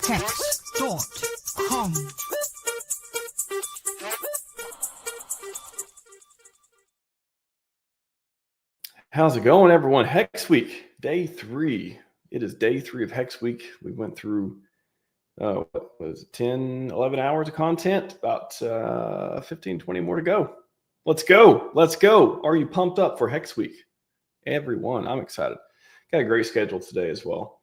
HEX.com. How's it going, everyone? Hex Week, day 3. It is day 3 of Hex Week. We went through, what was it, 10, 11 hours of content, about 15, 20 more to go. Let's go. Let's go. Are you pumped up for Hex Week? Everyone, I'm excited. Got a great schedule today as well.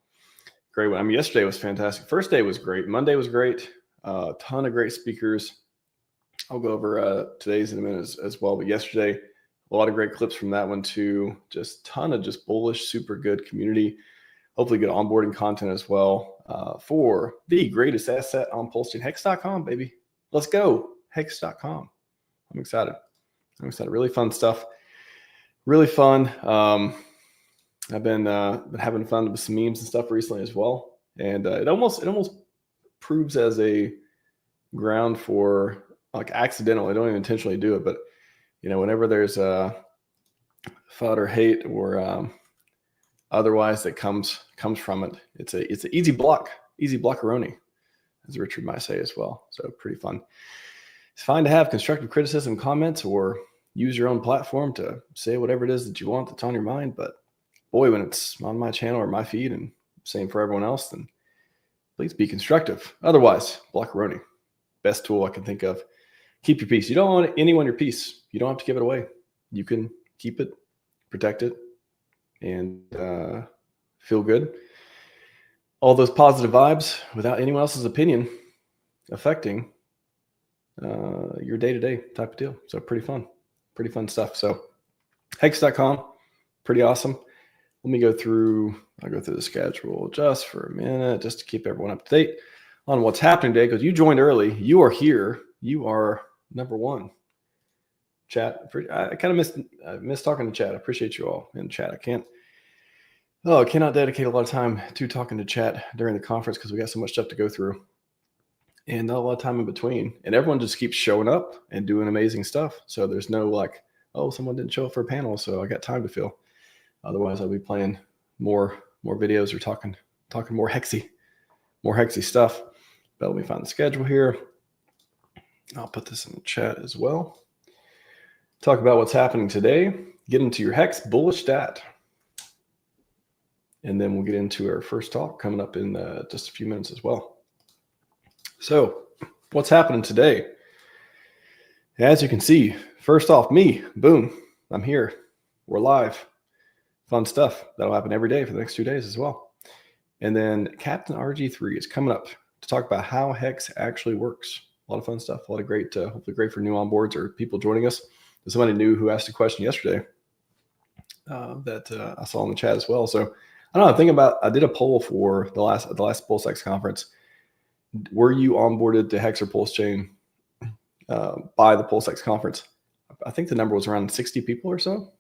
Great one. I mean, yesterday was fantastic. First day was great. Monday was great. A ton of great speakers. I'll go over today's in a minute as well. But yesterday, a lot of great clips from that one too. Just ton of just bullish, super good community. Hopefully good onboarding content as well for the greatest asset on PulseChain. HEX.com, baby. Let's go. HEX.com. I'm excited. Really fun stuff. Really fun. I've been having fun with some memes and stuff recently as well. And it almost proves as a ground for like accidental. I don't even intentionally do it, but you know, whenever there's FUD or hate or otherwise that comes from it, it's an easy blockaroni, as Richard might say as well. So pretty fun. It's fine to have constructive criticism, comments, or use your own platform to say whatever it is that you want that's on your mind. But boy, when it's on my channel or my feed, and same for everyone else, then please be constructive. Otherwise, blockaroni, best tool I can think of. Keep your peace. You don't want anyone your peace. You don't have to give it away. You can keep it, protect it, and feel good. All those positive vibes without anyone else's opinion affecting your day-to-day type of deal. So pretty fun stuff. So hex.com, pretty awesome. Let me I'll go through the schedule just for a minute, just to keep everyone up to date on what's happening today, because you joined early. You are here. You are number one. Chat, I kind of missed talking to chat. I appreciate you all in chat. I cannot dedicate a lot of time to talking to chat during the conference because we got so much stuff to go through and not a lot of time in between. And everyone just keeps showing up and doing amazing stuff. So there's no like, oh, someone didn't show up for a panel, so I got time to fill. Otherwise, I'll be playing more videos or talking more hexy stuff. But let me find the schedule here. I'll put this in the chat as well. Talk about what's happening today. Get into your Hex bullish stat. And then we'll get into our first talk coming up in just a few minutes as well. So what's happening today? As you can see, first off, me, boom, I'm here. We're live. Fun stuff. That'll happen every day for the next 2 days as well. And then Captain RG3 is coming up to talk about how Hex actually works. A lot of fun stuff. A lot of great, hopefully great for new onboards or people joining us. There's somebody new who asked a question yesterday that I saw in the chat as well. So I don't know. I did a poll for the last PulseX conference. Were you onboarded to Hex or PulseChain by the PulseX conference? I think the number was around 60 people or so.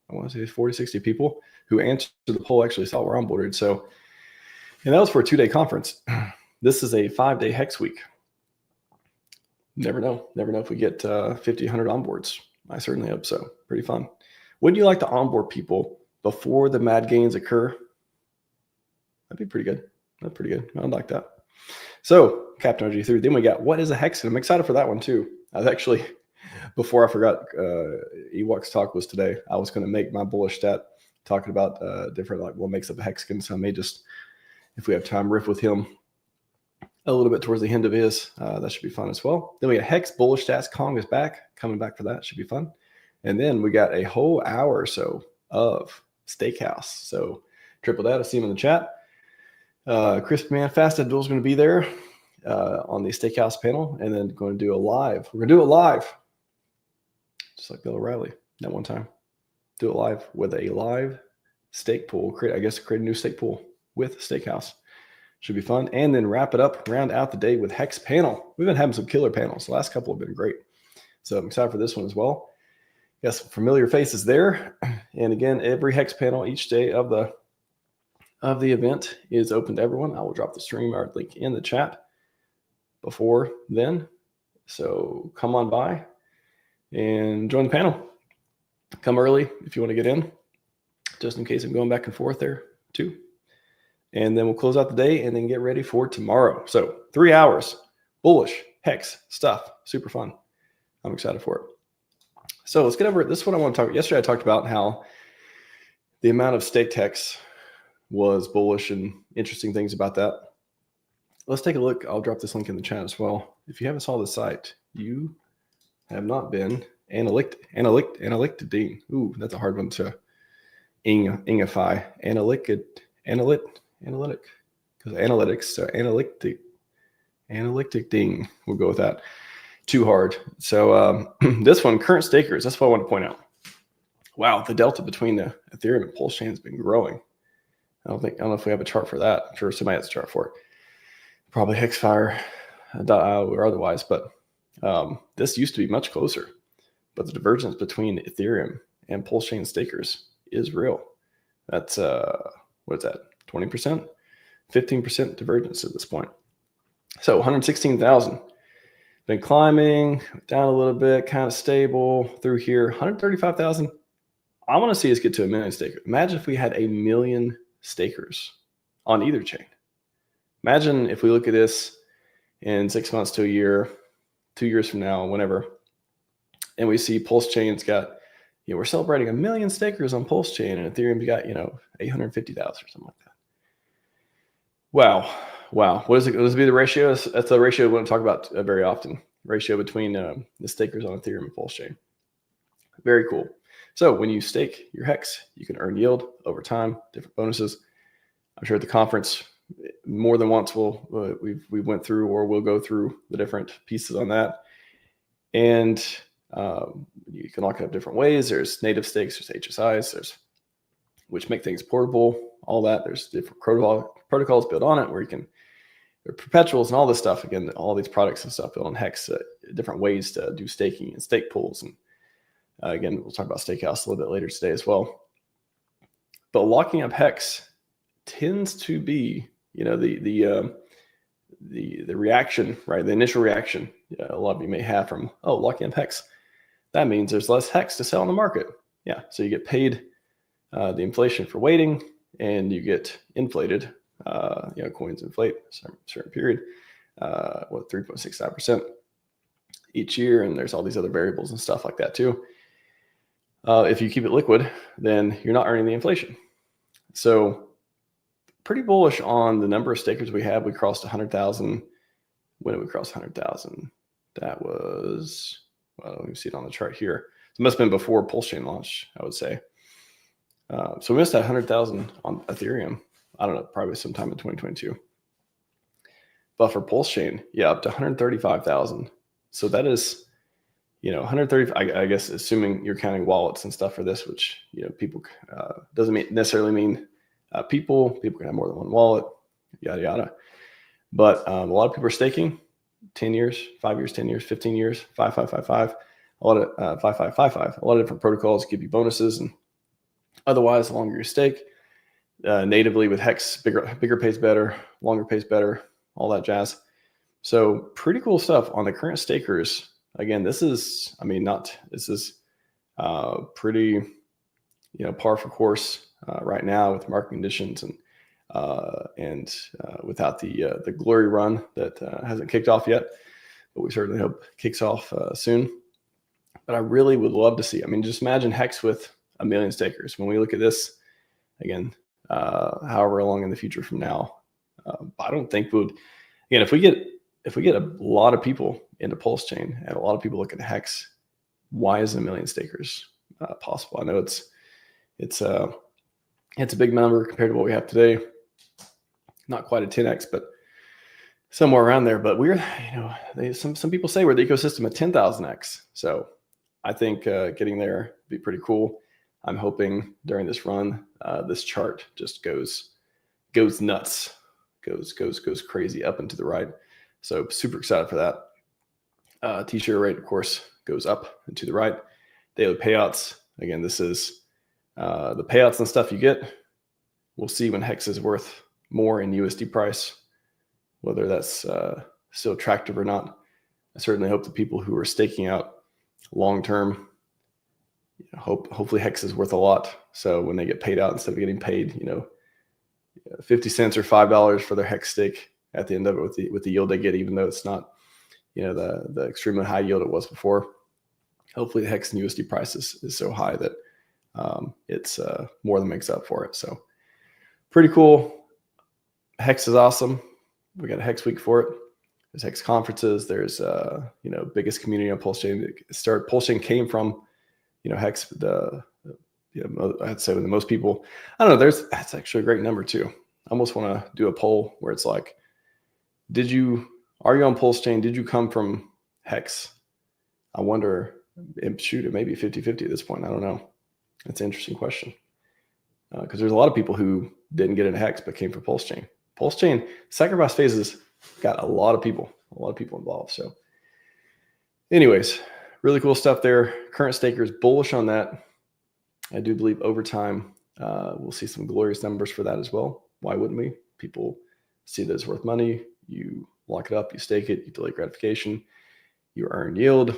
I want to say 40, 60 people who answered the poll actually saw we're onboarded. So, and that was for a 2-day conference. This is a 5-day Hex week. Never know if we get 50, 100 onboards. I certainly hope so. Pretty fun. Wouldn't you like to onboard people before the mad gains occur? That'd be pretty good. That's pretty good. I'd like that. So Captain RG3, then we got what is a hex? And I'm excited for that one too. I was actually, before I forgot, Ewok's talk was today. I was going to make my bullish stat talking about different, like what makes up a hexagon. So I may just, if we have time, riff with him a little bit towards the end of his. That should be fun as well. Then we got Hex bullish stats. Kong is coming back for that. Should be fun. And then we got a whole hour or so of Steakhouse. So triple that. I see him in the chat. Crispy Man Fast Abdul is going to be there on the Steakhouse panel, and then going to do a live. We're going to do it live, just like Bill O'Reilly that one time. Do it live with a live stake pool. Create a new stake pool with Steakhouse. Should be fun. And then round out the day with Hex panel. We've been having some killer panels. The last couple have been great. So I'm excited for this one as well. Got some familiar faces there. And again, every Hex panel each day of the event is open to everyone. I will drop the StreamYard link in the chat before then. So come on by and join the panel. Come early if you want to get in, just in case I'm going back and forth there too. and then we'll close out the day and then get ready for tomorrow. So 3 hours, bullish, HEX stuff, super fun. I'm excited for it. So let's get over it. This is what I want to talk about. Yesterday I talked about how the amount of staked HEX was bullish and interesting things about that. Let's take a look. I'll drop this link in the chat as well. If you haven't saw the site, you have not been analytic. Ooh, that's a hard one to ingify. Analytic, because analytics, so analytic ding. We'll go with that. Too hard. So this one, current stakers. That's what I want to point out. Wow, the delta between the Ethereum and PulseChain has been growing. I don't know if we have a chart for that. I'm sure somebody has a chart for it. Probably hexfire.io or otherwise, but this used to be much closer. But the divergence between Ethereum and PulseChain stakers is real. That's what is that? 20%, 15% divergence at this point. So 116,000. Been climbing down a little bit, kind of stable through here. 135,000. I want to see us get to 1 million stakers. Imagine if we had 1 million stakers on either chain. Imagine if we look at this in 6 months to a year, 2 years from now, whenever, and we see PulseChain's got, we're celebrating 1 million stakers on PulseChain, and Ethereum's got, 850,000 or something like that. Wow. What is it? What does it be the ratio? That's a ratio we don't talk about very often. Ratio between the stakers on Ethereum and PulseChain. Very cool. So when you stake your HEX, you can earn yield over time, different bonuses. I'm sure at the conference, more than once we went through or we'll go through the different pieces on that. And you can lock it up different ways. There's native stakes, there's HSIs, which make things portable, all that. There's different protocols built on it where you can, there are perpetuals and all this stuff. Again, all these products and stuff built on HEX, different ways to do staking and stake pools. And again, we'll talk about Stakehouse a little bit later today as well. But locking up HEX tends to be, the reaction, right? The initial reaction a lot of you may have from, locking up HEX. That means there's less HEX to sell in the market. Yeah, so you get paid the inflation for waiting, and you get inflated. Coins inflate a certain period, 3.65% each year, and there's all these other variables and stuff like that too. If you keep it liquid, then you're not earning the inflation. So pretty bullish on the number of stakers we have. We crossed 100,000. When did we cross 100,000? That was, let me see it on the chart here. It must have been before PulseChain launch, I would say. So we missed that 100,000 on Ethereum. I don't know, probably sometime in 2022. But for PulseChain, up to 135,000. So that is, 130. I guess assuming you're counting wallets and stuff for this, which people doesn't necessarily mean people. People can have more than one wallet, yada yada. But a lot of people are staking 10 years, 5 years, 10 years, 15 years, 5555. A lot of 5555. A lot of different protocols give you bonuses, and otherwise, the longer you stake, natively with HEX, bigger pays better, longer pays better, all that jazz. So pretty cool stuff on the current stakers. Again, this is pretty, par for course right now with market conditions and without the glory run that hasn't kicked off yet, but we certainly hope kicks off soon. But I really would love to see. Just imagine HEX with 1 million stakers. When we look at this again, however long in the future from now, I don't think we would. Again, if we get a lot of people into PulseChain and a lot of people looking at HEX, why is 1 million stakers possible? I know it's a big number compared to what we have today. Not quite a 10x, but somewhere around there. But we're, some people say we're the ecosystem at 10,000x. So I think getting there would be pretty cool. I'm hoping during this run, this chart just goes nuts, goes crazy up and to the right. So super excited for that. T-share rate, of course, goes up and to the right. Daily payouts. Again, this is the payouts and stuff you get. We'll see when HEX is worth more in USD price, whether that's still attractive or not. I certainly hope the people who are staking out long-term, hopefully HEX is worth a lot. So when they get paid out, instead of getting paid, 50 cents or $5 for their HEX stake at the end of it with the yield they get, even though it's not, the extremely high yield it was before. Hopefully the HEX and USD price is so high that it's more than makes up for it. So pretty cool. HEX is awesome. We got a HEX week for it. There's HEX conferences. There's biggest community on PulseChain. PulseChain came from HEX. I'd say with the most people. I don't know. That's actually a great number too. I almost want to do a poll where it's like, are you on PulseChain? Did you come from HEX? I wonder. Shoot, it may be 50-50 at this point. I don't know. That's an interesting question. Because there's a lot of people who didn't get into HEX but came from PulseChain. PulseChain sacrifice phases got a lot of people involved. So anyways, really cool stuff there. Current stakers bullish on that. I do believe over time we'll see some glorious numbers for that as well. Why wouldn't we? People see that it's worth money. You lock it up, you stake it, you delay gratification, you earn yield.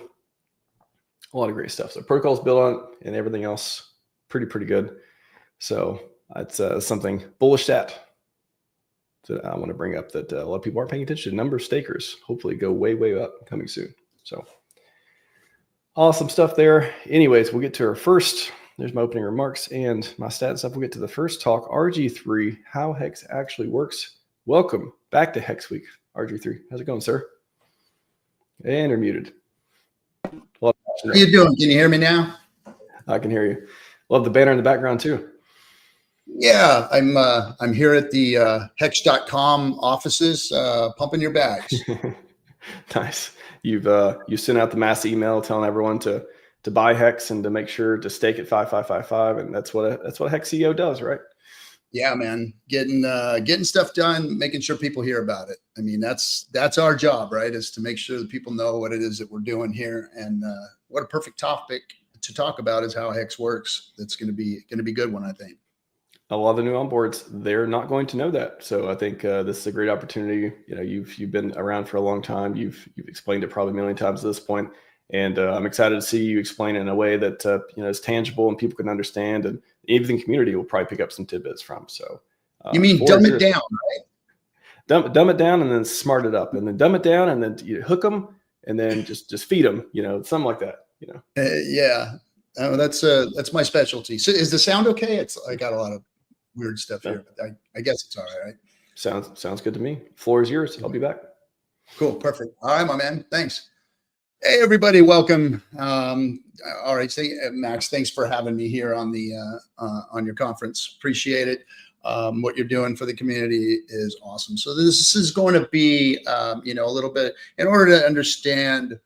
A lot of great stuff. So protocols built on it and everything else pretty good. So that's something bullish that I want to bring up, that a lot of people aren't paying attention. Number of stakers hopefully go way up coming soon. So awesome stuff there. Anyways, we'll get to our first. There's my opening remarks and my stat stuff. We'll get to the first talk, RG3, how HEX actually works. Welcome back to HEX Week, RG3. How's it going, sir? And you're muted. How are you doing? Can you hear me now? I can hear you. Love the banner in the background too. Yeah, I'm here at the hex.com offices, pumping your bags. Nice. You sent out the mass email telling everyone to buy HEX and to make sure to stake at 5555, and that's what a HEX CEO does, right? Yeah, man, getting stuff done, making sure people hear about it. I mean, that's our job, right? Is to make sure that people know what it is that we're doing here, and what a perfect topic to talk about is how HEX works. That's going to be a good one, I think. A lot of the new onboards, they're not going to know that. So I think this is a great opportunity. You've been around for a long time. You've explained it probably a million times at this point. And I'm excited to see you explain it in a way that is tangible and people can understand, and even the community will probably pick up some tidbits from. So you mean dumb it down, right? Dumb it down and then smart it up, and then dumb it down and then you hook them and then just feed them, something like that. Yeah, that's my specialty. So is the sound okay? I got a lot of weird stuff here, but I guess it's all right. Sounds good to me. Floor is yours. I'll be back. Cool, perfect. All right, my man. Thanks. Hey, everybody, welcome. All right, Max, thanks for having me here on your conference. Appreciate it. What you're doing for the community is awesome. So this is going to be, a little bit, in order to understand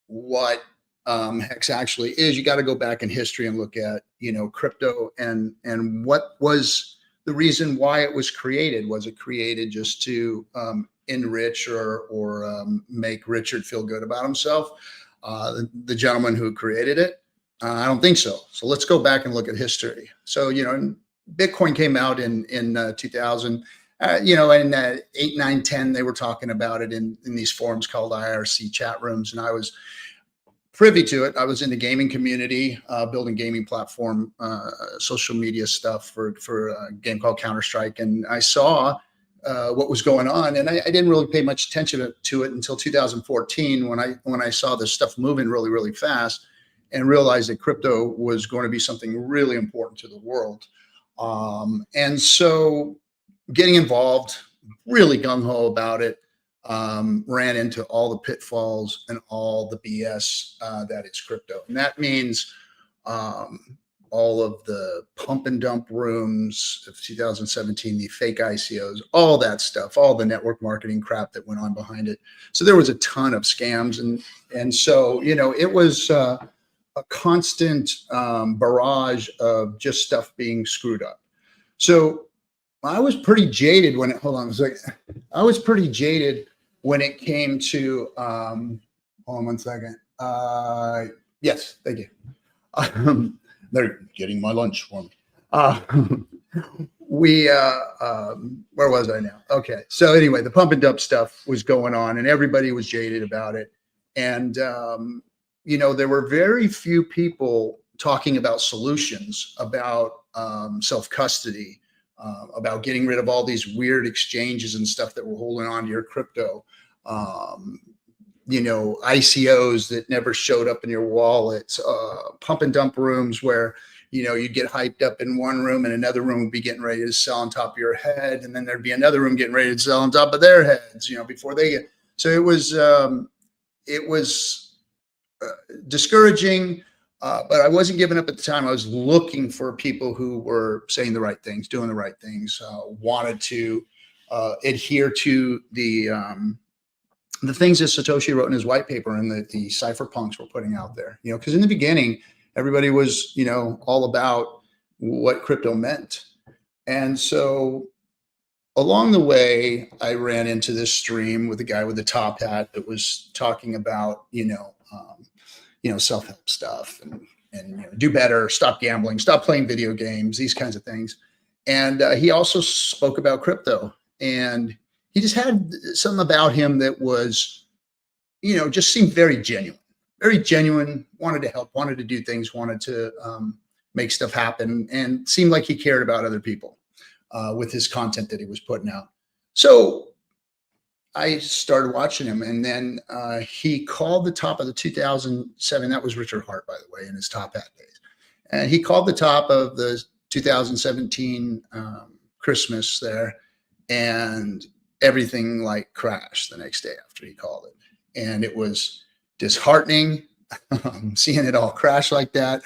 what HEX actually is, you got to go back in history and look at, crypto and what was the reason why it was created. Was it created just to enrich or make Richard feel good about himself, the gentleman who created it? I don't think so. So let's go back and look at history. So Bitcoin came out in 2000. In 8, 9, 10, they were talking about it in these forums called IRC chat rooms, and I was privy to it. I was in the gaming community, building gaming platform, social media stuff for a game called Counter-Strike, and I saw what was going on, and I didn't really pay much attention to it until 2014 when I saw this stuff moving really fast, and realized that crypto was going to be something really important to the world. And so getting involved, really gung-ho about it, ran into all the pitfalls and all the BS that is crypto. And that means all of the pump and dump rooms of 2017, the fake ICOs, all that stuff, all the network marketing crap that went on behind it. So there was a ton of scams. And so, it was a constant barrage of just stuff being screwed up. So I was pretty jaded when I was pretty jaded when it came to, hold on one second. Yes, thank you. They're getting my lunch for me. Where was I now? Okay. So anyway, the pump and dump stuff was going on and everybody was jaded about it. And, there were very few people talking about solutions, about self-custody, about getting rid of all these weird exchanges and stuff that were holding on to your crypto. ICOs that never showed up in your wallets, pump and dump rooms where, you'd get hyped up in one room and another room would be getting ready to sell on top of your head. And then there'd be another room getting ready to sell on top of their heads, before they get. So it was discouraging, but I wasn't giving up at the time. I was looking for people who were saying the right things, doing the right things, wanted to adhere to the things that Satoshi wrote in his white paper and that the cypherpunks were putting out there, because in the beginning, everybody was, all about what crypto meant. And so along the way, I ran into this stream with a guy with a top hat that was talking about, self-help stuff and do better, stop gambling, stop playing video games, these kinds of things. And he also spoke about crypto, and he just had something about him that was, just seemed very genuine, wanted to help, wanted to do things, wanted to make stuff happen, and seemed like he cared about other people with his content that he was putting out. So I started watching him, and then he called the top of the 2007, that was Richard Hart, by the way, in his top hat days. And he called the top of the 2017 Christmas there, and everything like crashed the next day after he called it. And it was disheartening seeing it all crash like that,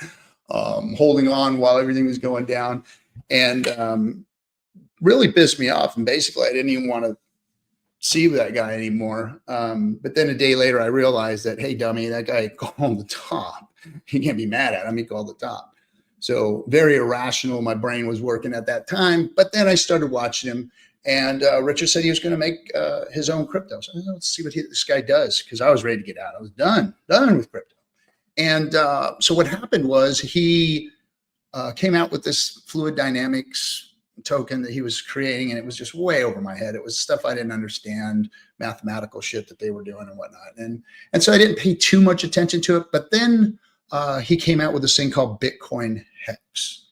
holding on while everything was going down, and really pissed me off. And basically I didn't even want to see that guy anymore. But then a day later, I realized that, hey, dummy, that guy called the top. You can't be mad at him. He called the top. So very irrational. My brain was working at that time. But then I started watching him, and Richard said he was going to make his own crypto. So let's see what this guy does, because I was ready to get out. I was done with crypto. And so what happened was he came out with this fluid dynamics token that he was creating, and it was just way over my head. It was stuff I didn't understand, mathematical shit that they were doing and whatnot. And so I didn't pay too much attention to it. But then he came out with this thing called Bitcoin HEX.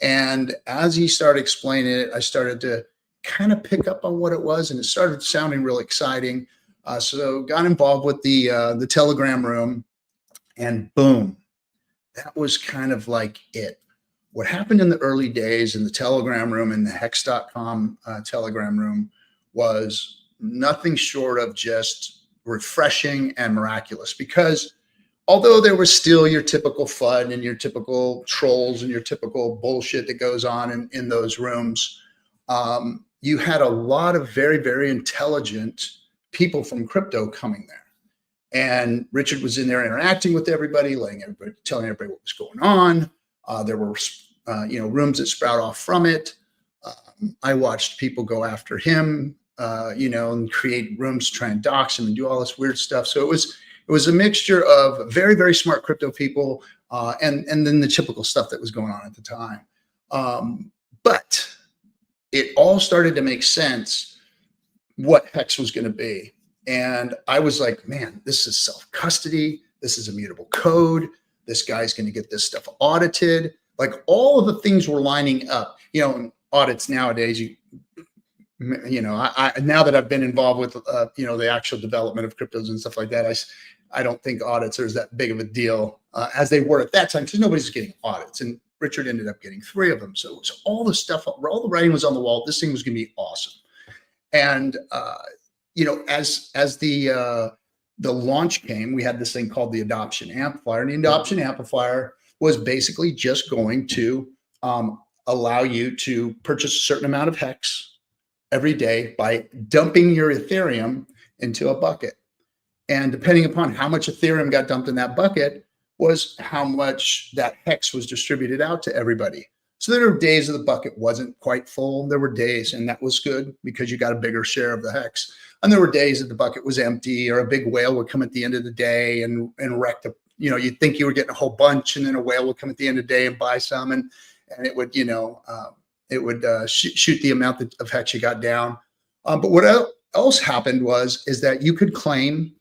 And as he started explaining it, I started to kind of pick up on what it was, and it started sounding really exciting. So got involved with the Telegram room, and boom, that was kind of like it. What happened in the early days in the Telegram room and the hex.com Telegram room was nothing short of just refreshing and miraculous, because although there was still your typical FUD and your typical trolls and your typical bullshit that goes on in those rooms, you had a lot of very, very intelligent people from crypto coming there. And Richard was in there interacting with everybody, telling everybody what was going on. There were, rooms that sprout off from it. I watched people go after him, and create rooms to try and dox him and do all this weird stuff. So it was a mixture of very, very smart crypto people, and then the typical stuff that was going on at the time. But it all started to make sense what HEX was going to be. And I was like, man, this is self-custody. This is immutable code. This guy's going to get this stuff audited. Like, all of the things were lining up. Audits nowadays, I now that I've been involved with, the actual development of cryptos and stuff like that, I don't think audits are as big of a deal as they were at that time, because nobody's getting audits. And Richard ended up getting 3 of them. So all the stuff, all the writing was on the wall. This thing was going to be awesome. And, as the launch came, we had this thing called the adoption amplifier. And the adoption amplifier was basically just going to allow you to purchase a certain amount of HEX every day by dumping your Ethereum into a bucket. And depending upon how much Ethereum got dumped in that bucket was how much that HEX was distributed out to everybody. So there were days of the bucket wasn't quite full. There were days, and that was good because you got a bigger share of the HEX. And there were days that the bucket was empty, or a big whale would come at the end of the day and wreck the, you'd think you were getting a whole bunch, and then a whale would come at the end of the day and buy some, and it would, shoot the amount of HEX you got down. But what else happened is that you could claim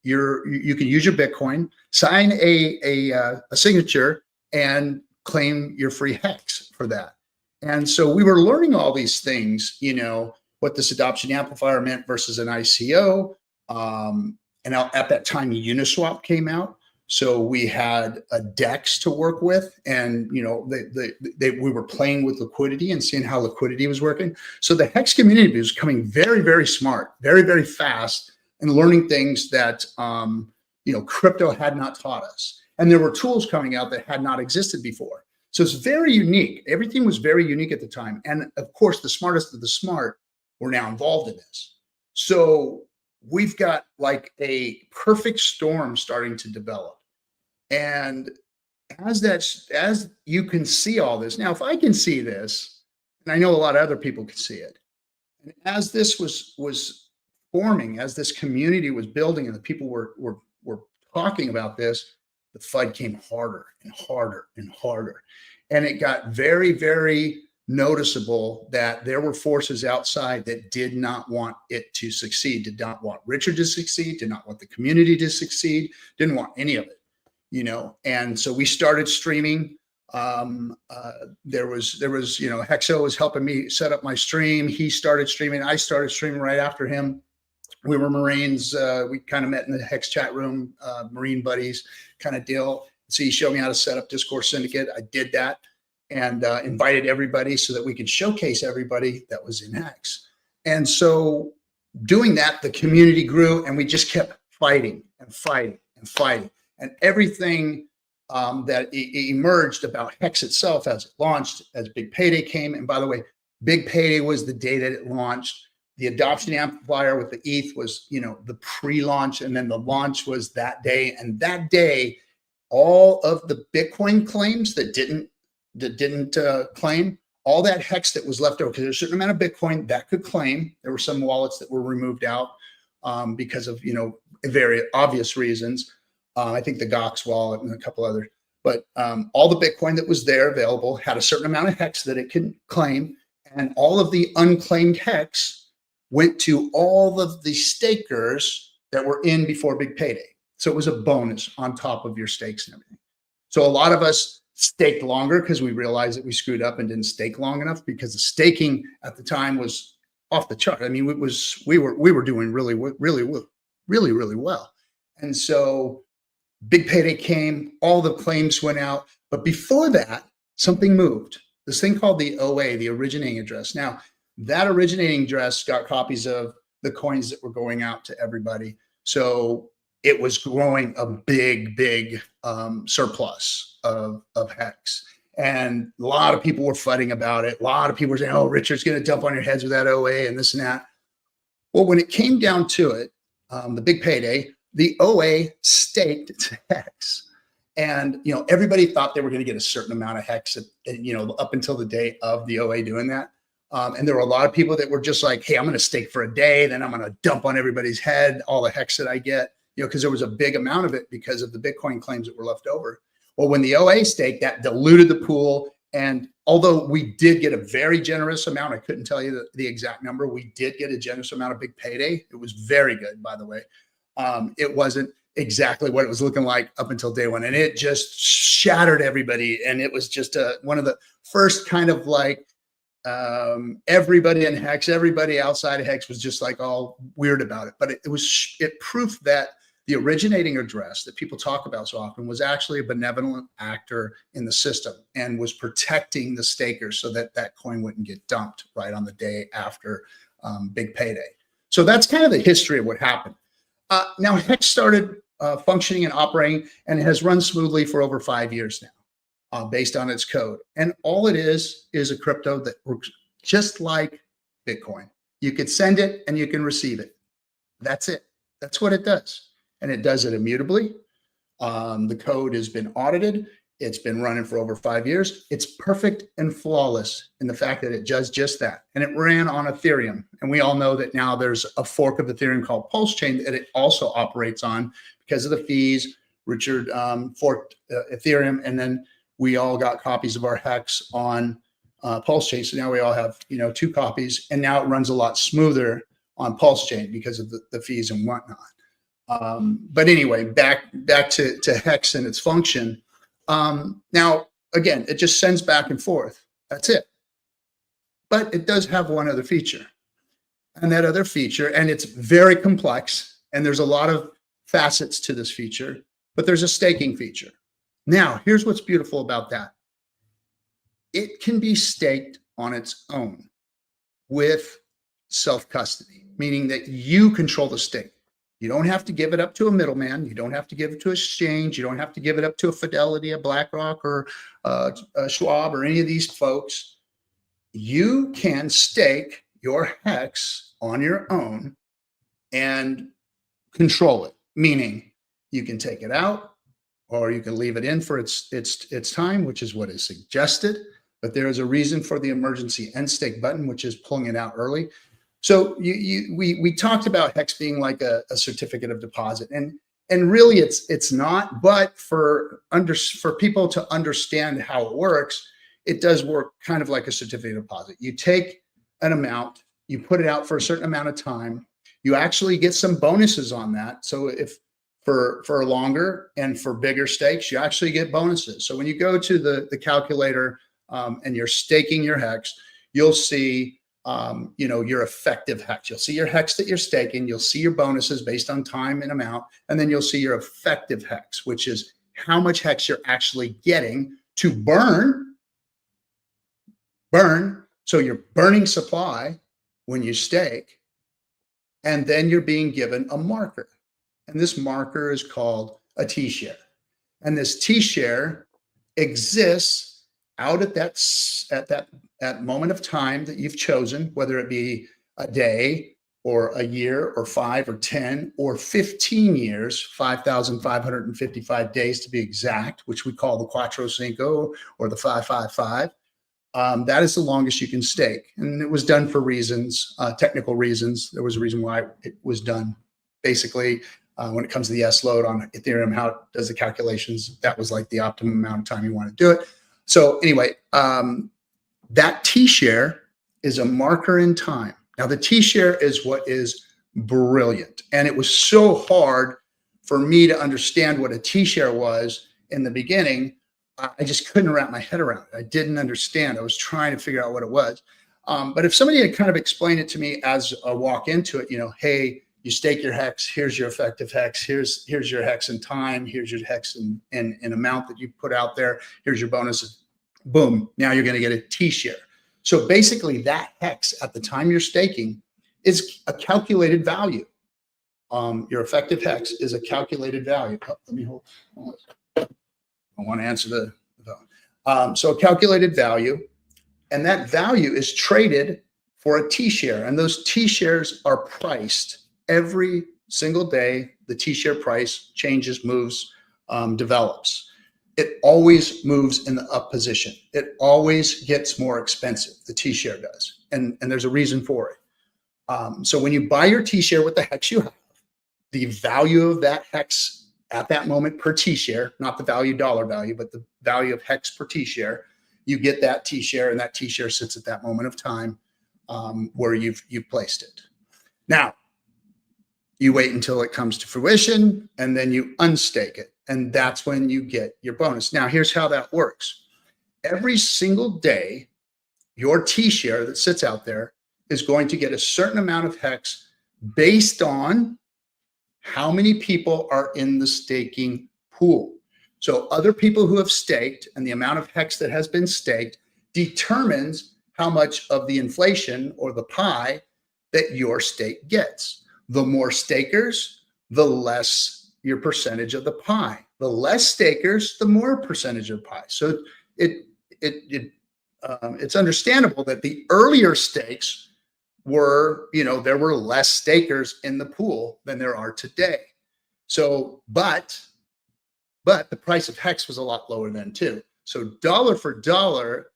you can use your Bitcoin, sign a signature, and claim your free HEX for that. And so we were learning all these things, what this adoption amplifier meant versus an ICO. And at that time, Uniswap came out. So we had a DEX to work with, and we were playing with liquidity and seeing how liquidity was working. So the HEX community was becoming very, very smart, very, very fast, and learning things that crypto had not taught us. And there were tools coming out that had not existed before. So it's very unique. Everything was very unique at the time. And of course, the smartest of the smart were now involved in this. So we've got like a perfect storm starting to develop. And as you can see all this, now, if I can see this, and I know a lot of other people can see it, and as this was forming, as this community was building and the people were talking about this, the FUD came harder and harder and harder. And it got very, very noticeable that there were forces outside that did not want it to succeed, did not want Richard to succeed, did not want the community to succeed, didn't want any of it, And so we started streaming. There was Hexo was helping me set up my stream. He started streaming. I started streaming right after him. We were Marines. We kind of met in the HEX chat room, Marine buddies kind of deal. So he showed me how to set up Discord Syndicate. I did that and invited everybody so that we could showcase everybody that was in HEX. And so doing that, the community grew, and we just kept fighting and fighting and fighting. And everything that emerged about HEX itself as it launched, as Big Payday came. And by the way, Big Payday was the day that it launched. The adoption amplifier with the ETH was, the pre-launch, and then the launch was that day. And that day, all of the Bitcoin claims that didn't claim, all that HEX that was left over, because there's a certain amount of Bitcoin that could claim. There were some wallets that were removed out because of, very obvious reasons. I think the Gox wallet and a couple others. But all the Bitcoin that was there available had a certain amount of HEX that it could claim. And all of the unclaimed HEX went to all of the stakers that were in before Big Payday. So it was a bonus on top of your stakes and everything. So a lot of us staked longer because we realized that we screwed up and didn't stake long enough, because the staking at the time was off the chart. I mean, we were doing really well. And so Big Payday came, all the claims went out. But before that, something moved. This thing called the OA, the originating address. Now, that originating address got copies of the coins that were going out to everybody. So it was growing a big surplus of HEX. And a lot of people were fudding about it. A lot of people were saying, oh, Richard's going to dump on your heads with that OA and this and that. Well, when it came down to it, the Big Payday, the OA staked to HEX. And, everybody thought they were going to get a certain amount of HEX, up until the day of the OA doing that. And there were a lot of people that were just like, hey, I'm going to stake for a day, then I'm going to dump on everybody's head all the HEX that I get, because there was a big amount of it because of the Bitcoin claims that were left over. Well, when the OA staked, that diluted the pool. And although we did get a very generous amount, I couldn't tell you the exact number. We did get a generous amount of Big Payday. It was very good, by the way. It wasn't exactly what it was looking like up until day one. And it just shattered everybody. And it was just one of the first kind of like, everybody in HEX, everybody outside of HEX was just like all weird about it. But it proved that the originating address that people talk about so often was actually a benevolent actor in the system and was protecting the stakers so that that coin wouldn't get dumped right on the day after Big Payday. So that's kind of the history of what happened. Now, HEX started functioning and operating, and it has run smoothly for over 5 years now, based on its code. And all it is a crypto that works just like Bitcoin. You could send it and you can receive it. That's it. That's what it does. And it does it immutably. The code has been audited. It's been running for over 5 years. It's perfect and flawless in the fact that it does just that. And it ran on Ethereum. And we all know that now there's a fork of Ethereum called PulseChain that it also operates on because of the fees. Richard forked Ethereum, and then we all got copies of our HEX on PulseChain. So now we all have 2 copies, and now it runs a lot smoother on PulseChain because of the fees and whatnot. But anyway, back to HEX and its function. Now, again, it just sends back and forth. That's it. but it does have one other feature. And that other feature, and it's very complex, and there's a lot of facets to this feature, but there's a staking feature. Now, here's what's beautiful about that. It can be staked on its own with self-custody, meaning that you control the stake. You don't have to give it up to a middleman. You don't have to give it to an exchange. You don't have to give it up to a Fidelity, a BlackRock, or a Schwab, or any of these folks. You can stake your HEX on your own and control it, meaning you can take it out or you can leave it in for its time, which is what is suggested. But there is a reason for the emergency end stake button, which is pulling it out early. So we talked about HEX being like a certificate of deposit, and really it's not. But for people to understand how it works, it does work kind of like a certificate of deposit. You take an amount, you put it out for a certain amount of time. You actually get some bonuses on that. So if for longer and for bigger stakes, you actually get bonuses. So when you go to the calculator and you're staking your HEX, you'll see your effective HEX. You'll see your HEX that you're staking. You'll see your bonuses based on time and amount, and then you'll see your effective HEX, which is how much HEX you're actually getting to burn. So you're burning supply when you stake, and then you're being given a marker. And this marker is called a T-share. And this T-share exists out at that moment of time that you've chosen, whether it be a day or a year or 5 or 10 or 15 years, 5,555 days to be exact, which we call the Quattro Cinco or the 555. That is the longest you can stake. And it was done for reasons, technical reasons. There was a reason why it was done. Basically, when it comes to the S load on Ethereum, how it does the calculations, that was like the optimum amount of time you want to do it. So anyway, that T-share is a marker in time. Now, the T-share is what is brilliant. And it was so hard for me to understand what a T-share was in the beginning. I just couldn't wrap my head around it. I didn't understand. I was trying to figure out what it was. But if somebody had kind of explained it to me as a walk into it, hey, you stake your HEX, here's your effective HEX, here's your HEX in time, here's your HEX in amount that you put out there, here's your bonuses, boom, now you're going to get a T-share. So basically that HEX at the time you're staking is a calculated value. Your effective HEX is a calculated value. Oh, let me hold. I want to answer the phone. So a calculated value, and that value is traded for a T-share, and those T-shares are priced every single day. The T-share price changes, moves, develops. It always moves in the up position. It always gets more expensive, the T-share does, and there's a reason for it. So when you buy your T-share with the HEX you have, the value of that HEX at that moment per T-share, not the value dollar value, but the value of HEX per T-share, you get that T-share, and that T-share sits at that moment of time where you've placed it. Now, you wait until it comes to fruition, and then you unstake it, and that's when you get your bonus. Now, here's how that works. Every single day, your T-share that sits out there is going to get a certain amount of HEX based on how many people are in the staking pool. So other people who have staked and the amount of HEX that has been staked determines how much of the inflation or the pie that your stake gets. The more stakers, the less your percentage of the pie. The less stakers, the more percentage of pie. So it's understandable that the earlier stakes were, there were less stakers in the pool than there are today. So, but the price of HEX was a lot lower then too. So dollar for dollar,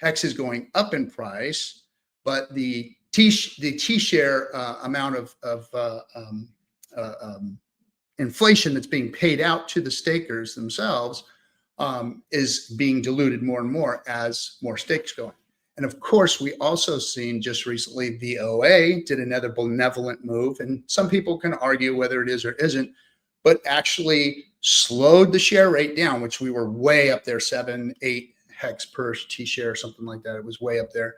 HEX is going up in price, but the T-share amount of inflation that's being paid out to the stakers themselves is being diluted more and more as more stakes go in. And of course, we also seen just recently the OA did another benevolent move, and some people can argue whether it is or isn't, but actually slowed the share rate down, which we were way up there, 7, 8 HEX per T-share, something like that. It was way up there.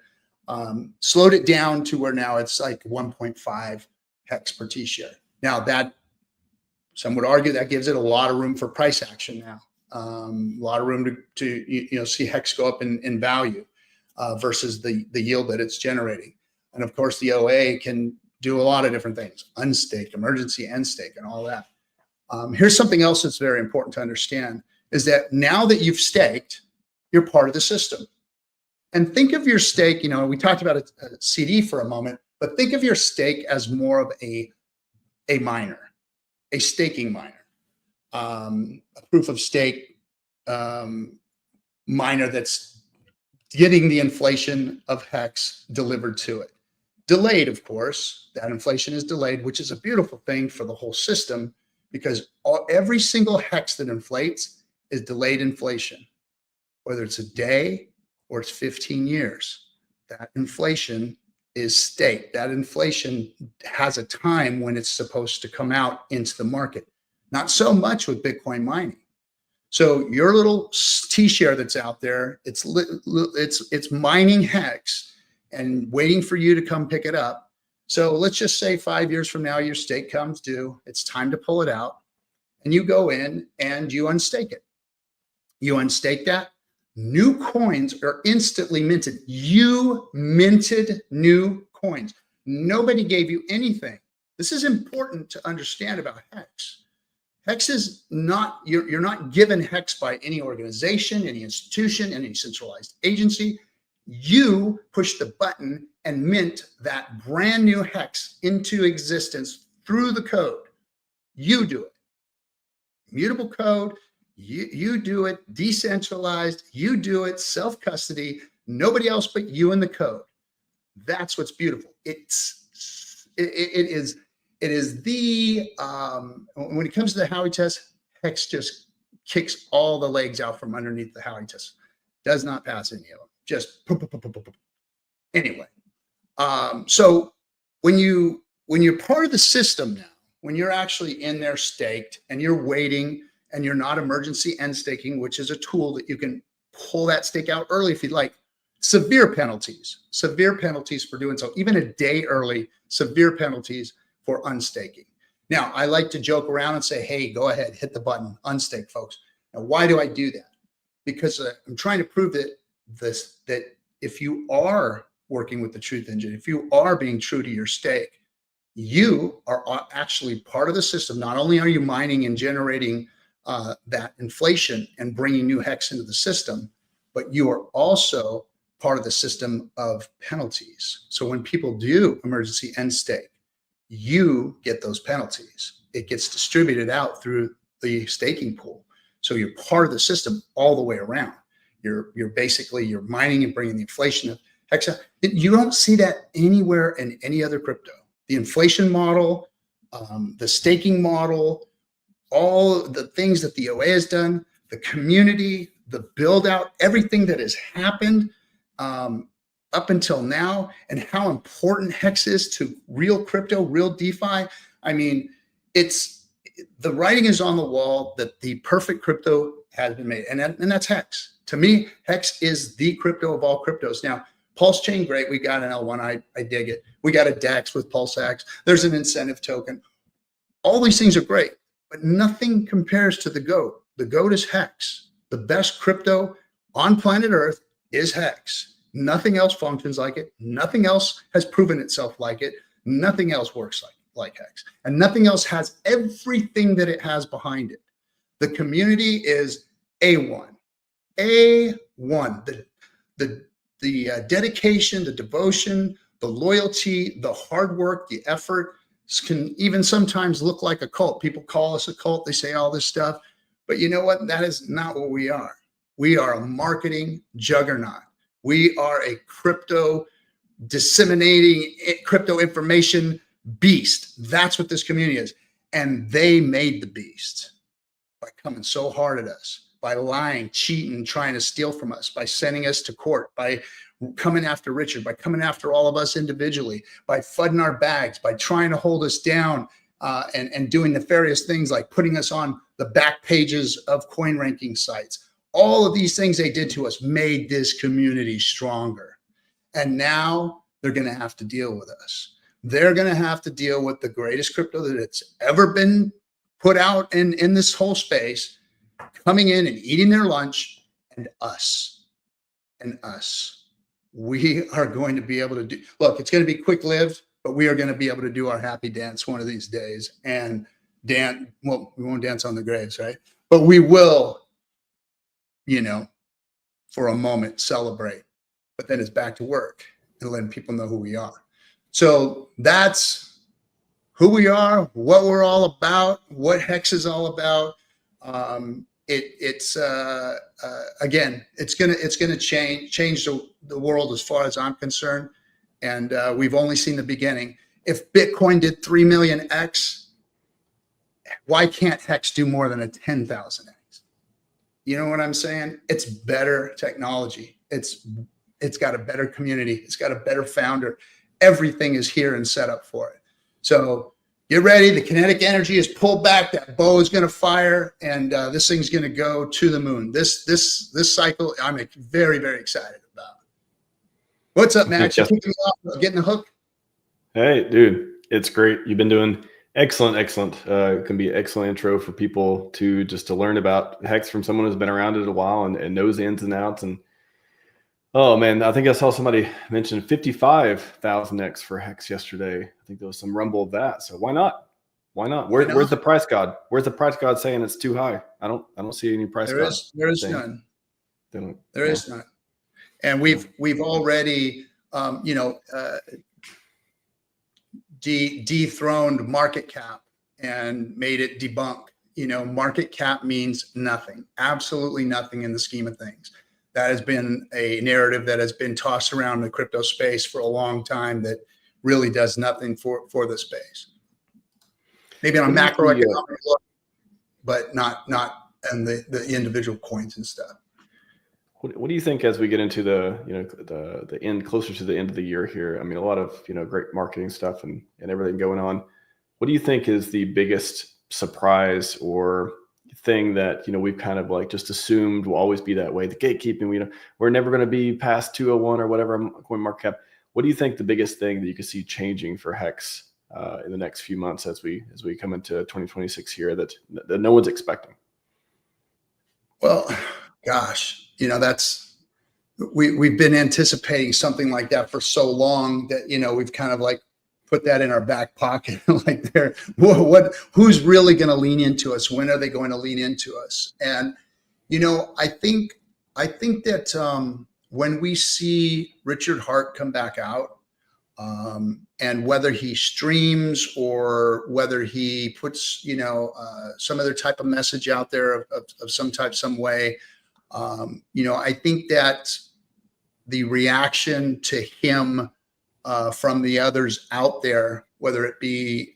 slowed it down to where now it's like 1.5 hex per T share. Now that some would argue that gives it a lot of room for price action now. A lot of room to see hex go up in value versus the yield that it's generating. And of course, the OA can do a lot of different things: unstake, emergency end stake, and all that. Here's something else that's very important to understand: is that now that you've staked, you're part of the system. And think of your stake. We talked about a CD for a moment, but think of your stake as more of a miner, a staking miner. A proof of stake miner that's getting the inflation of hex delivered to it. Delayed, of course. That inflation is delayed, which is a beautiful thing for the whole system, because every single hex that inflates is delayed inflation, whether it's a day or it's 15 years. That inflation is staked. That inflation has a time when it's supposed to come out into the market. Not so much with Bitcoin mining. So your little T-share that's out there, it's mining hex and waiting for you to come pick it up. So let's just say 5 years from now, your stake comes due. It's time to pull it out, and you go in and you unstake it. You unstake that. New coins are instantly minted. You minted new coins. Nobody gave you anything. This is important to understand about hex. Hex is not, you're not given hex by any organization, any institution, any centralized agency. You push the button and mint that brand new hex into existence through the code. You do it. Mutable code, you do it. Decentralized, you do it. Self-custody, nobody else but you and the code. That's what's beautiful. It is the, when it comes to the Howey test, hex just kicks all the legs out from underneath the Howey test. Does not pass any of them. Just poop, poop, poop, poop, poop. Anyway, so when you're part of the system now, when you're actually in there staked and you're waiting and you're not emergency end staking, which is a tool that you can pull that stake out early if you'd like. Severe penalties for doing so, even a day early, severe penalties for unstaking. Now, I like to joke around and say, hey, go ahead, hit the button, unstake, folks. Now, why do I do that? Because I'm trying to prove that if you are working with the Truth Engine, if you are being true to your stake, you are actually part of the system. Not only are you mining and generating that inflation and bringing new hex into the system, but you are also part of the system of penalties. So when people do emergency end stake, you get those penalties. It gets distributed out through the staking pool. So you're part of the system all the way around. You're mining and bringing the inflation of hex. You don't see that anywhere in any other crypto. The inflation model, the staking model, all the things that the OA has done, the community, the build out, everything that has happened up until now, and how important hex is to real crypto, real DeFi. I mean, the writing is on the wall that the perfect crypto has been made, and that's hex. To me, hex is the crypto of all cryptos. Now, PulseChain, great. We got an L1. I dig it. We got a DEX with PulseX. There's an incentive token. All these things are great, but nothing compares to the GOAT. The GOAT is hex. The best crypto on planet Earth is hex. Nothing else functions like it. Nothing else has proven itself like it. Nothing else works like hex. And nothing else has everything that it has behind it. The community is A1. A1. The dedication, the devotion, the loyalty, the hard work, the effort can even sometimes look like a cult. People call us a cult. They say all this stuff. But you know what? That is not what we are. We are a marketing juggernaut. We are a crypto disseminating crypto information beast. That's what this community is. And they made the beast by coming so hard at us, by lying, cheating, trying to steal from us, by sending us to court, by coming after Richard, by coming after all of us individually, by fudding our bags, by trying to hold us down and doing nefarious things like putting us on the back pages of coin ranking sites. All of these things they did to us made this community stronger. And now they're going to have to deal with us. They're going to have to deal with the greatest crypto that it's ever been put out in this whole space, coming in and eating their lunch, and us. We are going to be able to do, look, it's going to be quick lived, but we are going to be able to do our happy dance one of these days and dance. Well, we won't dance on the graves, right? But we will, for a moment celebrate, but then it's back to work and letting people know who we are. So that's who we are, what we're all about, what HEX is all about. Again, it's gonna change the world as far as I'm concerned, and we've only seen the beginning. If Bitcoin did 3 million X, why can't HEX do more than a 10,000 X? You know what I'm saying? It's better technology. It's got a better community. It's got a better founder. Everything is here and set up for it. So get ready. The kinetic energy is pulled back. That bow is going to fire, and this thing's going to go to the moon. This cycle, I'm very, very excited about. What's up, Max? You kicking me off, getting the hook? Hey, dude, it's great. You've been doing excellent. It can be an excellent intro for people to learn about HEX from someone who's been around it a while and knows the ins and outs. And oh man, I think I saw somebody mention 55,000 X for HEX yesterday. I think there was some rumble of that. So why not? Where's the price god? Where's the price god saying it's too high? I don't see any price god. There is none. There is none. And we've already dethroned market cap and made it debunk. Market cap means nothing, absolutely nothing in the scheme of things. That has been a narrative that has been tossed around the crypto space for a long time that really does nothing for the space. Maybe on a macroeconomic look, but not in the individual coins and stuff. What do you think as we get into the end, closer to the end of the year here? I mean, a lot of great marketing stuff and everything going on. What do you think is the biggest surprise or thing that we've kind of like just assumed will always be that way? The gatekeeping, we're never going to be past 201 or whatever coin market cap. What do you think the biggest thing that you could see changing for HEX in the next few months as we come into 2026 here that no one's expecting? Well, gosh, that's we've been anticipating something like that for so long that we've kind of like put that in our back pocket. Like, who's really going to lean into us? When are they going to lean into us? And I think that when we see Richard Hart come back out, and whether he streams or whether he puts some other type of message out there of some type, some way, I think that the reaction to him from the others out there, whether it be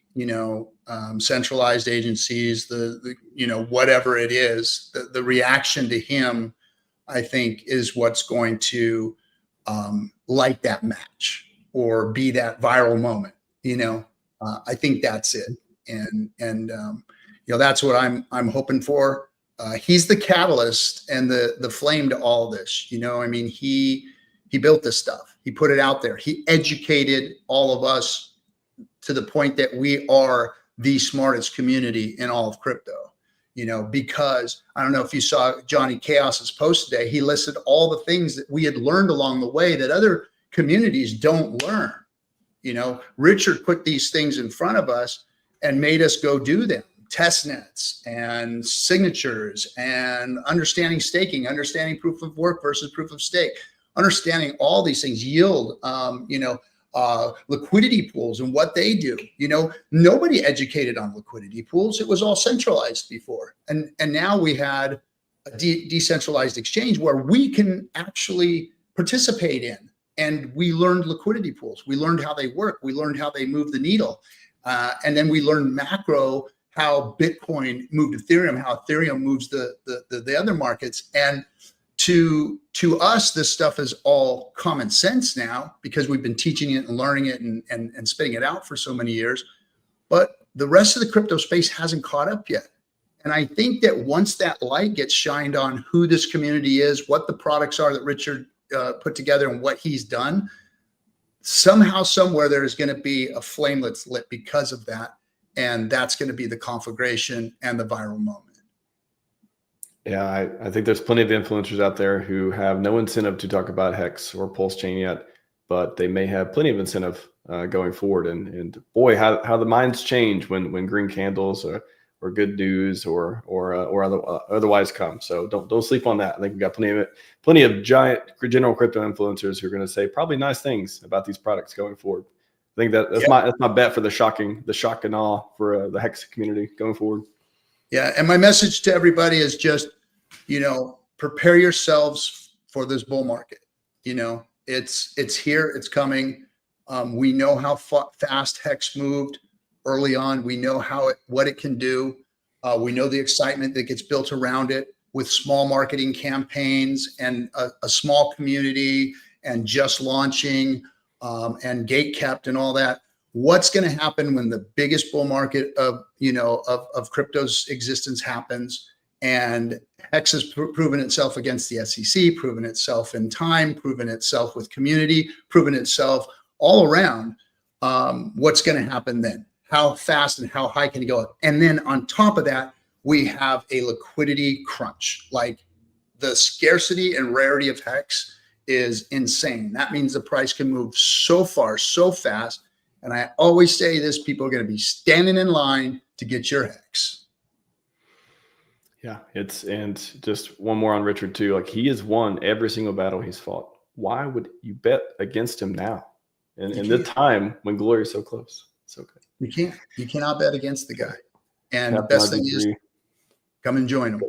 centralized agencies, the whatever it is, the reaction to him, I think, is what's going to light that match or be that viral moment. I think that's it, and that's what I'm hoping for. He's the catalyst and the flame to all this. I mean, he built this stuff. He put it out there. He educated all of us to the point that we are the smartest community in all of crypto. Because I don't know if you saw Johnny Chaos's post today. He listed all the things that we had learned along the way that other communities don't learn. Richard put these things in front of us and made us go do them. Test nets and signatures and understanding staking, understanding proof of work versus proof of stake, understanding all these things, yield, liquidity pools and what they do. Nobody educated on liquidity pools. It was all centralized before. And now we had a decentralized exchange where we can actually participate in. And we learned liquidity pools. We learned how they work. We learned how they move the needle. And then we learned macro, how Bitcoin moved Ethereum, how Ethereum moves the other markets. And to us, this stuff is all common sense now because we've been teaching it and learning it and spitting it out for so many years. But the rest of the crypto space hasn't caught up yet. And I think that once that light gets shined on who this community is, what the products are that Richard put together and what he's done, somehow, somewhere, there's going to be a flame that's lit because of that. And that's going to be the conflagration and the viral moment. Yeah, I think there's plenty of influencers out there who have no incentive to talk about HEX or PulseChain yet, but they may have plenty of incentive going forward. And boy, how the minds change when green candles or good news or otherwise come. So don't sleep on that. I think we've got plenty of giant general crypto influencers who are going to say probably nice things about these products going forward. I think that's my bet for the shock and awe for the HEX community going forward. Yeah. And my message to everybody is just, prepare yourselves for this bull market. It's here, it's coming. We know how fast HEX moved early on. We know what it can do. We know the excitement that gets built around it with small marketing campaigns and a small community and just launching and gate kept and all that. What's going to happen when the biggest bull market of crypto's existence happens? And HEX has proven itself against the SEC, proven itself in time, proven itself with community, proven itself all around. What's going to happen then? How fast and how high can it go up? And then on top of that, we have a liquidity crunch. Like, the scarcity and rarity of HEX is insane. That means the price can move so far, so fast. And I always say this, people are going to be standing in line to get your HEX. Yeah, and just one more on Richard too. Like, he has won every single battle he's fought. Why would you bet against him now? In the time when glory is so close. So good. You can't. You cannot bet against the guy. And Captain the best thing RG3. is, come and join him.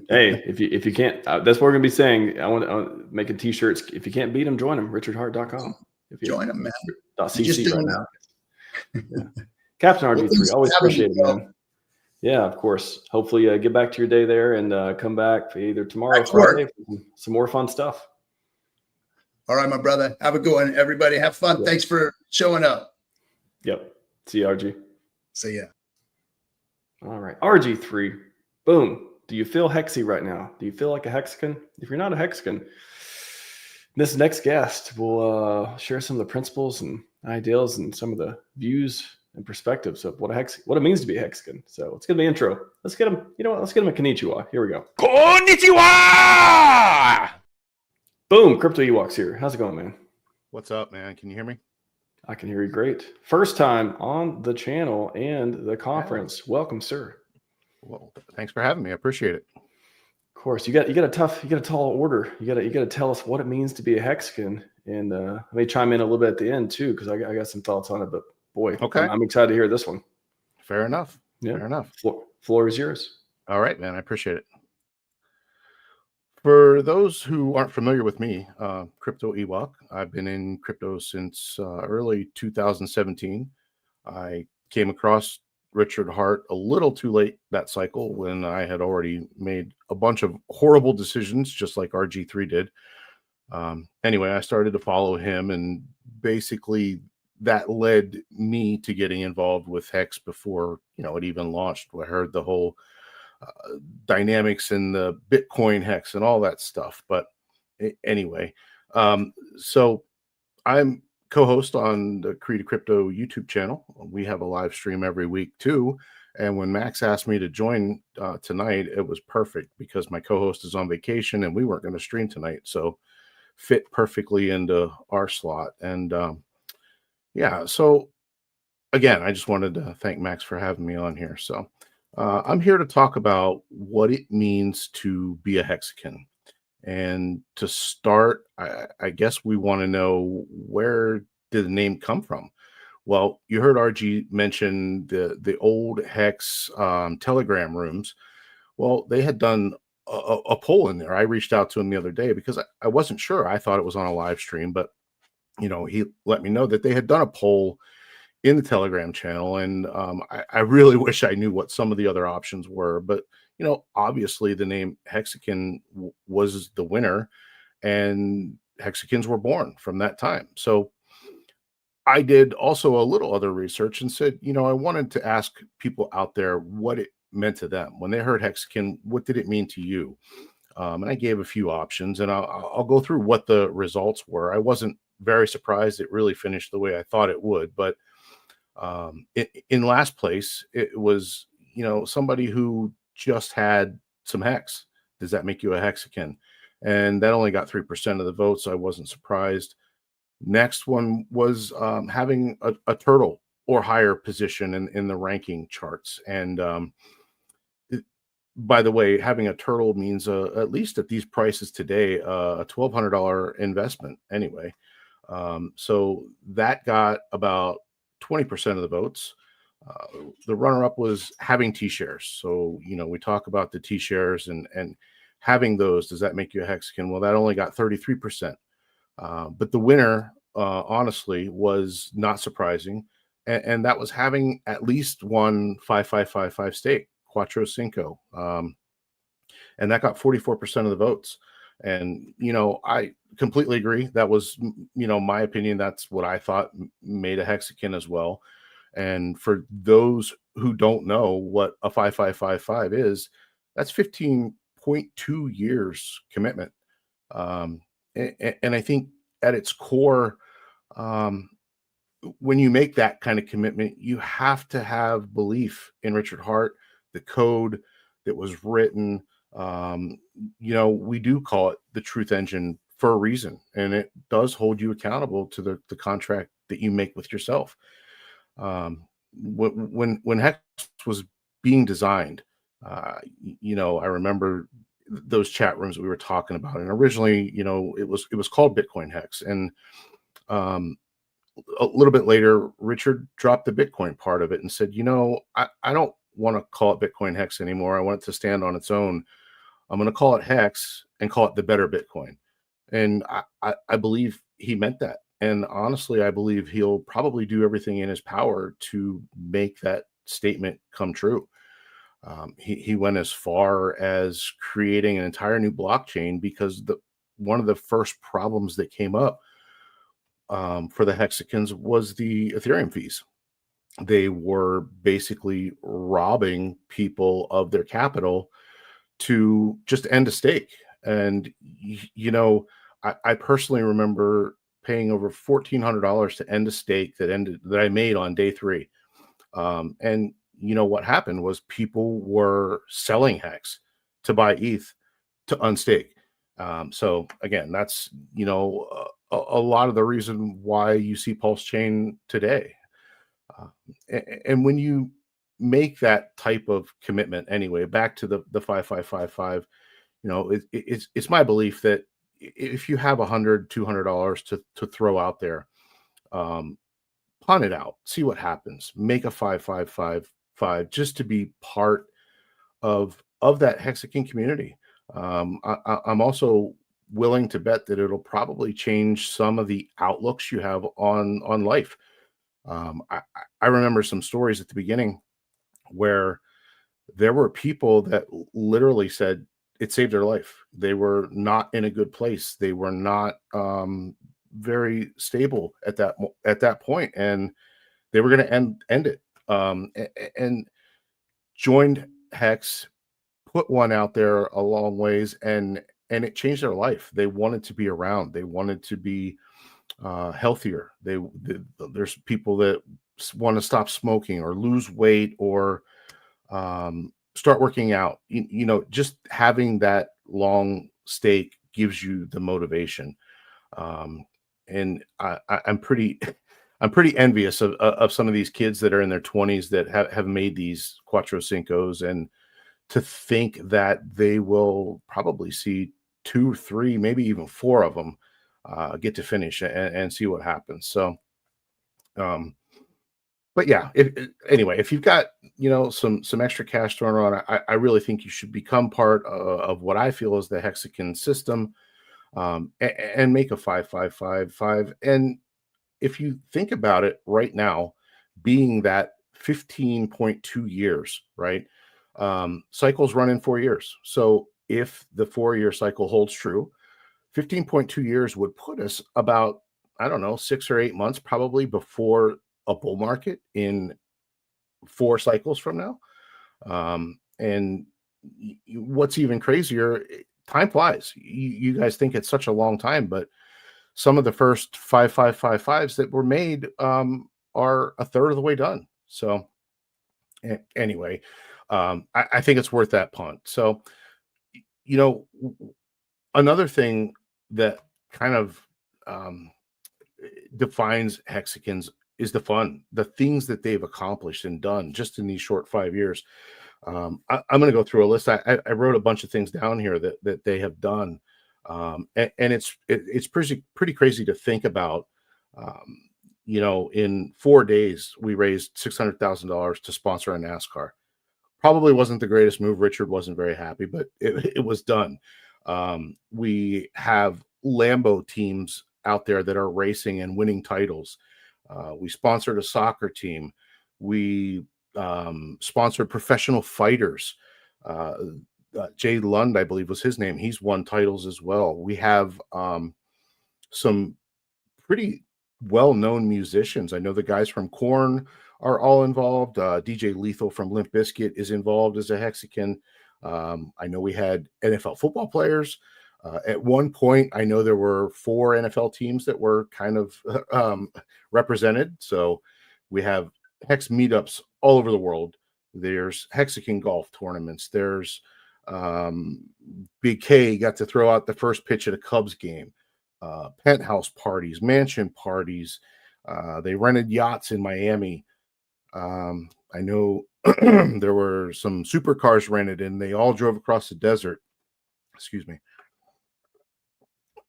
Hey, if you can't, that's what we're gonna be saying. I want to make a t-shirts. If you can't beat him, join him. RichardHart.com. Join him, man. .cc right now. Yeah. Captain RG3, always appreciate it, man. Yeah, of course. Hopefully, get back to your day there and come back either tomorrow or Friday for some more fun stuff. All right, my brother. Have a good one, everybody. Have fun. Yeah. Thanks for showing up. Yep. See you, RG. See ya. All right. RG3. Boom. Do you feel hexy right now? Do you feel like a Hexican? If you're not a Hexican, this next guest will share some of the principles and ideals and some of the views and perspectives of what it means to be a Hexican. So let's get the intro. Let's get him. You know what? Let's get him a konnichiwa. Here we go. Konnichiwa! Boom. Crypto Ewoks here. How's it going, man? What's up, man? Can you hear me? I can hear you great. First time on the channel and the conference. Yeah. Welcome, sir. Well, thanks for having me. I appreciate it. Of course, you got a tall order. You got to tell us what it means to be a Hexican, and let me chime in a little bit at the end too, because I got some thoughts on it. But boy, okay, I'm excited to hear this one. Fair enough. Yeah. Fair enough. Floor is yours. All right, man. I appreciate it. For those who aren't familiar with me, Crypto Ewok, I've been in crypto since early 2017. I came across Richard Hart a little too late that cycle when I had already made a bunch of horrible decisions, just like RG3 did. Anyway, I started to follow him, and basically that led me to getting involved with HEX before, it even launched. I heard the whole dynamics in the Bitcoin HEX and all that stuff. But anyway, so I'm co-host on the Creative Crypto YouTube channel. We have a live stream every week too. And when Max asked me to join tonight, it was perfect because my co-host is on vacation and we weren't going to stream tonight. So fit perfectly into our slot. And yeah, so again, I just wanted to thank Max for having me on here. So I'm here to talk about what it means to be a Hexican. And to start, I guess we want to know, where did the name come from? Well, you heard RG mention the old HEX Telegram rooms. Well, they had done a poll in there. I reached out to him the other day because I wasn't sure. I thought it was on a live stream, but he let me know that they had done a poll in the Telegram channel. And I really wish I knew what some of the other options were, but obviously the name Hexican was the winner, and Hexicans were born from that time. So I did also a little other research and said, I wanted to ask people out there what it meant to them when they heard Hexican. What did it mean to you? And I gave a few options, and I'll go through what the results were. I wasn't very surprised it really finished the way I thought it would. But in last place, it was, somebody who just had some hex. Does that make you a hexagon? And that only got 3% of the vote, so I wasn't surprised. Next one was having a turtle or higher position in the ranking charts. And by the way, having a turtle means at least at these prices today, a $1,200 investment anyway. So that got about 20% of the votes. The runner-up was having T-shares. So, we talk about the T-shares and having those. Does that make you a hexagon? Well, that only got 33%. But the winner, honestly, was not surprising. And that was having at least one 5555 stake, Quattro Cinco. And that got 44% of the votes. And, I completely agree. That was, my opinion. That's what I thought made a hexagon as well. And for those who don't know what a 5555 is, that's 15.2 years commitment. And I think at its core, when you make that kind of commitment, you have to have belief in Richard Hart, the code that was written. We do call it the truth engine for a reason, and it does hold you accountable to the contract that you make with yourself. When HEX was being designed, I remember those chat rooms we were talking about, and originally, it was called Bitcoin HEX, and a little bit later, Richard dropped the Bitcoin part of it and said, I don't want to call it Bitcoin HEX anymore. I want it to stand on its own. I'm going to call it HEX and call it the better Bitcoin. And I believe he meant that. And honestly, I believe he'll probably do everything in his power to make that statement come true. He went as far as creating an entire new blockchain because one of the first problems that came up for the hexagons was the Ethereum fees. They were basically robbing people of their capital to just end a stake. And, I personally remember paying over $1,400 to end a stake that I made on day 3. And what happened was people were selling HEX to buy ETH to unstake. So again, that's, a lot of the reason why you see PulseChain today. And when you make that type of commitment anyway, back to the 5555, it's my belief that if you have $100, $200 to throw out there, punt it out, see what happens, make a 5555 just to be part of that hexagon community. I'm also willing to bet that it'll probably change some of the outlooks you have on life. I remember some stories at the beginning where there were people that literally said it saved their life. They were not in a good place. They were not very stable at that point, and they were going to end it. And joined HEX, put one out there a long ways, and it changed their life. They wanted to be around. They wanted to be healthier. There's people that want to stop smoking or lose weight or start working out. Just having that long stake gives you the motivation. And I'm pretty envious of some of these kids that are in their 20s that have made these Quattro Cincos, and to think that they will probably see 2, 3, maybe even 4 of them get to finish and see what happens. So, but yeah, if you've got, some extra cash thrown around, I really think you should become part of what I feel is the hexagon system, and make a 5555. And if you think about it right now, being that 15.2 years, right? Cycles run in 4 years. So if the 4-year cycle holds true, 15.2 years would put us about, 6 or 8 months probably before a bull market in 4 cycles from now. And what's even crazier, time flies. You guys think it's such a long time, but some of the first 5555s that were made are a third of the way done. So anyway, I think it's worth that punt. So, another thing that kind of defines hexagons is the fun, the things that they've accomplished and done just in these short 5 years. I'm going to go through a list. I wrote a bunch of things down here that they have done, and it's pretty crazy to think about. In 4 days, we raised $600,000 to sponsor a NASCAR. Probably wasn't the greatest move. Richard wasn't very happy, but it was done. We have Lambo teams out there that are racing and winning titles. We sponsored a soccer team. We sponsored professional fighters. Jay Lund, I believe was his name. He's won titles as well. We have some pretty well-known musicians. I know the guys from Korn are all involved. DJ Lethal from Limp Bizkit is involved as a Hexagon. I know we had NFL football players. At one point, I know there were 4 NFL teams that were kind of represented. So we have Hex meetups all over the world. There's Hexagon golf tournaments. There's Big K got to throw out the first pitch at a Cubs game. Penthouse parties, mansion parties. They rented yachts in Miami. I know there were some supercars rented and they all drove across the desert. Excuse me.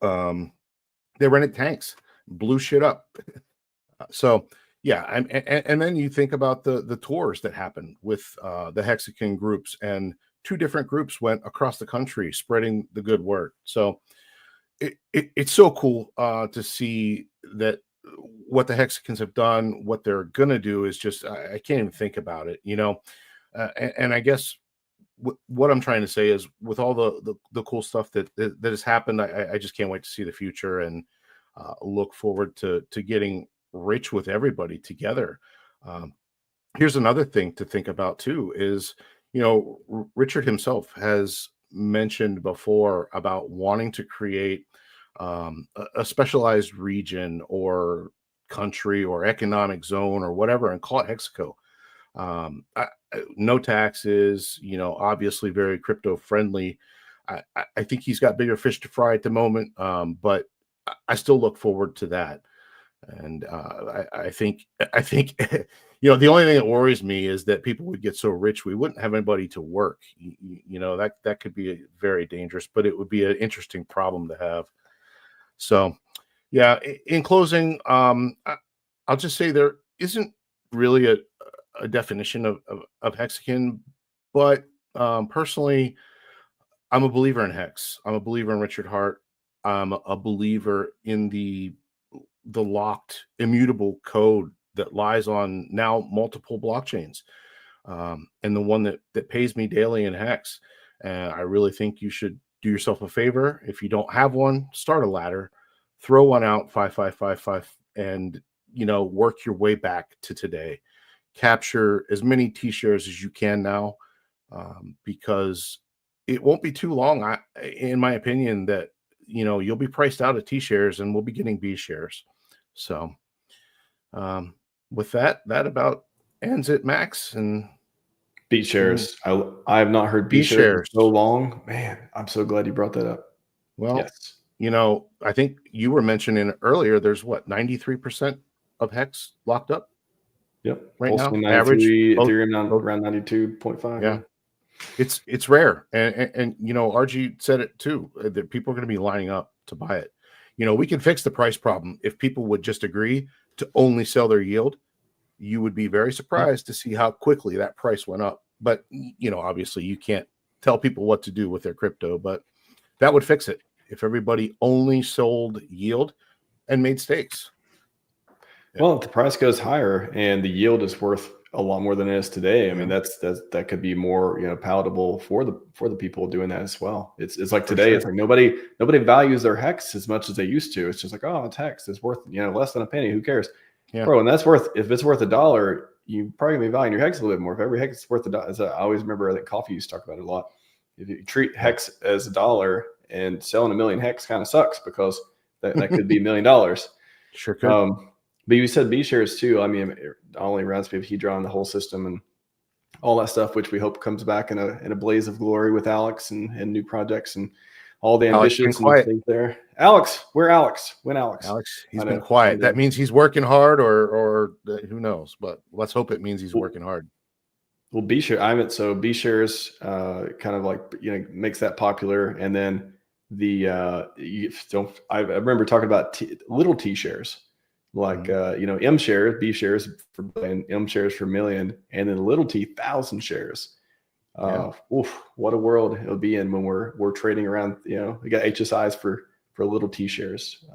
They rented tanks, blew shit up. So yeah, and then you think about the tours that happened with the Hexagon groups, and 2 different groups went across the country spreading the good word. So it's so cool to see that what the Hexagons have done, what they're gonna do is just I can't even think about it, and I guess what I'm trying to say is with all the cool stuff that has happened, I just can't wait to see the future and look forward to getting rich with everybody together. Here's another thing to think about too is, Richard himself has mentioned before about wanting to create a specialized region or country or economic zone or whatever and call it Hexaco. No taxes, obviously very crypto friendly. I think he's got bigger fish to fry at the moment, but I still look forward to that. And I think the only thing that worries me is that people would get so rich we wouldn't have anybody to work. That could be very dangerous, but it would be an interesting problem to have. So, yeah. In closing, I'll just say there isn't really a definition of Hexagon, but personally, I'm a believer in Hex. I'm a believer in Richard Hart. I'm a believer in the locked, immutable code that lies on now multiple blockchains, and the one that pays me daily in Hex. And I really think you should do yourself a favor. If you don't have one, start a ladder, throw one out 5555, and work your way back to today. Capture as many T-shares as you can now, because it won't be too long, in my opinion, that you'll be priced out of T-shares and we'll be getting B shares. So with that about ends it, Max. And B shares. I have not heard B shares in so long. Man, I'm so glad you brought that up. Well, yes. I think you were mentioning earlier, there's 93% of Hex locked up. Yep. Right now, 93, average Ethereum around 92.5. Yeah. It's rare. And RG said it too, that people are going to be lining up to buy it. We can fix the price problem. If people would just agree to only sell their yield, you would be very surprised to see how quickly that price went up. But, obviously you can't tell people what to do with their crypto, but that would fix it if everybody only sold yield and made stakes. Well, if the price goes higher and the yield is worth a lot more than it is today, I mean, that could be more, palatable for the people doing that as well. It's like today, It's like nobody values their Hex as much as they used to. It's just like, oh, it's Hex. It's worth, less than a penny. Who cares? Yeah. Bro, and if it's worth $1, you probably gonna be valuing your Hex a little bit more. If every Hex is worth $1, I always remember that Coffee used to talk about it a lot. If you treat Hex as $1 and selling 1 million Hex kind of sucks, because That could be $1 million. Sure could. But you said B shares too. I mean, it only runs me if he draw on the whole system and all that stuff, which we hope comes back in a blaze of glory with Alex and new projects and all the ambitions and things there. Alex, where Alex? When Alex? Alex, he's been quiet. That means he's working hard, or who knows? But let's hope it means he's working hard. Well, B share, so B shares kind of like, makes that popular, and then I remember talking about little T shares, like M shares, B shares for billion, M shares for million, and then little T 1,000 shares. Oof, what a world it'll be in when we're trading around. We got HSIs for little T shares.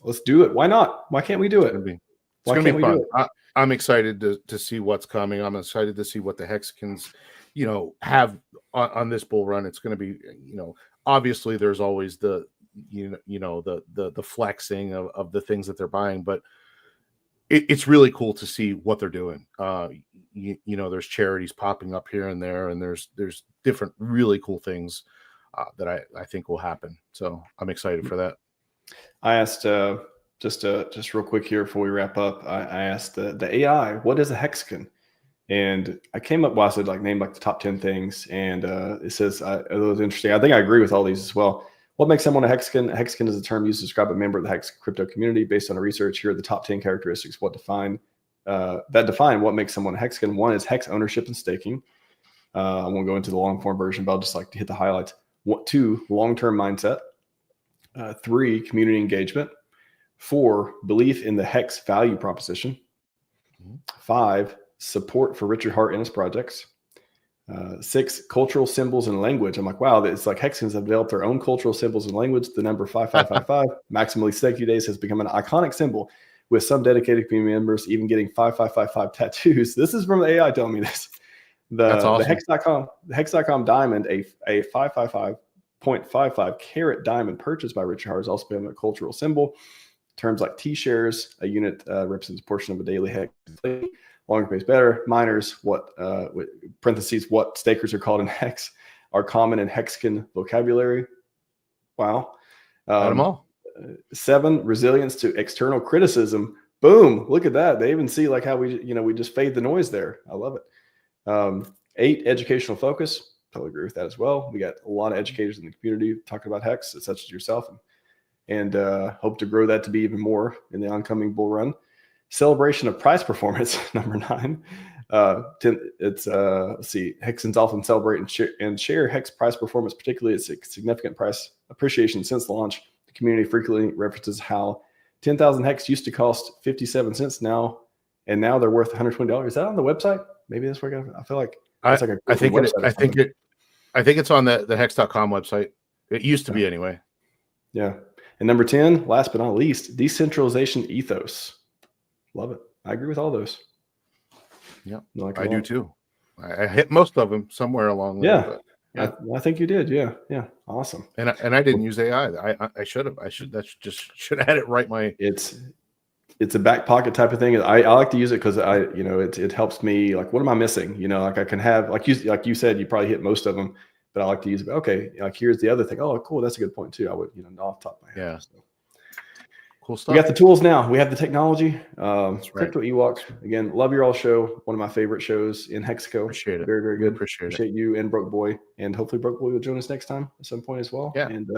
Let's do it. Why not? Why can't we do it? Why can't we do it? I'm excited to see what's coming. I'm excited to see what the Hexicans, have on this bull run. It's going to be, obviously there's always the flexing of the things that they're buying, but it's really cool to see what they're doing. There's charities popping up here and there, and there's different really cool things that I think will happen. So I'm excited for that. I asked just real quick here before we wrap up. I asked the AI, what is a Hexican? And I came up, I said name the top 10 things, and it says it was interesting. I think I agree with all these as well. What makes someone a Hexican? A Hexican is a term used to describe a member of the Hex crypto community. Based on research, here are the top 10 characteristics that define what makes someone a Hexican. One is Hex ownership and staking. I won't go into the long form version, but I'll just like to hit the highlights. 2, long-term mindset. 3, community engagement. 4, belief in the Hex value proposition. 5, support for Richard Hart and his projects. 6, cultural symbols and language. I'm like, wow, it's like Hexicans have developed their own cultural symbols and language. The number 5555, maximally staking days, has become an iconic symbol, with some dedicated community members even getting 5555 tattoos. This is from the AI telling me this. That's awesome. The Hex.com diamond, a 555.55 carat diamond purchased by Richard Hart, has also become a cultural symbol. Terms like T shares, a unit represents a portion of a daily Hex. Longer pays better. Miners, what stakers are called in Hex, are common in Hexican vocabulary. Wow. Got them all. 7, resilience to external criticism. Boom. Look at that. They even see how we just fade the noise there. I love it. 8, educational focus. Totally agree with that as well. We got a lot of educators in the community talking about Hex, such as yourself, and hope to grow that to be even more in the oncoming bull run. Celebration of price performance, number 9. Let's see. Hexicans often celebrate and share Hex price performance, particularly its significant price appreciation since launch. The community frequently references how 10,000 Hex used to cost 57 cents now, and now they're worth $120. Is that on the website? Maybe that's where I feel like it's like I think it's on the Hex.com website. It used to be anyway. Yeah. And number 10, last but not least, decentralization ethos. Love it. I agree with all those. Yeah, I do too. I hit most of them somewhere along the way. Yeah, I think you did. Yeah, awesome. And I didn't use AI. I should have. Should have had it right. It's a back pocket type of thing. I like to use it because it helps me. Like, what am I missing? I can have like you said, you probably hit most of them, but I like to use it. Okay, here's the other thing. Oh, cool. That's a good point too. I would off the top of my head. Yeah. So. Cool stuff. We got the tools now. We have the technology. Right. Crypto Ewoks. Again, love your all show. One of my favorite shows in Hexico. Appreciate it. Very, very good. Appreciate you and Broke Boy. And hopefully Broke Boy will join us next time at some point as well. Yeah. And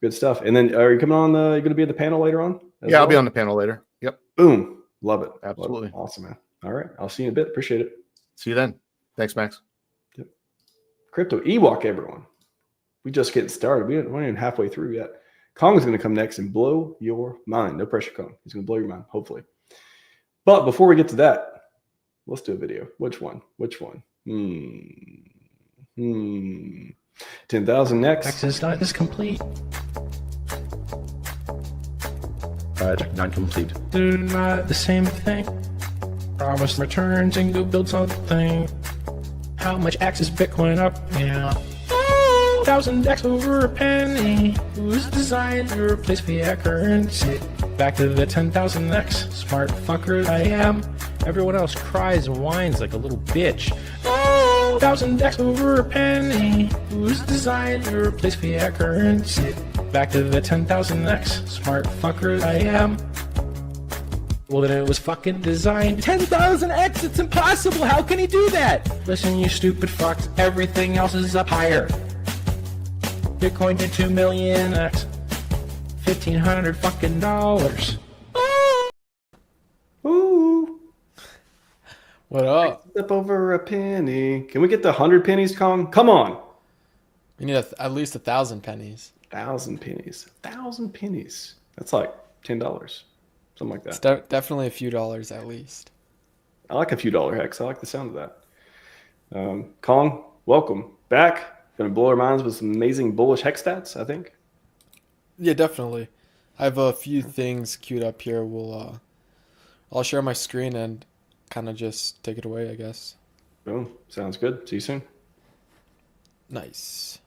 good stuff. And then are you coming on? You're going to be at the panel later on? Yeah, I'll be on the panel later. Yep. Boom. Love it. Absolutely. Love it. Awesome, man. All right. I'll see you in a bit. Appreciate it. See you then. Thanks, Max. Yep. Crypto Ewok, everyone. We just getting started. We're not even halfway through yet. Kong is going to come next and blow your mind. No pressure, Kong. He's going to blow your mind, hopefully. But before we get to that, let's do a video. Which one? 10,000 next. Access is complete. Project not complete. They're not the same thing. Promise returns and go build something. How much access Bitcoin up? Yeah. 1,000x over a penny. Who's designed to replace fiat currency? Back to the 10,000x. Smart fucker I am. Everyone else cries and whines like a little bitch. 1,000x over a penny. Who's designed to replace fiat currency? back to the 10,000x. Smart fucker I am. Well, then it was fucking designed 10,000x. It's impossible. How can he do that? Listen, you stupid fucks. Everything else is up higher. Bitcoin did 2 million x. $1,500 fucking dollars. Ooh. What up? Step over a penny. Can we get the 100 pennies, Kong? Come on. We need at least 1,000 pennies. 1,000 pennies. 1,000 pennies. That's like $10. Something like It's that. definitely a few dollars at least. I like a few dollar hex. I like the sound of that. Kong, welcome back. Gonna blow our minds with some amazing bullish hex stats, I think. Yeah, definitely. I have a few things queued up here. I'll share my screen and kind of just take it away, I guess. Boom. Sounds good. See you soon. Nice.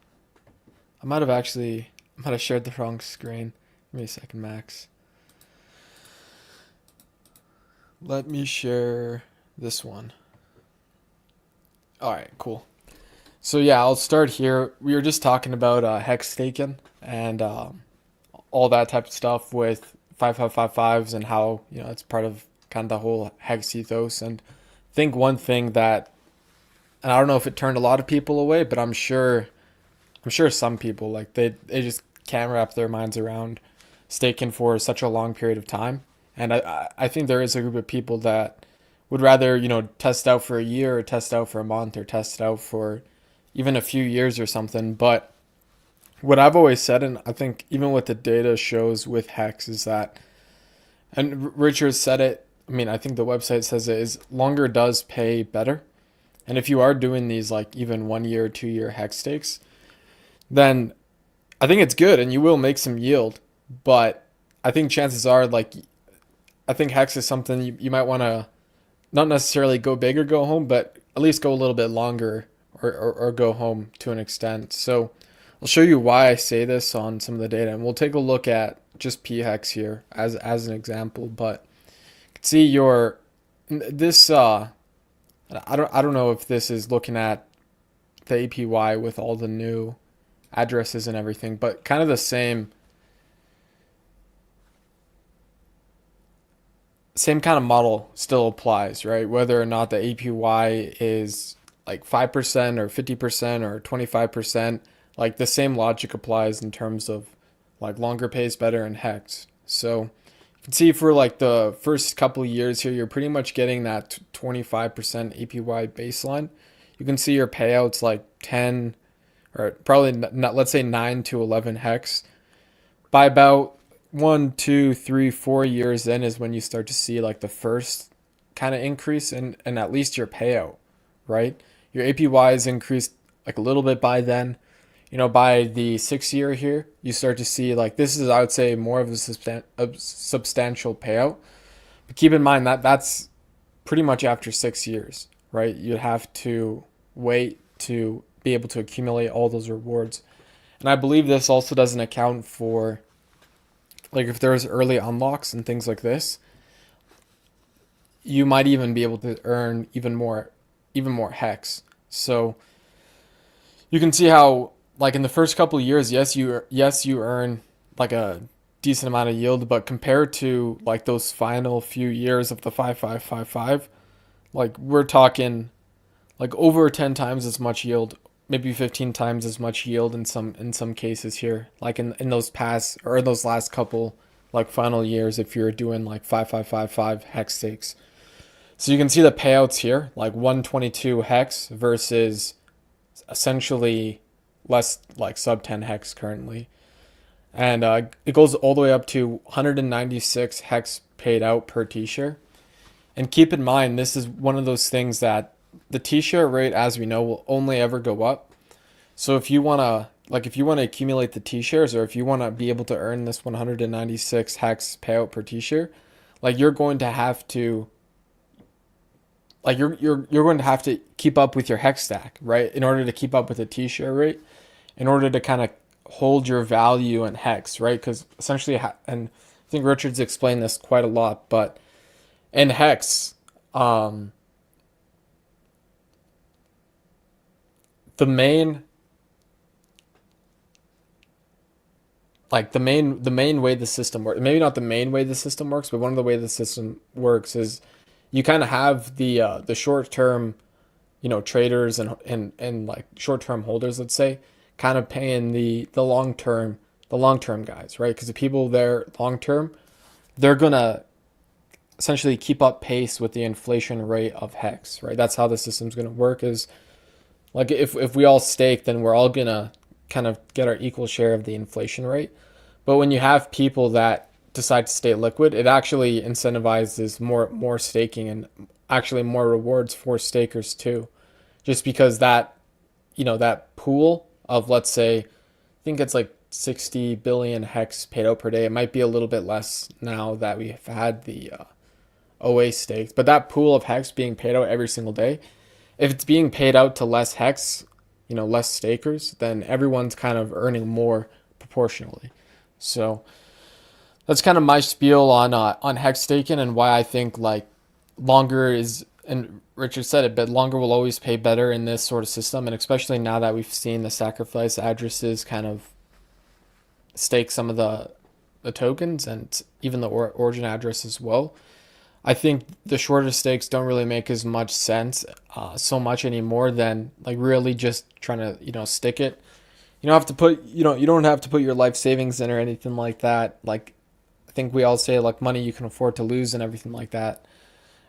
I might have shared the wrong screen. Give me a second, Max. Let me share this one. All right, cool. So yeah, I'll start here. We were just talking about hex staking and all that type of stuff with 5555s and how, you know, it's part of kind of the whole hex ethos. And I think one thing that, and I don't know if it turned a lot of people away, but I'm sure some people, like, they just can't wrap their minds around staking for such a long period of time. And I think there is a group of people that would rather, you know, test out for a year or test out for a month or test out for even a few years or something. But what I've always said, and I think even what the data shows with Hex, is that, and Richard said it, I mean, I think the website says it, is longer does pay better. And if you are doing these like even 1 year or 2 year hex stakes, then I think it's good and you will make some yield. But I think chances are, like, I think hex is something you might want to not necessarily go big or go home, but at least go a little bit longer or go home to an extent. So I'll show you why I say this on some of the data, and we'll take a look at just PHEX here as an example. But you can see this I don't know if this is looking at the APY with all the new addresses and everything, but kind of the same kind of model still applies, right? Whether or not the APY is like 5% or 50% or 25%, like the same logic applies in terms of like longer pays better in hex. So you can see for like the first couple of years here, you're pretty much getting that 25% APY baseline. You can see your payouts like 10 or probably not, let's say 9 to 11 hex. By about 1, 2, 3, 4 years in is when you start to see like the first kind of increase in at least your payout, right? Your APY is increased like a little bit by then. You know, by the 6th year here, you start to see like this is, I would say, more of a substantial payout. But keep in mind that that's pretty much after 6 years, right? You have to wait to be able to accumulate all those rewards. And I believe this also doesn't account for, like, if there's early unlocks and things like this, you might even be able to earn even more hex. So you can see how, like, in the first couple of years, yes, you earn like a decent amount of yield, but compared to like those final few years of the 5555, like, we're talking like over 10 times as much yield, maybe 15 times as much yield in some cases here, like in those past or those last couple like final years, if you're doing like 5555 hex stakes. So you can see the payouts here, like 122 hex versus essentially less, like sub 10 hex currently. And it goes all the way up to 196 hex paid out per t-share. And keep in mind, this is one of those things that the t-share rate, as we know, will only ever go up. So if you want to accumulate the t-shares, or if you want to be able to earn this 196 hex payout per t-share, like, you're going to have to, like, you're going to have to keep up with your hex stack, right? In order to keep up with the t-share rate, in order to kind of hold your value in hex, right? Because essentially, and I think Richard's explained this quite a lot, but in hex, the main like the main way the system works, maybe not the main way the system works, but one of the way the system works is you kind of have the short term, traders and like short term holders, let's say, kind of paying the long term guys, right? Because the people there long term, they're gonna essentially keep up pace with the inflation rate of HEX, right? That's how the system's gonna work. Is like if we all stake, then we're all gonna kind of get our equal share of the inflation rate. But when you have people that decide to stay liquid, it actually incentivizes more staking and actually more rewards for stakers too. Just because that pool of, let's say, I think it's like 60 billion HEX paid out per day. It might be a little bit less now that we've had the OA staked, but that pool of HEX being paid out every single day, if it's being paid out to less HEX, less stakers, then everyone's kind of earning more proportionally. So that's kind of my spiel on HEX staking and why I think like longer is, and Richard said it, but longer will always pay better in this sort of system, and especially now that we've seen the sacrifice addresses kind of stake some of the tokens and even the origin address as well. I think the shorter stakes don't really make as much sense so much anymore than like really just trying to stick it. You don't have to put you don't have to put your life savings in or anything like that. Like I think we all say like money you can afford to lose and everything like that.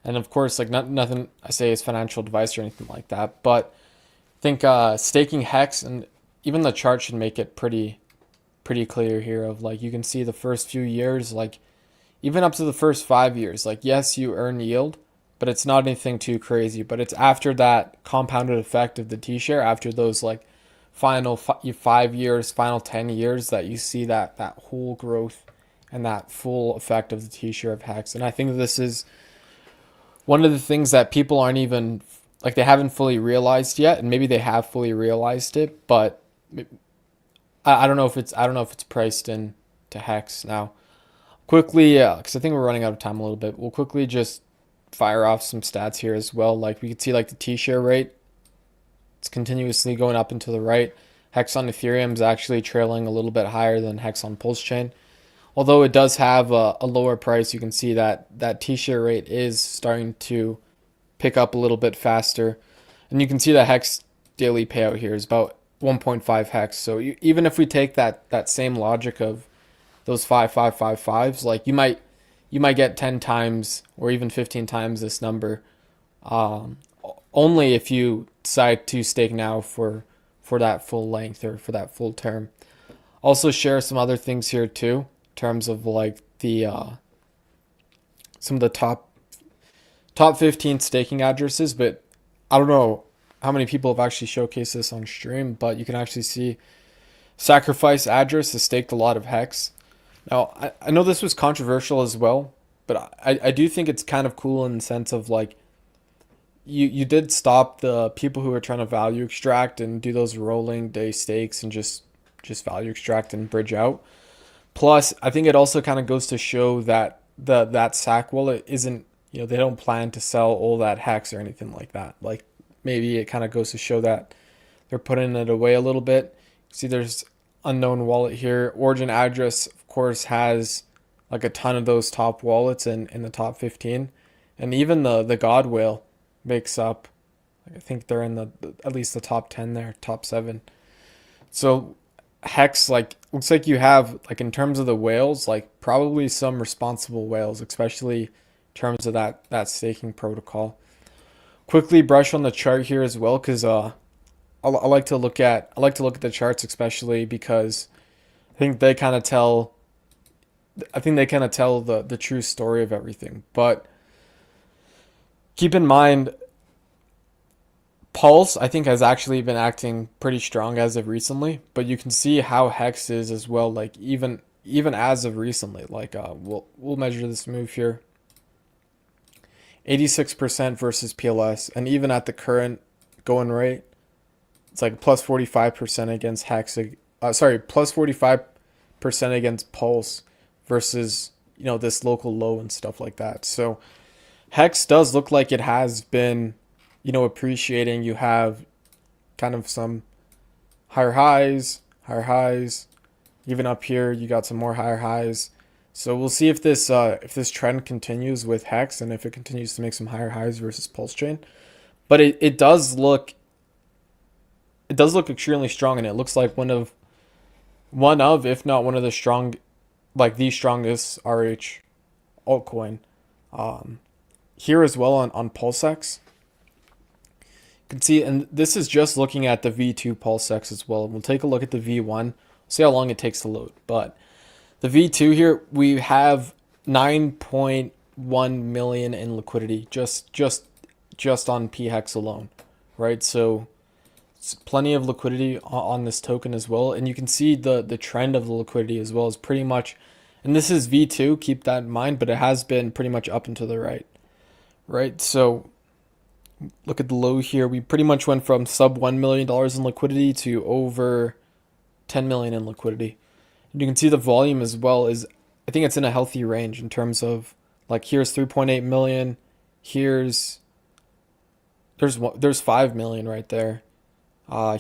And of course, like nothing I say is financial advice or anything like that. But I think staking HEX, and even the chart should make it pretty clear here of like you can see the first few years, like even up to the first 5 years, like yes, you earn yield, but it's not anything too crazy. But it's after that compounded effect of the T-share, after those like final 5 years, final 10 years, that you see that whole growth and that full effect of the T-share of HEX. And I think this is one of the things that people aren't even like, they haven't fully realized yet, and maybe they have fully realized it, but I don't know if it's priced in to HEX now. Quickly, because I think we're running out of time a little bit. We'll quickly just fire off some stats here as well. Like we can see like the T-share rate, it's continuously going up and to the right. HEX on Ethereum is actually trailing a little bit higher than HEX on PulseChain. Although it does have a lower price, you can see that T-share rate is starting to pick up a little bit faster. And you can see the HEX daily payout here is about 1.5 HEX. So even if we take that same logic of those 5, like you might get 10 times or even 15 times this number, only if you decide to stake now for that full length or for that full term. Also share some other things here too, in terms of like the some of the top 15 staking addresses, but I don't know how many people have actually showcased this on stream, but you can actually see Sacrifice address has staked a lot of HEX. Now, I know this was controversial as well, but I do think it's kind of cool in the sense of like you did stop the people who are trying to value extract and do those rolling day stakes and just value extract and bridge out. Plus, I think it also kind of goes to show that that SAC wallet isn't, they don't plan to sell all that HEX or anything like that. Like maybe it kind of goes to show that they're putting it away a little bit. See, there's unknown wallet here. Origin address, of course, has like a ton of those top wallets in the top 15. And even the God Whale makes up, I think they're in at least the top 10 there, top 7. So HEX, like, looks like you have, like, in terms of the whales, like probably some responsible whales, especially in terms of that staking protocol. Quickly brush on the chart here as well, because I like to look at the charts, especially because I think they kind of tell the true story of everything. But keep in mind, Pulse, I think, has actually been acting pretty strong as of recently, but you can see how HEX is as well, like even as of recently. Like we'll measure this move here. 86% versus PLS, and even at the current going rate, it's like plus 45% against HEX. Plus 45% against Pulse versus this local low and stuff like that. So HEX does look like it has been appreciating. You have kind of some higher highs, Even up here, you got some more higher highs. So we'll see if this trend continues with HEX and if it continues to make some higher highs versus PulseChain. But it does look extremely strong, and it looks like one of if not one of the strong, like the strongest RH altcoin. Here as well on PulseX. You can see, and this is just looking at the V2 PulseX as well. We'll take a look at the V1, see how long it takes to load. But the V2 here, we have 9.1 million in liquidity just on PHEX alone, right? So it's plenty of liquidity on this token as well. And you can see the trend of the liquidity as well is pretty much, and this is V2, keep that in mind, but it has been pretty much up and to the right, right? So look at the low here. We pretty much went from sub $1 million in liquidity to over 10 million in liquidity. And you can see the volume as well is, I think it's in a healthy range in terms of, like, here's 3.8 million. There's 5 million right there.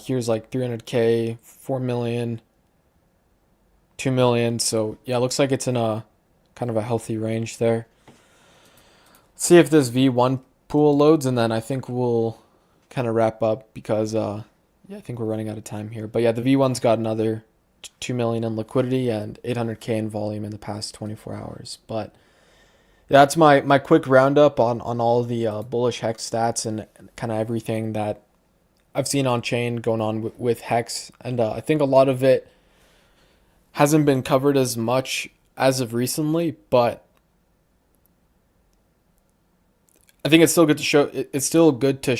Here's like 300K, 4 million, 2 million. So yeah, it looks like it's in a kind of a healthy range there. Let's see if this V1 pool loads, and then I think we'll kind of wrap up because yeah, I think we're running out of time here. But yeah, the V1's got another 2 million in liquidity and 800K in volume in the past 24 hours. But yeah, that's my quick roundup on all the bullish HEX stats and kind of everything that I've seen on chain going on with HEX. And I think a lot of it hasn't been covered as much as of recently, but I think it's still good to show. It's still good to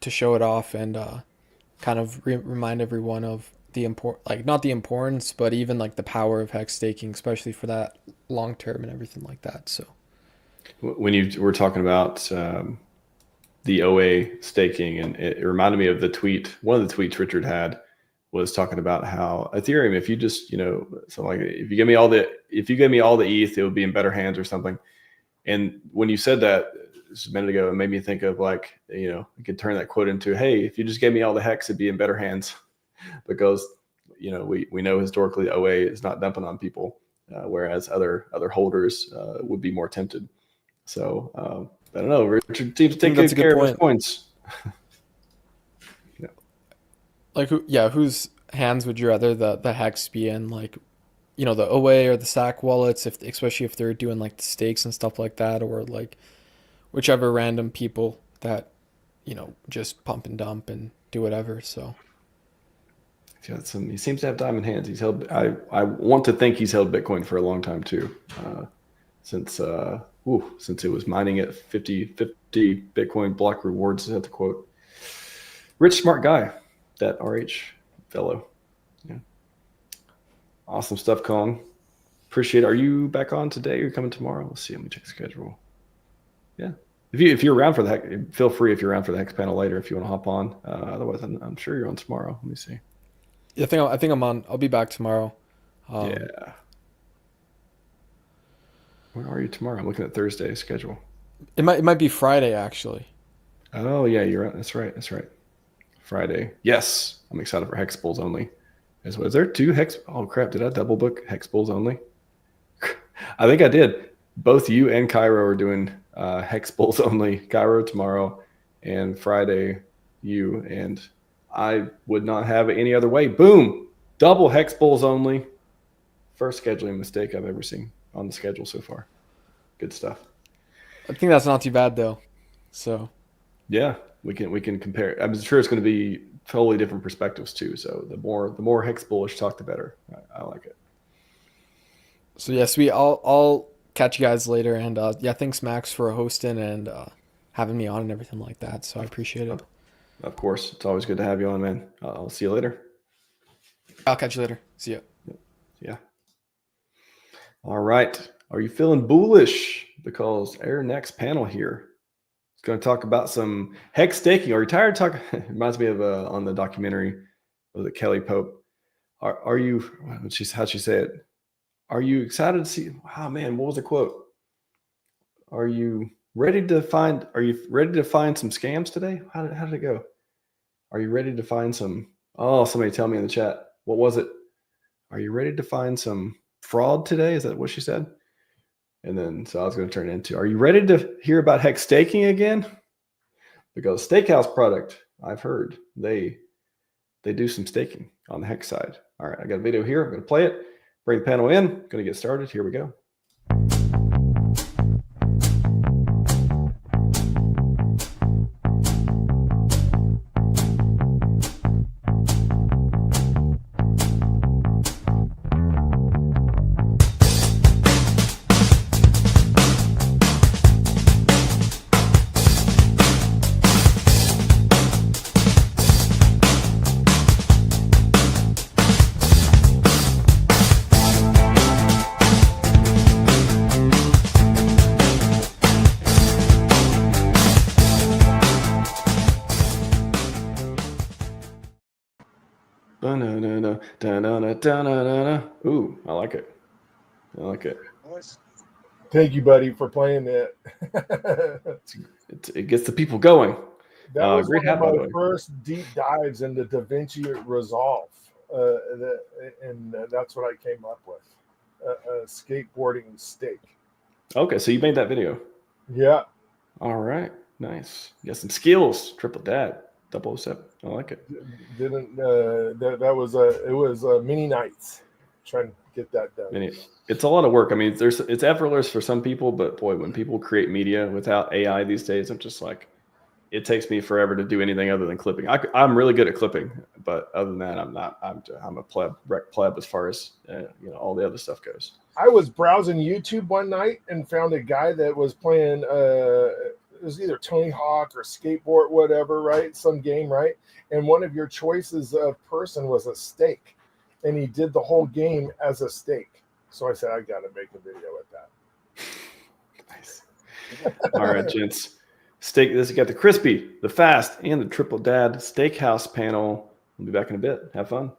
show it off and kind of remind everyone of the not the importance, but even like the power of HEX staking, especially for that long term and everything like that. So when you were talking about the OA staking, and it reminded me of the tweet. One of the tweets Richard had was talking about how Ethereum, if you just, so like if you give me all the ETH, it would be in better hands or something. And when you said that just a minute ago, it made me think of like, you could turn that quote into, hey, if you just gave me all the HEX, it'd be in better hands, because we know historically OA is not dumping on people, whereas other holders would be more tempted. So I don't know. Richard seems to take good care of his points. Like whose hands would you rather the HEX be in? Like, the OA or the SAC wallets, especially if they're doing like the stakes and stuff like that, or like whichever random people that just pump and dump and do whatever. So he seems to have diamond hands. He's held. I want to think he's held Bitcoin for a long time too, since it was mining at 50 Bitcoin block rewards. Is that the quote? Rich, smart guy, that RH fellow. Yeah. Awesome stuff, Kong. Appreciate it. Are you back on today or coming tomorrow? Let's see. Let me check the schedule. Yeah. If you're around for the HEX, feel free if you're around for the HEX panel later if you want to hop on. Otherwise, I'm sure you're on tomorrow. Let me see. Yeah, I think I'm on. I'll be back tomorrow. Yeah. Where are you tomorrow? I'm looking at Thursday's schedule. It might be Friday actually. Oh yeah, you're right. That's right. Friday. Yes, I'm excited for Hex Bulls only. Is there 2 Hex? Oh crap! Did I double book Hex Bulls only? I think I did. Both you and Cairo are doing Hex Bulls only. Cairo tomorrow, and Friday you, and I would not have it any other way. Boom! Double Hex Bulls only. First scheduling mistake I've ever seen on the schedule so far. Good stuff. I think that's not too bad though. So yeah, we can compare. I'm sure it's going to be totally different perspectives too. So the more Hex bullish talk, the better. I like it. So yes, I'll catch you guys later. And yeah, thanks Max for hosting and having me on and everything like that. So I appreciate it. Of course, it's always good to have you on, man. I'll see you later. I'll catch you later. See ya. Yeah. All right. Are you feeling bullish? Because our next panel here is going to talk about some HEX staking. Are you tired of talking? It reminds me of on the documentary of the Kelly Pope. Are you? How'd she say it? Are you excited to see? Wow, man, what was the quote? Are you ready to find? Are you ready to find some scams today? How did it go? Are you ready to find some? Oh, somebody tell me in the chat. What was it? Are you ready to find some fraud today? Is that what she said? And then, so I was going to turn it into, are you ready to hear about hex staking again? Because Steakhouse product, I've heard they do some staking on the hex side. All right, I got a video here. I'm going to play it. Bring the panel in. Going to get started. Here we go. Ooh, I like it. I like it. Thank you, buddy, for playing that. It gets the people going. That was great one of hat, by the my way. first deep dives into DaVinci Resolve, and that's what I came up with, a skateboarding stake. Okay, so you made that video. Yeah. All right, nice. You got some skills. Triple dad, 007. I like it. Didn't that was it was mini nights trying to get that done. It's a lot of work. I mean, it's effortless for some people, but boy, when people create media without AI these days, I'm just like, it takes me forever to do anything other than clipping. I'm really good at clipping, but other than that, I'm not. I'm a rec pleb as far as all the other stuff goes. I was browsing YouTube one night and found a guy that was playing. It was either Tony Hawk or skateboard, whatever, right? Some game, right? And one of your choices of person was a steak, and he did the whole game as a steak. So I said, I got to make a video with that. Nice. All right, gents. Steak. This, you got the crispy, the fast, and the triple dad steakhouse panel. We'll be back in a bit. Have fun.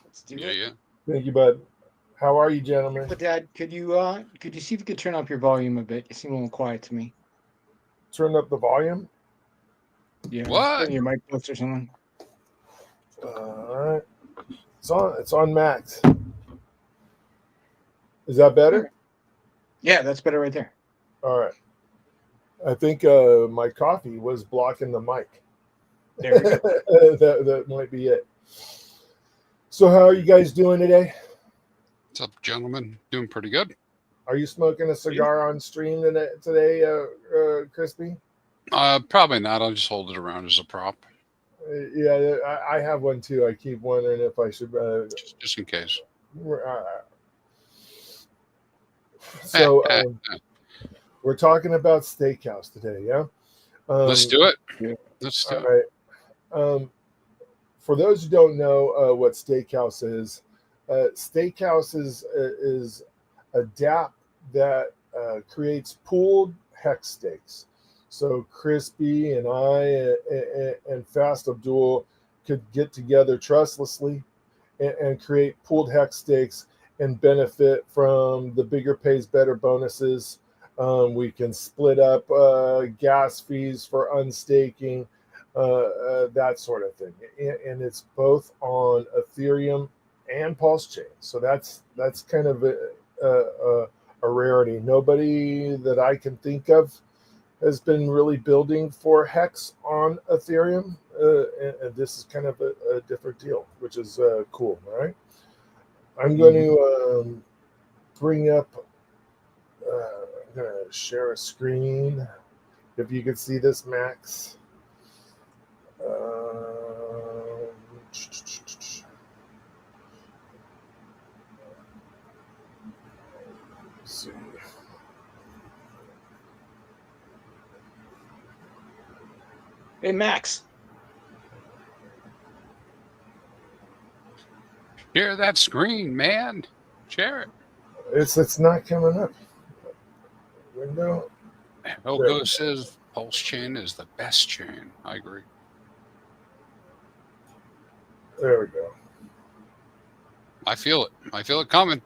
Let's do it. Yeah. Thank you, bud. How are you, gentlemen? But Dad, could you see if you could turn up your volume a bit? You seem a little quiet to me. Turn up the volume. Yeah. What? Your mic close or something. All right. It's on max. Is that better? Yeah, that's better right there. All right. I think my coffee was blocking the mic. There we go. that might be it. So how are you guys doing today? What's up, gentlemen? Doing pretty good. Are you smoking a cigar on stream today, Crispy? Probably not. I'll just hold it around as a prop, Yeah, I have one too. I keep wondering if I should. just in case. So we're talking about Steakhouse today, yeah? Let's do it. Yeah. Let's do All it. right. For those who don't know what Steakhouse is a dApp that creates pooled hex stakes. So Crispy and I and Fast Abdul could get together trustlessly and create pooled hex stakes and benefit from the bigger pays better bonuses. We can split up gas fees for unstaking, that sort of thing. And it's both on Ethereum and PulseChain. So that's kind of a rarity. Nobody that I can think of has been really building for HEX on Ethereum. And this is kind of a different deal, which is cool, all right? I'm going to bring up, I'm going to share a screen. If you could see this, Max. See. Hey, Max. Share that screen, man. Share it. It's not coming up. Window. Elgo says PulseChain is the best chain. I agree. There we go. I feel it. I feel it coming.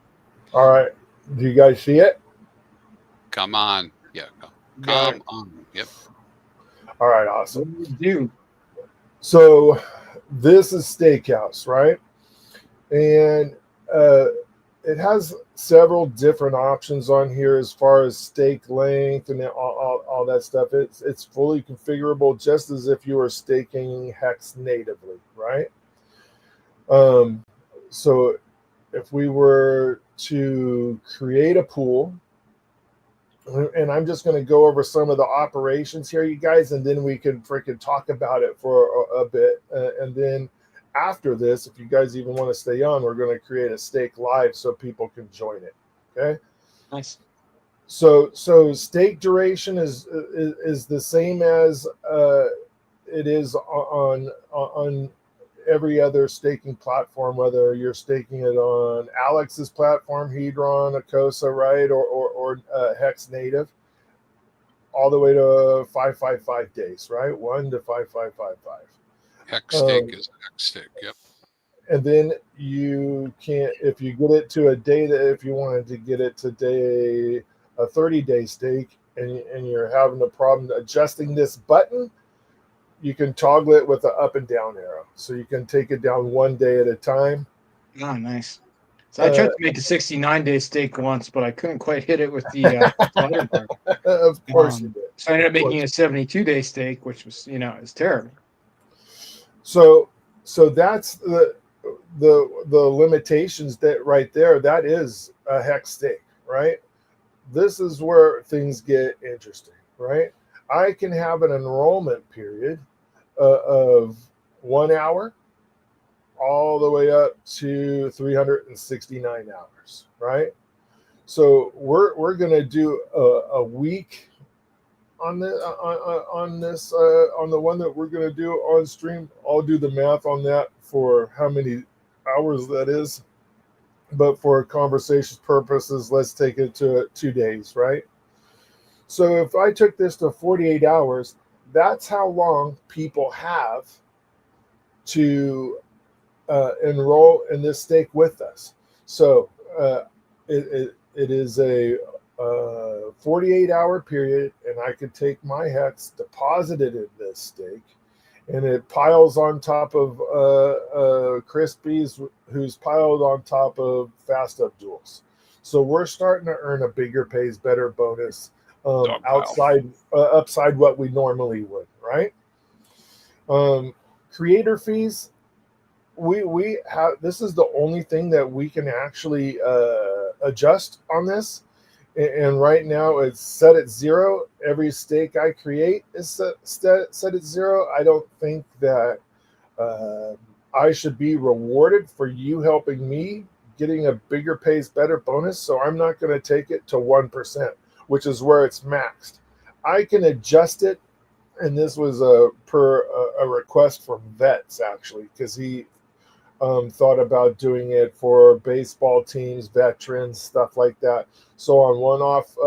All right. Do you guys see it? Come on. Yeah. Come on. Yep. All right. Awesome. What do you do? So this is Steakhouse, right? And it has several different options on here as far as stake length and all that stuff. It's fully configurable just as if you were staking HEX natively, right? So if we were to create a pool, and I'm just going to go over some of the operations here, you guys, and then we can freaking talk about it for a bit. And then after this, if you guys even want to stay on, we're going to create a stake live so people can join it. Okay. Nice. So stake duration is the same as it is on every other staking platform, whether you're staking it on Alex's platform, Hedron, Acosa, right, or Hex native, all the way to 555 days, right? 1 to 5555. Hex stake is a hex stake. Yep. And then you can't, if you get it to a day, that if you wanted to get it to a 30-day stake, and you're having a problem adjusting this button, you can toggle it with the up and down arrow. So you can take it down 1 day at a time. Oh, nice. So I tried to make a 69-day stake once, but I couldn't quite hit it with the slider bar. Of course you did. So I ended up making a 72-day stake, which was, it's terrible. So that's the limitations that right there. That is a hex stake, right? This is where things get interesting, right? I can have an enrollment period of 1 hour all the way up to 369 hours, right? So we're going to do a week on the on the one that we're going to do on stream. I'll do the math on that for how many hours that is, but for conversation purposes, let's take it to 2 days, right? So if I took this to 48 hours, that's how long people have to enroll in this stake with us. So it is a 48-hour period, and I could take my HEX, deposit it in this stake, and it piles on top of Crispy's, who's piled on top of Fast Abdul's. So we're starting to earn a bigger pays better bonus upside what we normally would, right? Creator fees, we have, this is the only thing that we can actually adjust on this, and right now it's set at 0. Every stake I create is set at 0. I don't think that I should be rewarded for you helping me getting a bigger pays better bonus, so I'm not going to take it to 1%, which is where it's maxed. I can adjust it, and this was a request from Vets, actually, because he thought about doing it for baseball teams, veterans, stuff like that. So on one-off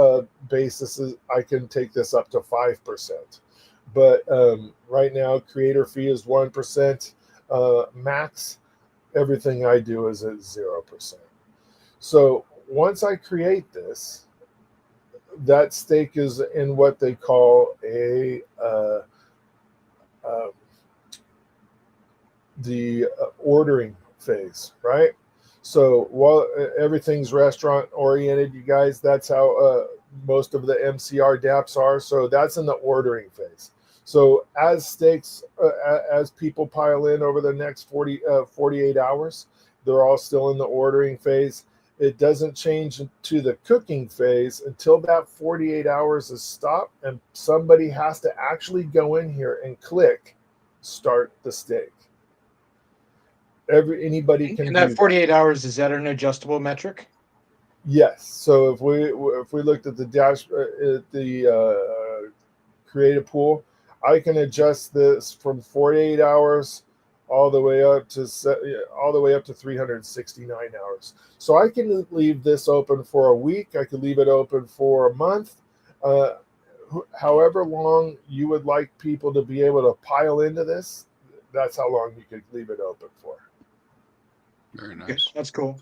basis, I can take this up to 5%. But right now, creator fee is 1%. Max, everything I do is at 0%. So once I create this, that stake is in what they call the ordering phase, right? So while everything's restaurant oriented, you guys, that's how most of the MCR dApps are. So that's in the ordering phase. So as stakes, as people pile in over the next 48 hours, they're all still in the ordering phase. It doesn't change to the cooking phase until that 48 hours is stopped, and somebody has to actually go in here and click start the stake. Anybody can. And that 48 hours, is that an adjustable metric? Yes. So if we looked at the creative pool, I can adjust this from 48 hours all the way up to 369 hours. So I can leave this open for a week. I could leave it open for a month. However long you would like people to be able to pile into this, that's how long you could leave it open for. Very nice. Okay, that's cool.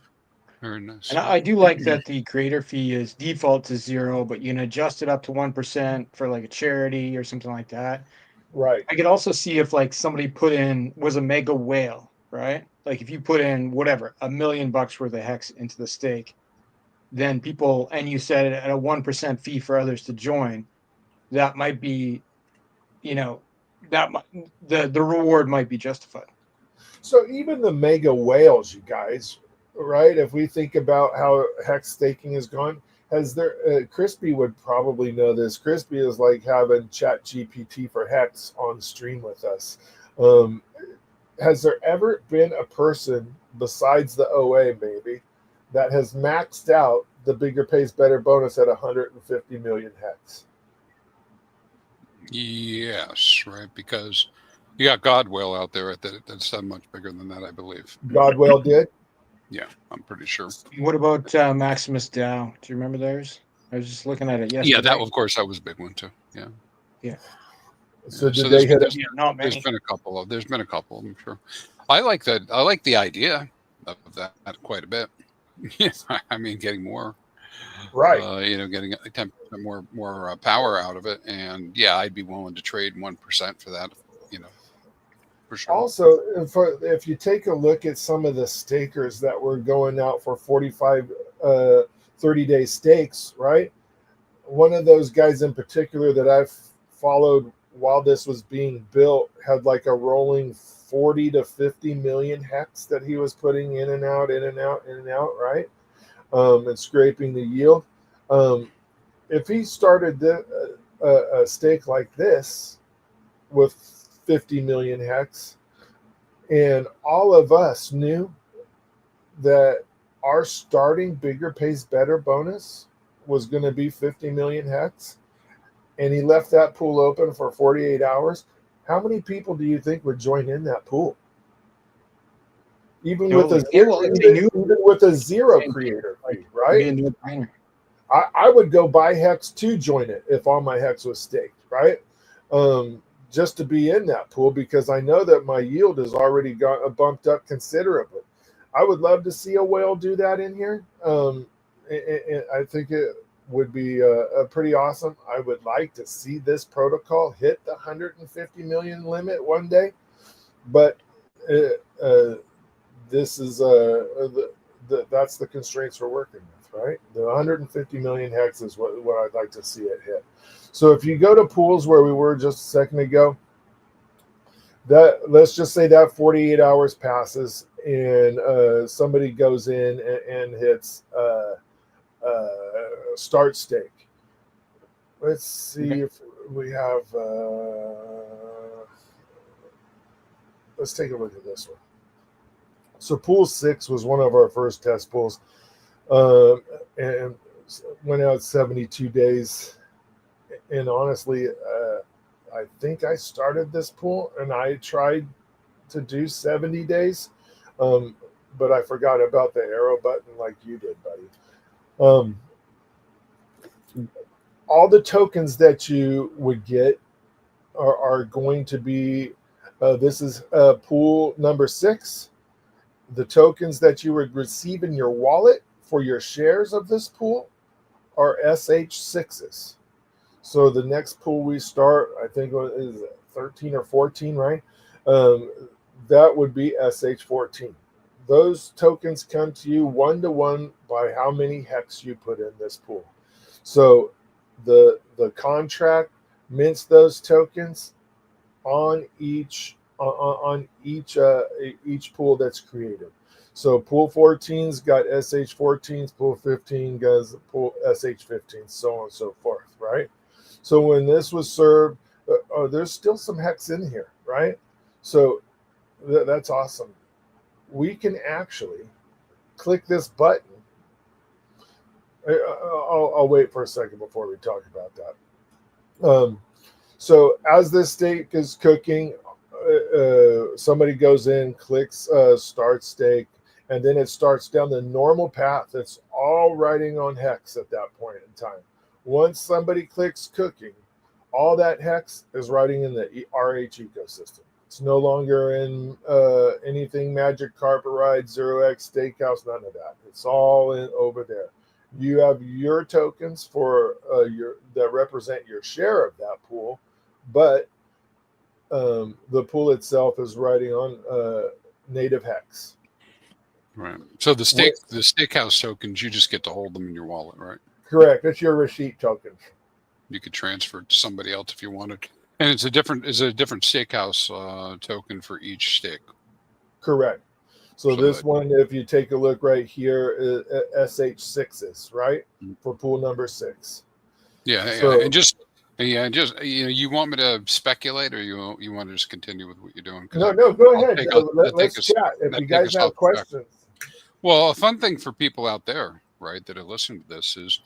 Very nice. And I do like that the creator fee is default to 0, but you can adjust it up to 1% for like a charity or something like that. Right. I could also see if like somebody was a mega whale, right? like if you put in whatever $1 million worth of hex into the stake, then people, and you said it at a 1% fee for others to join, that might be, you know, the reward might be justified. So even the mega whales, you guys, right? If we think about how hex staking has gone, has there? Crispy would probably know this. Crispy is like having Chat GPT for hex on stream with us. Has there ever been a person besides the OA maybe that has maxed out the bigger pays better bonus at 150 million hex? Yes, right. Because you got Godwell out there that's done much bigger than that, I believe. Godwell did. Yeah, I'm pretty sure. What about Maximus DAO? Do you remember theirs? I was just looking at it yesterday. Yeah, that of course that was a big one too. Yeah. Yeah. So did they hit it? Not There's many. been a couple of. There's been a couple. I'm sure. I like that. I like the idea of that quite a bit. Yeah, I mean, getting more. Right. Getting 10% more power out of it, and yeah, I'd be willing to trade 1% for that. For sure. Also, if you take a look at some of the stakers that were going out for 45, 30-day stakes, right? One of those guys in particular that I've followed while this was being built had like a rolling 40 to 50 million hex that he was putting in and out, in and out, in and out, right? And scraping the yield. If he started a stake like this with 50 million hex, and all of us knew that our starting bigger pays better bonus was going to be 50 million hex, and he left that pool open for 48 hours, how many people do you think would join in that pool? Even with a zero creator fee, right? I would go buy hex to join it if all my hex was staked, right? Just to be in that pool, because I know that my yield has already got bumped up considerably. I would love to see a whale do that in here. And I think it would be pretty awesome. I would like to see this protocol hit the 150 million limit one day, but this is that's the constraints we're working with, right? The 150 million hex is what I'd like to see it hit. So if you go to pools where we were just a second ago, that let's just say that 48 hours passes and somebody goes in and hits start stake. Let's see if we have. Let's take a look at this one. So pool 6 was one of our first test pools, and went out 72 days. And honestly, I think I started this pool and I tried to do 70 days, but I forgot about the arrow button like you did, buddy. All the tokens that you would get are going to be, this is pool number 6. The tokens that you would receive in your wallet for your shares of this pool are SH6s. So the next pool we start, I think is 13 or 14, right? That would be SH14. Those tokens come to you one-to-one by how many hex you put in this pool. So the contract mints those tokens on each pool that's created. So pool 14's got SH14s, pool 15 goes pool SH15, so on and so forth, right? So when this was served, there's still some hex in here, right? So that's awesome. We can actually click this button. I'll wait for a second before we talk about that. So as this stake is cooking, somebody goes in, clicks start stake, and then it starts down the normal path. It's all writing on hex at that point in time. Once somebody clicks cooking, all that hex is writing in the RH ecosystem. It's no longer in anything Magic Carpet Ride, 0x Steakhouse, none of that. It's all in over there. You have your tokens for that represent your share of that pool, but the pool itself is writing on native hex. Right. So the stakehouse tokens, you just get to hold them in your wallet, right? Correct. It's your receipt tokens. You could transfer it to somebody else if you wanted. And it's a different stakehouse token for each stake. Correct. So this that- one, if you take a look right here, is SH6s, right? For pool number 6. Yeah, and just you want me to speculate, or you want to just continue with what you're doing? No, go ahead. Let's chat. If you guys have questions. Well, a fun thing for people out there, right, that are listening to this is,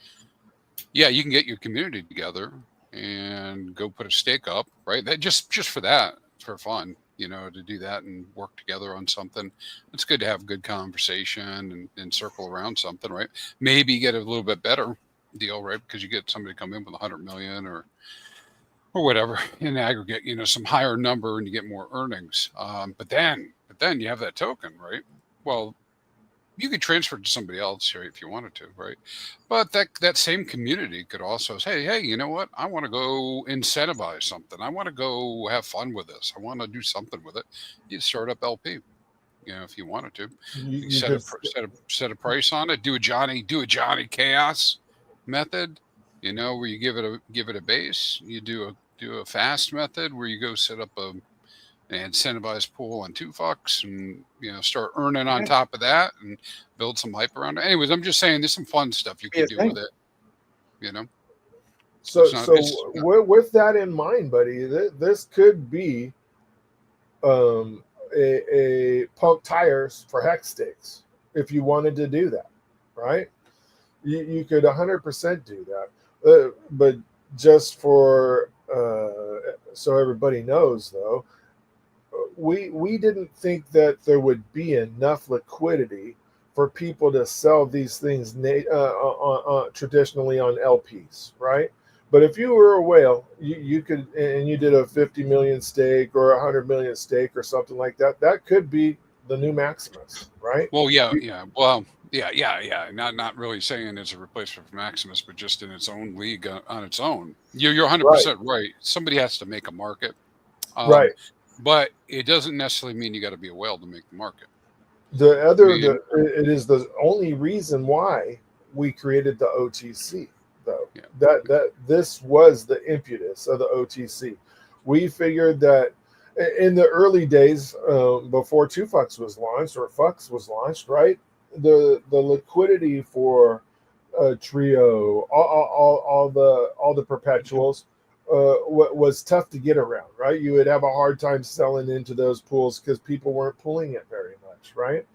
yeah, you can get your community together and go put a stake up, right? That just for that, for fun, to do that and work together on something. It's good to have good conversation and circle around something, right? Maybe get a little bit better deal, right? Because you get somebody to come in with 100 million or whatever in aggregate, some higher number, and you get more earnings. But then you have that token, right? Well, you could transfer it to somebody else, right, if you wanted to, right? But that same community could also say, hey, you know what? I want to go incentivize something. I want to go have fun with this. I want to do something with it. You start up LP, if you wanted to. You set a price on it. Do a Johnny Chaos method, where you give it a base. You do a fast method where you go set up an incentivized pool on 2 fucks and start earning on top of that and build some hype around it. Anyways, I'm just saying there's some fun stuff you can do with it. So with that in mind, buddy, this could be a pump tires for hex stakes if you wanted to do that, right? You could 100% do that, but just for so everybody knows, though, we didn't think that there would be enough liquidity for people to sell these things traditionally on LPs, right? But if you were a whale, you could, and you did a 50 million stake or 100 million stake or something like that. That could be the new Maximus, right? Well, yeah. Well, yeah. Not really saying it's a replacement for Maximus, but just in its own league on its own. You're 100% right. Somebody has to make a market, right? But it doesn't necessarily mean you got to be a whale to make the market. It is the only reason why we created the OTC, though. Yeah. That this was the impetus of the OTC. We figured that in the early days, before 2 fucks was launched or fucks was launched, right? The liquidity for Trio, all the perpetuals, was tough to get around, right? You would have a hard time selling into those pools because people weren't pulling it very much, right?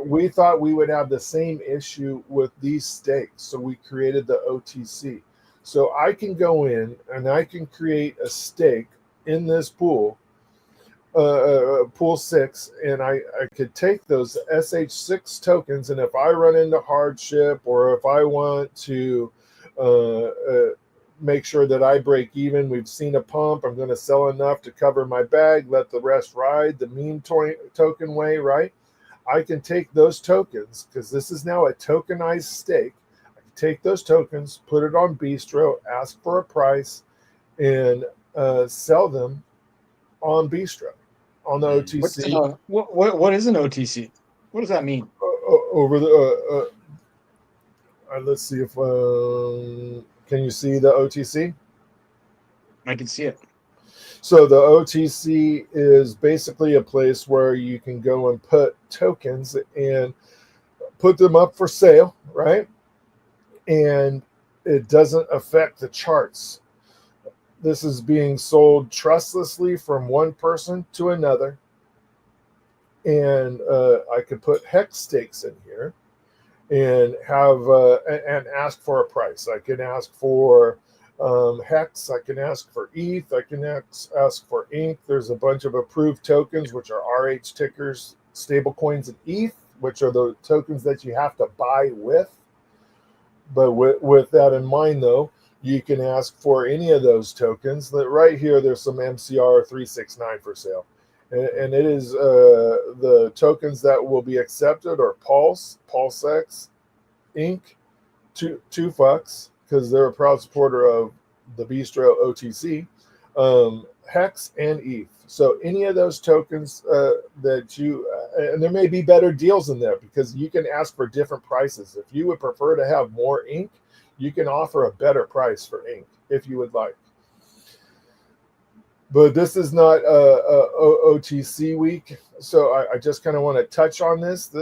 We thought we would have the same issue with these stakes, so we created the OTC. So I can go in and I can create a stake in this pool, pool 6, and I could take those SH6 tokens, and if I run into hardship or if I want to make sure that I break even, we've seen a pump, I'm going to sell enough to cover my bag, let the rest ride the meme token way, right? I can take those tokens, because this is now a tokenized stake. I can take those tokens, put it on Bistro, ask for a price, and sell them on Bistro, on the OTC. What is an OTC? What does that mean? Over the let's see if can you see the OTC? I can see it. So the OTC is basically a place where you can go and put tokens and put them up for sale, right? And it doesn't affect the charts. This is being sold trustlessly from one person to another. And I could put HEX stakes in here and have and ask for a price. I can ask for HEX, I can ask for ETH, I can ask for INC. There's a bunch of approved tokens, which are RH tickers, stable coins, and ETH, which are the tokens that you have to buy with. But with that in mind, though, you can ask for any of those tokens. Right here, there's some MCR 369 for sale. And it is the tokens that will be accepted are PulseX, Inc., 2 fucks, because they're a proud supporter of the Bistro OTC, HEX and ETH. So any of those tokens that you, and there may be better deals in there because you can ask for different prices. If you would prefer to have more ink, you can offer a better price for ink if you would like. But this is not OTC week, so I just kind of want to touch on this.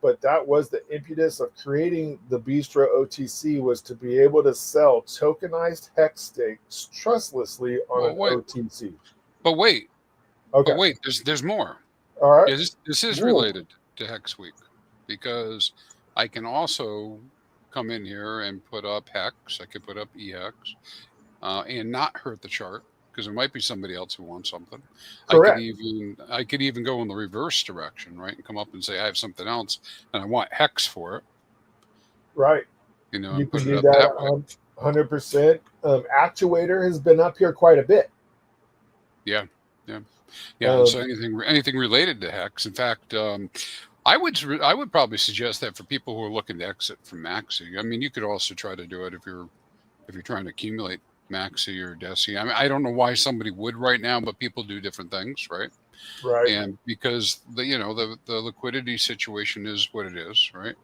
But that was the impetus of creating the Bistro OTC, was to be able to sell tokenized HEX stakes trustlessly on OTC. But wait, okay. But wait, there's more. All right. Yeah, this is related to Hex Week, because I can also come in here and put up HEX. I could put up EHEX and not hurt the chart, because there might be somebody else who wants something. Correct. I could even go in the reverse direction, right, and come up and say I have something else and I want HEX for it. Right. You know, you put can it do up that 100%. Actuator has been up here quite a bit. Yeah. So anything related to HEX. In fact, I would probably suggest that for people who are looking to exit from Maxi. I mean, you could also try to do it if you're trying to accumulate Maxi or Deci. I mean, I don't know why somebody would right now, but people do different things, right? Right. And because the liquidity situation is what it is, right?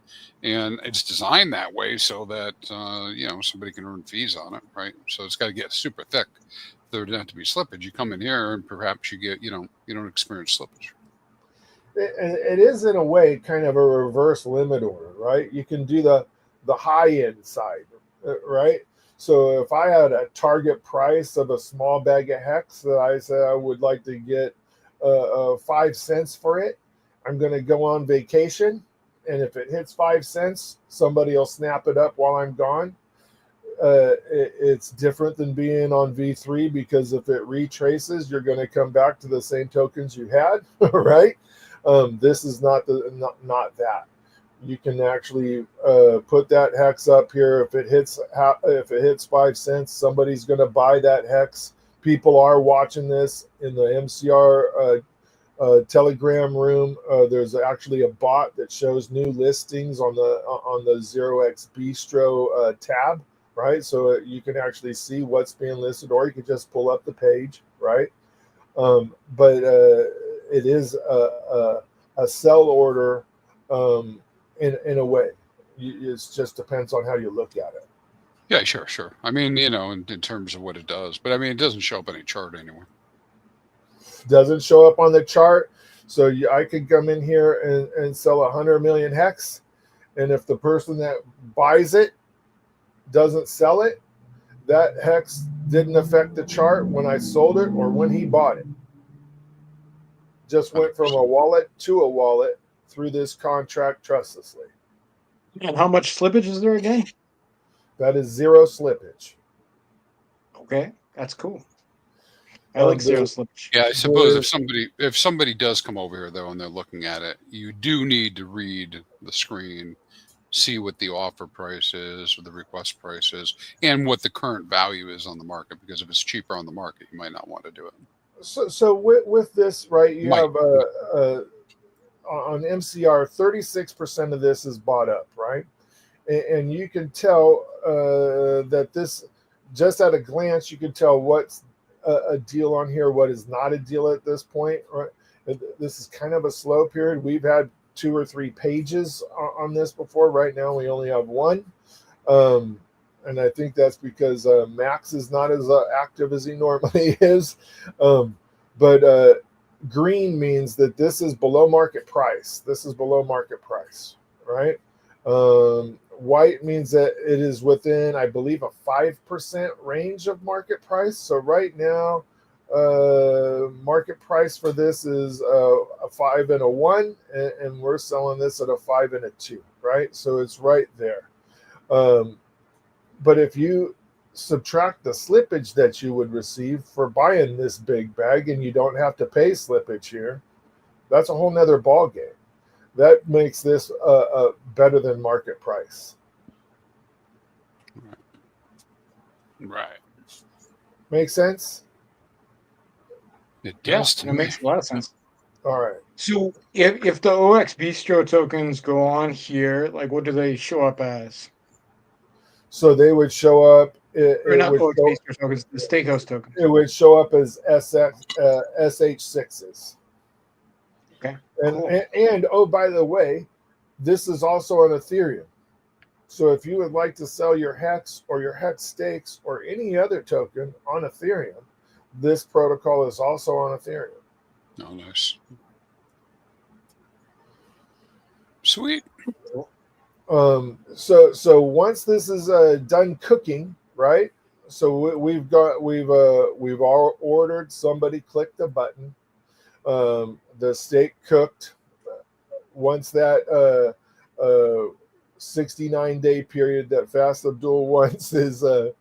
And it's designed that way so that somebody can earn fees on it, right? So it's got to get super thick. There doesn't have to be slippage. You come in here and perhaps you don't experience slippage. It is in a way kind of a reverse limit order, right? You can do the high end side, right? So if I had a target price of a small bag of HEX that I said I would like to get 5 cents for it, I'm going to go on vacation, and if it hits 5 cents, somebody will snap it up while I'm gone. It's different than being on V3, because if it retraces, you're going to come back to the same tokens you had, right? This is not that. You can actually put that HEX up here. If it hits 5 cents, somebody's going to buy that HEX. People are watching this in the MCR Telegram room. There's actually a bot that shows new listings on the 0x Bistro tab, right? So you can actually see what's being listed, or you could just pull up the page, right? But it is a sell order. In a way, it just depends on how you look at it. Yeah, sure. I mean, in terms of what it does, but I mean, it doesn't show up any chart anywhere. Doesn't show up on the chart, so I could come in here and sell 100 million HEX, and if the person that buys it doesn't sell it, that HEX didn't affect the chart when I sold it or when he bought it. Just went from a wallet to a wallet through this contract trustlessly. And how much slippage is there again? That is zero slippage. Okay, that's cool. I like zero slippage. Yeah, I suppose if somebody does come over here though and they're looking at it, you do need to read the screen, see what the offer price is or the request price is, and what the current value is on the market. Because if it's cheaper on the market, you might not want to do it. So with this, right? You have on MCR, 36% of this is bought up, right? And you can tell that this, just at a glance, you can tell what's a deal on here, what is not a deal at this point, right? This is kind of a slow period. We've had 2 or 3 pages on this before. Right now, we only have 1. And I think that's because Max is not as active as he normally is. But green means that this is below market price. This is below market price, right? White means that it is within, I believe, a 5% range of market price. So right now, market price for this is a 5 and a 1, and we're selling this at a 5 and a 2, right? So it's right there. But if you subtract the slippage that you would receive for buying this big bag, and you don't have to pay slippage here, that's a whole nother ball game. That makes this better than market price. Right. Make sense? It does. It makes a lot of sense. All right. So if the OX Bistro tokens go on here, like what do they show up as? So they would show up Or not would show, OXP tokens, the stake host tokens. it would show up as SH6s. Okay. And, Cool. and oh, by the way, this is also on Ethereum. So if you would like to sell your HEX or your HEX stakes or any other token on Ethereum, this protocol is also on Ethereum. Oh, nice. Sweet. So once this is done cooking, right? So we've all ordered. Somebody clicked the button. The steak cooked. Once that 69-day period that Fast Abdul wants is it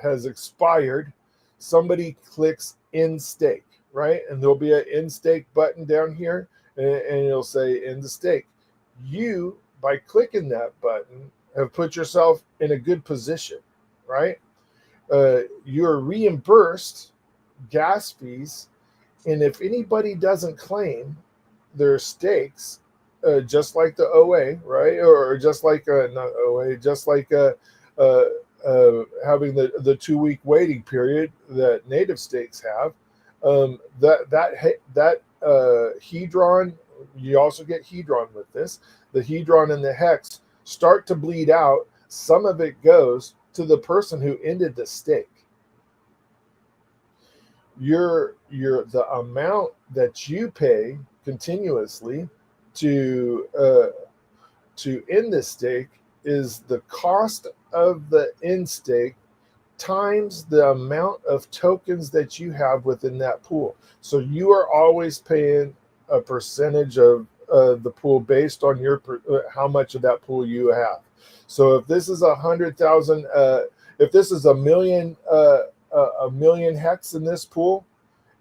has expired, somebody clicks in stake, right? And there'll be an in stake button down here, and it'll say in the stake. You, by clicking that button, have put yourself in a good position, right? You're reimbursed gas fees, and if anybody doesn't claim their stakes, just like the OA, right, or just like not OA, just like having the 2-week waiting period that native stakes have, that hedron. You also get hedron with this. The hedron and the hex start to bleed out. Some of it goes to the person who ended the stake. The amount that you pay continuously to end the stake is the cost of the end stake times the amount of tokens that you have within that pool. So you are always paying a percentage of the pool based on your how much of that pool you have. So if this is 100,000, if this is a million hex in this pool,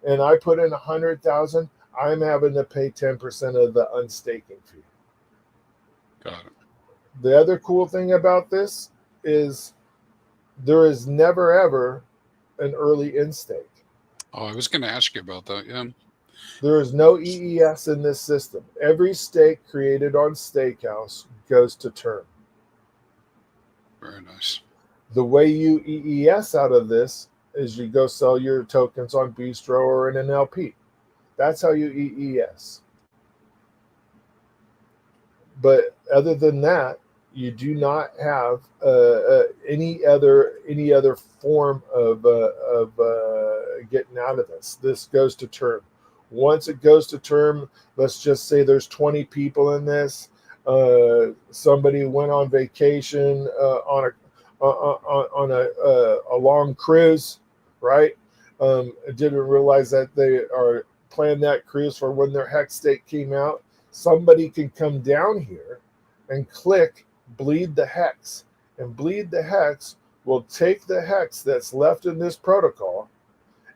and I put in 100,000, I'm having to pay 10% of the unstaking fee. Got it. The other cool thing about this is there is never ever an early in stake. Oh, I was going to ask you about that. Yeah. There is no EES in this system. Every stake created on Stakehouse goes to term. Very nice. The way you EES out of this is you go sell your tokens on Bistro or in an LP. That's how you EES. But other than that, you do not have any other form of getting out of this. This goes to term. Once it goes to term, let's just say there's 20 people in this. Somebody went on vacation on a long cruise, right? Didn't realize that they are planned that cruise for when their hex stake came out. Somebody can come down here and click bleed the hex, and bleed the hex will take the hex that's left in this protocol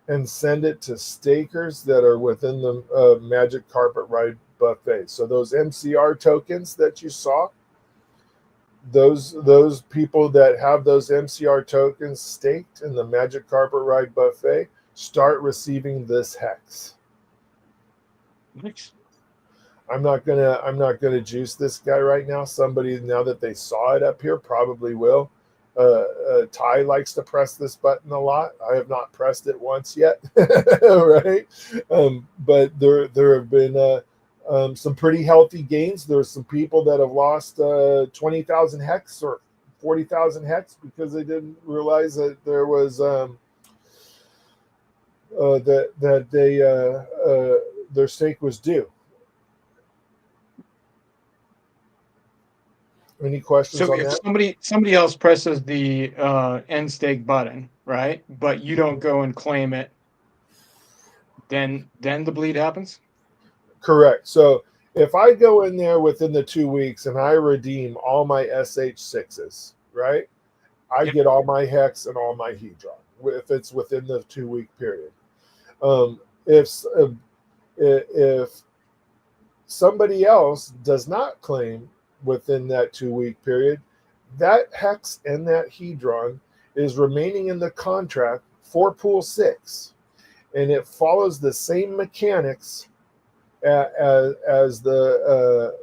and send it to stakers that are within the Magic Carpet Ride buffet. So those MCR tokens that you saw, those people that have those MCR tokens staked in the Magic Carpet Ride buffet start receiving this hex. Nice. I'm not gonna juice this guy right now. Somebody, now that they saw it up here, probably will. Ty likes to press this button a lot. I have not pressed it once yet, right? But there have been some pretty healthy gains. There's some people that have lost 20,000 hex or 40,000 hex because they didn't realize that there was that their stake was due. Any questions So on if that? somebody else presses the end stake button, right, but you don't go and claim it, then the bleed happens? Correct. So if I go in there within the 2 weeks and I redeem all my SH6s, right, I Yep. get all my hex and all my hedron if it's within the 2 week period. If somebody else does not claim within that 2 week period, that hex and that hedron is remaining in the contract for pool 6, and it follows the same mechanics as the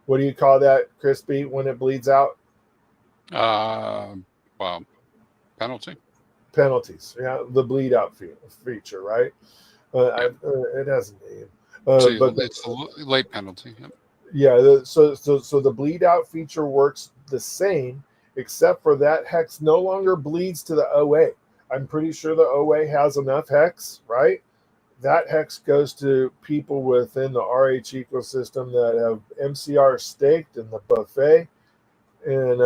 what do you call that, Crispy, when it bleeds out? Wow. Penalty. Penalties. Yeah, the bleed out feature, right? It has a name. So But it's a late penalty. Yep. yeah, so the bleed out feature works the same, except for that hex no longer bleeds to the OA. I'm pretty sure the OA has enough hex, right? That hex goes to people within the RH ecosystem that have MCR staked in the buffet, and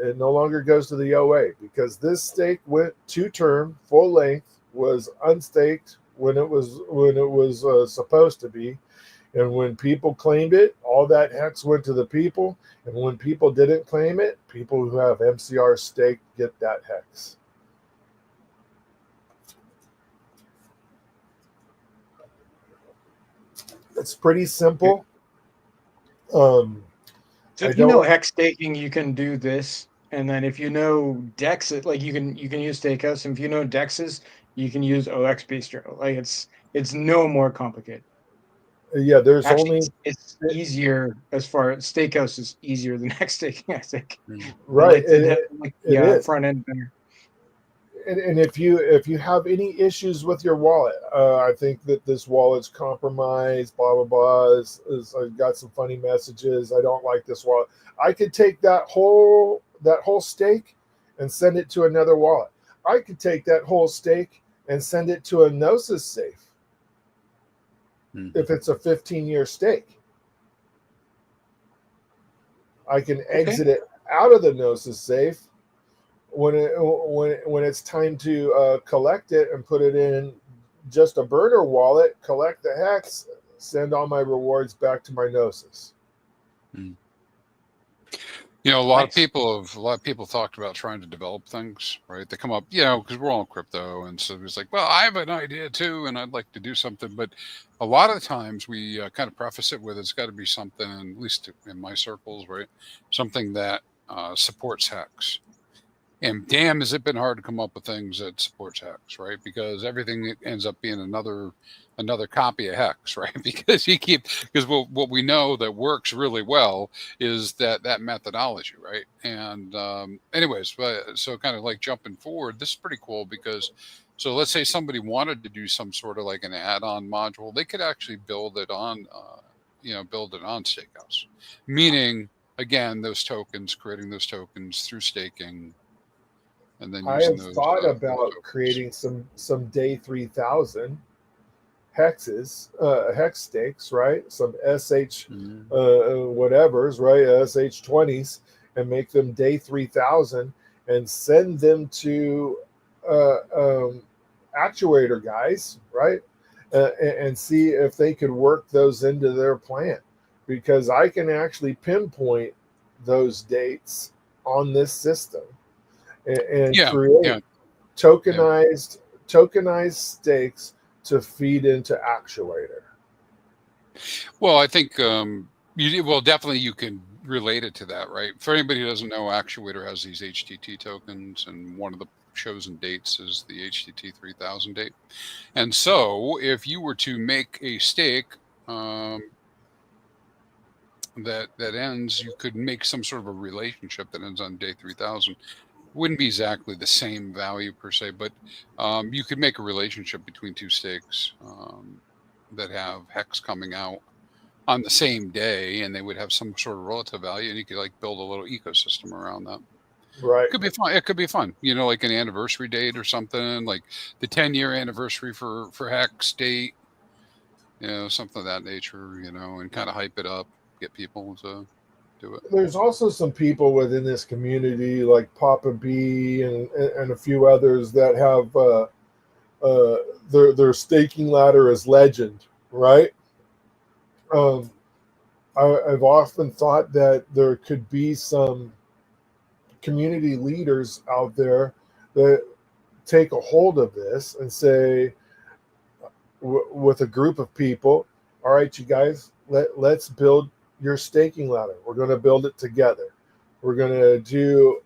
it no longer goes to the OA because this stake went to term full length, was unstaked when it was supposed to be, and when people claimed it, all that hex went to the people, and when people didn't claim it, people who have MCR staked get that hex. It's pretty simple. So I if you know don't. hex staking, you can do this, and then if you know Dex, like you can use Stakehouse, and if you know Dexes, you can use OX Bistro. Like it's no more complicated. Yeah, there's Actually, only it's easier as far as Stakehouse is easier than hex staking. I think. right. Like It is. front end better. And if you have any issues with your wallet, I think that this wallet's compromised. Blah blah blah. I got some funny messages. I don't like this wallet. I could take that whole stake and send it to another wallet. I could take that whole stake and send it to a Gnosis safe if it's a 15-year stake. I can exit it out of the Gnosis safe when it's time to collect it and put it in just a burner wallet, collect the hex, send all my rewards back to my Gnosis. You know, a lot of people talked about trying to develop things, right? They come up, you know, because we're all in crypto, and so it's like, well, I have an idea too, and I'd like to do something. But a lot of the times we kind of preface it with it's got to be something, at least in my circles, right? Something that supports HEX. And damn, has it been hard to come up with things that supports HEX, right? Because everything ends up being another copy of HEX, right? Because what we know that works really well is that methodology, right? And anyways, so kind of like jumping forward, this is pretty cool because so let's say somebody wanted to do some sort of like an add-on module, they could actually build it on Stakehouse, meaning again creating those tokens through staking. And then I have thought about creating some day 3000 hexes, hex stakes, right? Some SH whatevers, right? SH20s, and make them day 3000 and send them to actuator guys, right? And see if they could work those into their plan, because I can actually pinpoint those dates on this system and create tokenized stakes to feed into actuator. Well, I think definitely you can relate it to that, right? For anybody who doesn't know, actuator has these HTT tokens, and one of the chosen dates is the HTT 3000 date. And so if you were to make a stake that ends, you could make some sort of a relationship that ends on day 3000. Wouldn't be exactly the same value per se, but you could make a relationship between two stakes that have HEX coming out on the same day, and they would have some sort of relative value, and you could like build a little ecosystem around that. Right. It could be fun. It could be fun, you know, like an anniversary date or something, like the 10-year anniversary for HEX date, you know, something of that nature, you know, and kind of hype it up, get people to do it. There's also some people within this community like Papa B and a few others that have their staking ladder as legend, right? I've often thought that there could be some community leaders out there that take a hold of this and say, with a group of people, all right, you guys, let's build your staking ladder. We're going to build it together. We're going to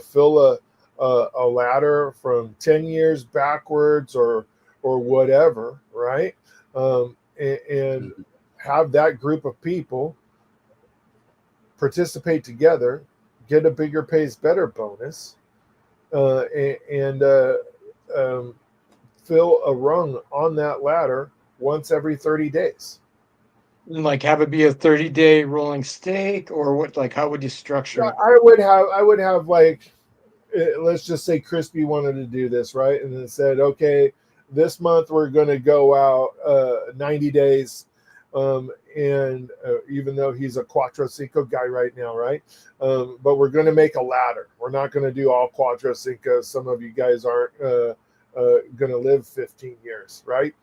fill a ladder from 10 years backwards or whatever, right? And have that group of people participate together, get a bigger pays better bonus, and fill a rung on that ladder once every 30 days. And like have it be a 30-day rolling stake, or what? Like how would you structure it? I would have like, let's just say Crispy wanted to do this, right? And then said, okay, this month we're going to go out 90 days. And even though he's a Quattro Cinco guy right now, right? But we're going to make a ladder. We're not going to do all Quattro Cinco. Some of you guys aren't going to live 15 years, right?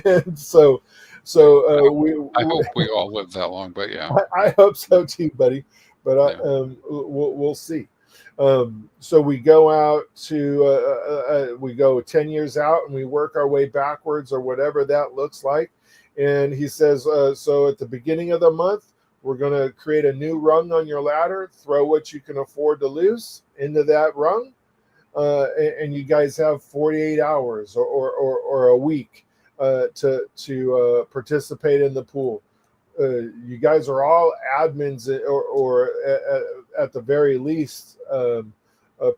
And so I hope we all live that long, but yeah, I hope so too, buddy. But we'll see. So we go out to we go 10 years out and we work our way backwards or whatever that looks like. And he says, so at the beginning of the month, we're going to create a new rung on your ladder, throw what you can afford to lose into that rung. And you guys have 48 hours or a week to participate in the pool. You guys are all admins or at the very least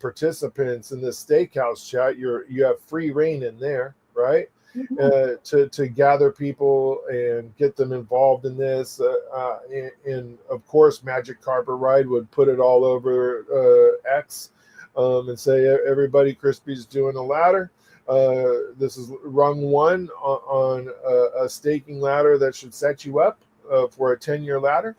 participants in the steakhouse chat. You have free reign in there, right? To gather people and get them involved in this. And of course, Magic Carpet Ride would put it all over X and say, everybody, Crispy's doing a ladder. This is rung 1 on a staking ladder that should set you up for a 10-year ladder.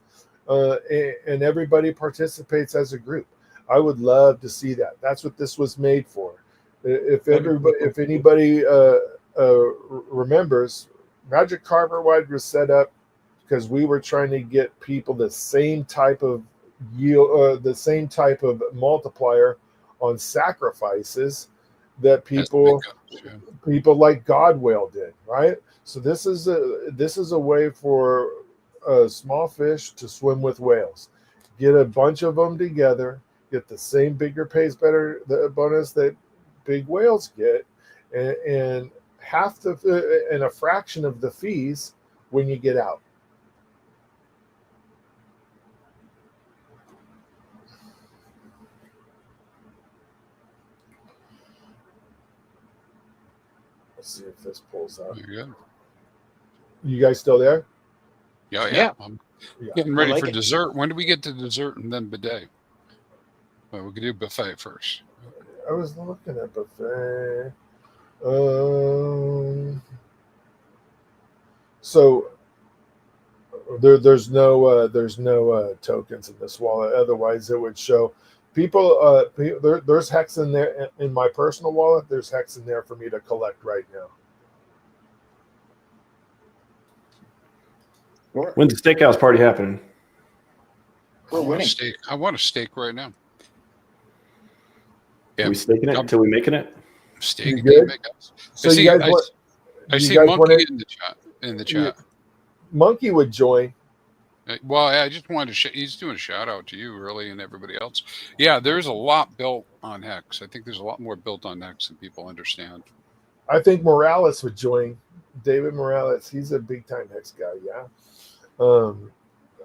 And everybody participates as a group. I would love to see that. That's what this was made for. If anybody remembers, Magic Carpet Ride was set up because we were trying to get people the same type of yield, the same type of multiplier on sacrifices that people like God Whale did, right? So this is a way for small fish to swim with whales. Get a bunch of them together, get the same bigger pays better bonus that big whales get, and half and a fraction of the fees when you get out. Let's see if this pulls out. You guys still there? Yeah. I'm getting ready for dessert. When do we get to dessert and then bidet? Well, we could do buffet first. I was looking at buffet. So there's no tokens in this wallet. Otherwise, it would show people. There's HEX in there in my personal wallet. There's HEX in there for me to collect right now. When's the steakhouse party happening? We're winning. I want a steak right now. Are we staking it until we making it? Steak. So I see Monkey in the chat. Monkey would join. Well, I just wanted to. He's doing a shout out to you, really, and everybody else. Yeah, there's a lot built on HEX. I think there's a lot more built on HEX than people understand. I think Morales would join. David Morales, he's a big time HEX guy. Yeah.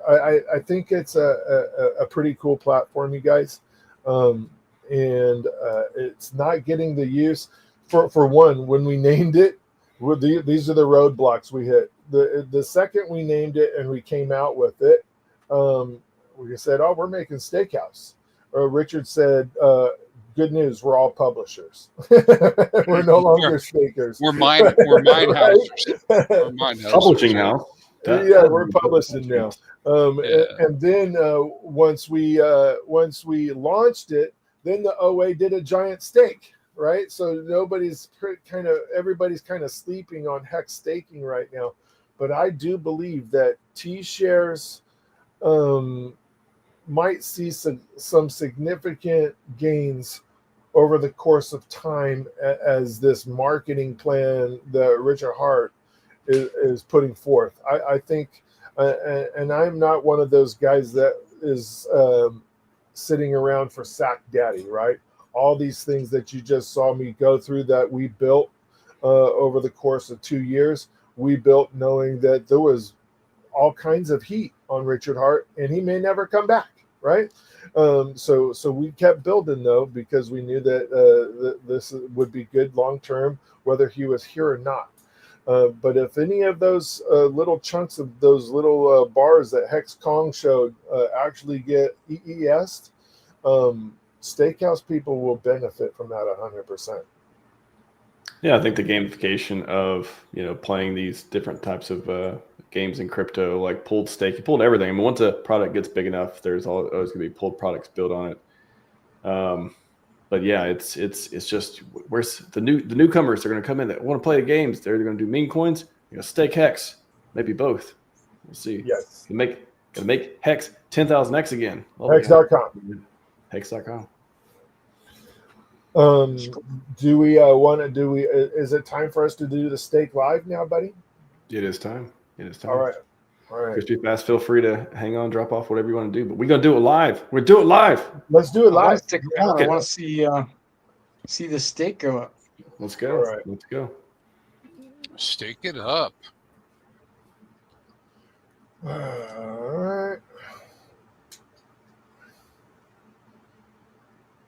I think it's a pretty cool platform, you guys. And it's not getting the use. For one, when we named it, these are the roadblocks we hit. The second we named it and we came out with it, we said, "Oh, we're making steakhouse." Richard said, "Good news, we're all publishers. We're no longer stakers. We're mine houses. We're mine houses. Publishing house. Yeah, we're publishing now." And then once we launched it, then the OA did a giant stake, right? So everybody's kind of sleeping on HEX staking right now. But I do believe that T-shares might see some significant gains over the course of time as this marketing plan that Richard Hart is putting forth. I think, and I'm not one of those guys that is sitting around for Sack Daddy, right? All these things that you just saw me go through that we built over the course of 2 years, we built knowing that there was all kinds of heat on Richard Hart, and he may never come back. right? So we kept building though, because we knew that this would be good long term, whether he was here or not. But if any of those little chunks of those little bars that Hex Kong showed actually get EES'd, Steakhouse people will benefit from that 100%. Yeah, I think the gamification of playing these different types of games in crypto, like pooled stake, you pulled everything. I mean, once a product gets big enough, there's always going to be pulled products built on it. But yeah, it's just where's the newcomers are going to come in that want to play the games. They're going to do meme coins, stake Hex, maybe both. We'll see. Yes. Gonna make Hex 10,000x again. Hex.com. Hex.com. Do we want to is it time for us to do the stake live now, buddy? It is time. All right. Crispy Fast, feel free to hang on, drop off, whatever you want to do. But we're going to do it live. We'll do it live. Let's do it I want live. to stick around. I want to see the stake go up. Let's go. All right. Let's go. Stake it up. All right.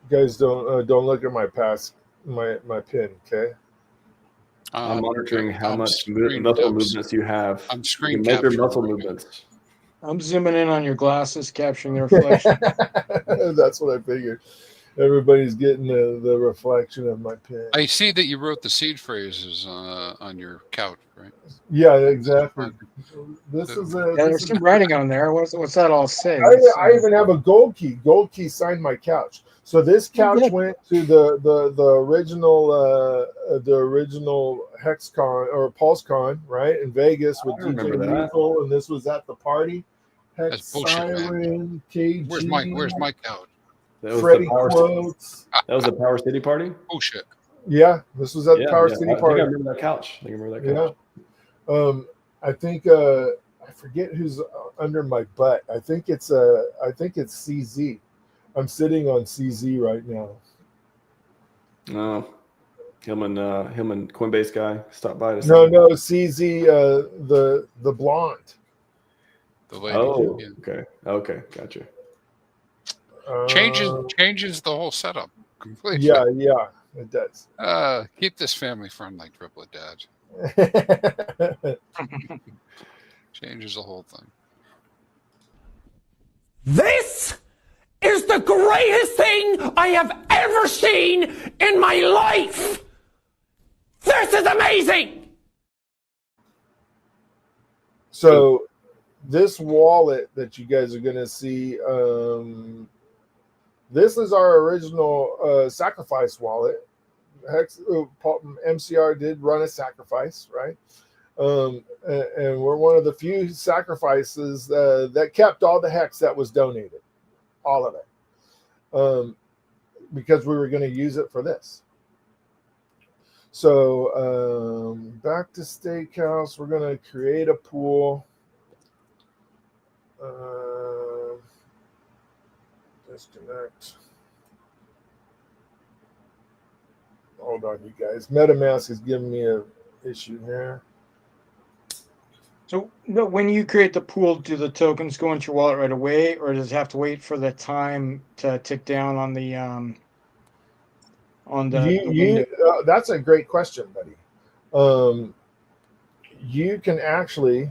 Guys, don't look at my pin, okay? I'm monitoring how much screen muscle caps. movements you have. I'm screen You measure capturing muscle right now. movements. I'm zooming in on your glasses, capturing the reflection. That's what I figured. Everybody's getting the reflection of my pin. I see that you wrote the seed phrases on your couch, right? Yeah, exactly. This is Yeah, there's some writing on there. What's that all say? I even have a gold key. Gold key signed my couch. So this couch went to the original HexCon or PulseCon, right, in Vegas with DJ Lethal, and this was at the party. Hex That's bullshit, man. Siren, KG, Where's my couch? Freddie Quotes. That was the Power City party? Bullshit. Yeah, this was at the Power City party. I remember that couch. Yeah. I think I forget who's under my butt. I think it's CZ. I'm sitting on CZ right now. No, him and Coinbase guy stopped by. No, CZ, the blonde. The lady. Oh, yeah. okay, gotcha. Changes the whole setup completely. Yeah, it does. Keep this family friendly, triplet dad. Changes the whole thing. This is the greatest thing I have ever seen in my life. This is amazing. So this wallet that you guys are going to see, this is our original sacrifice wallet. MCR did run a sacrifice, right? And we're one of the few sacrifices that kept all the hex that was donated, all of it, because we were going to use it for this. So back to Steakhouse, we're going to create a pool. Disconnect. Hold on, you guys. MetaMask is giving me an issue here. So when you create the pool, do the tokens go into your wallet right away, or does it have to wait for the time to tick down on the window? That's a great question, buddy. You can actually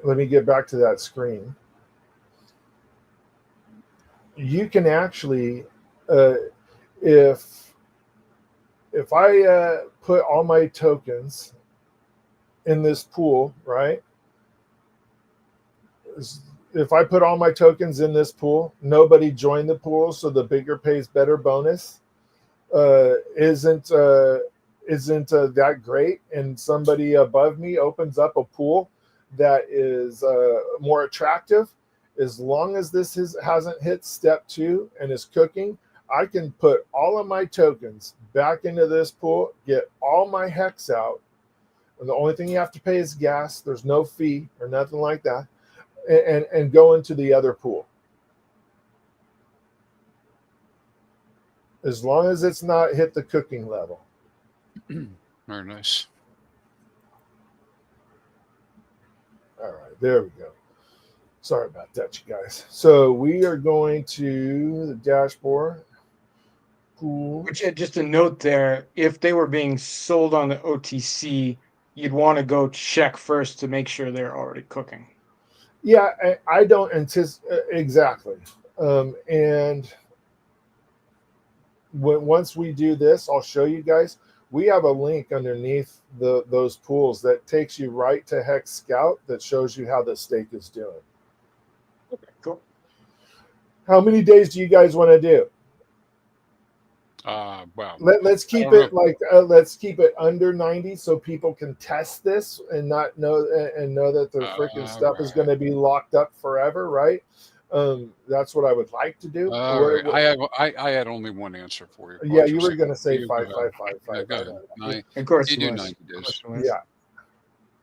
let me get back to that screen. You can actually, if I put all my tokens in this pool, right? If I put all my tokens in this pool, nobody joined the pool, so the bigger pays better bonus isn't that great, and somebody above me opens up a pool that is more attractive. As long as this hasn't hit step 2 and is cooking, I can put all of my tokens back into this pool, get all my hex out, and the only thing you have to pay is gas. There's no fee or nothing like that, and go into the other pool. As long as it's not hit the cooking level. Very nice. All right, there we go. Sorry about that, you guys. So we are going to the dashboard. Cool. Which, just a note there, if they were being sold on the OTC, you'd want to go check first to make sure they're already cooking. Yeah, I don't anticipate exactly. And once we do this, I'll show you guys. We have a link underneath those pools that takes you right to Hex Scout that shows you how the stake is doing. Okay, cool. How many days do you guys want to do? Wow. Let's keep it let's keep it under 90 so people can test this and not know that the freaking stuff is going to be locked up forever, right? That's what I would like to do. All right. I had only one answer for you. Yeah, you were going to say 5. Of course, you do was. 90 days. Yeah.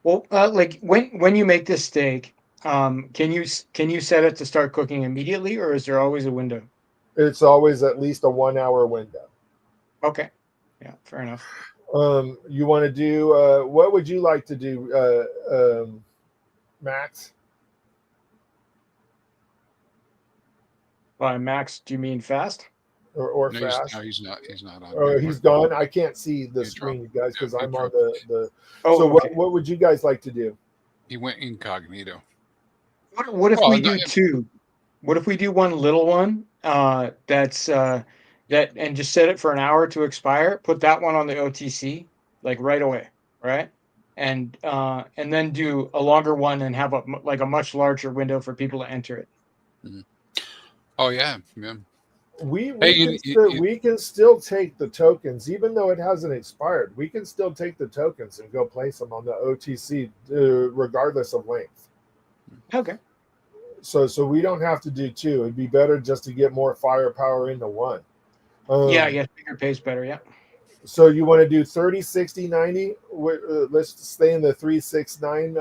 Well, like when you make this steak, can you set it to start cooking immediately, or is there always a window? It's always at least a 1 hour window. Okay. Yeah, fair enough. You want to do what would you like to do, Max? By max, do you mean fast? Or No, fast? He's not on. Oh, he's gone. I can't see the screen, you guys, because I'm on the. Oh, so okay. what would you guys like to do? He went incognito. What if we do two? What if we do one little one? That's that, and just set it for an hour to expire. Put that one on the OTC like right away, right? And then do a longer one and have a much larger window for people to enter it. Mm-hmm. Oh yeah. We can still take the tokens, even though it hasn't expired. We can still take the tokens and go place them on the OTC, regardless of length. Okay. So we don't have to do two. It'd be better just to get more firepower into one. Yeah, bigger pays better. Yeah. So you want to do 30, 60, 90? Let's stay in the 369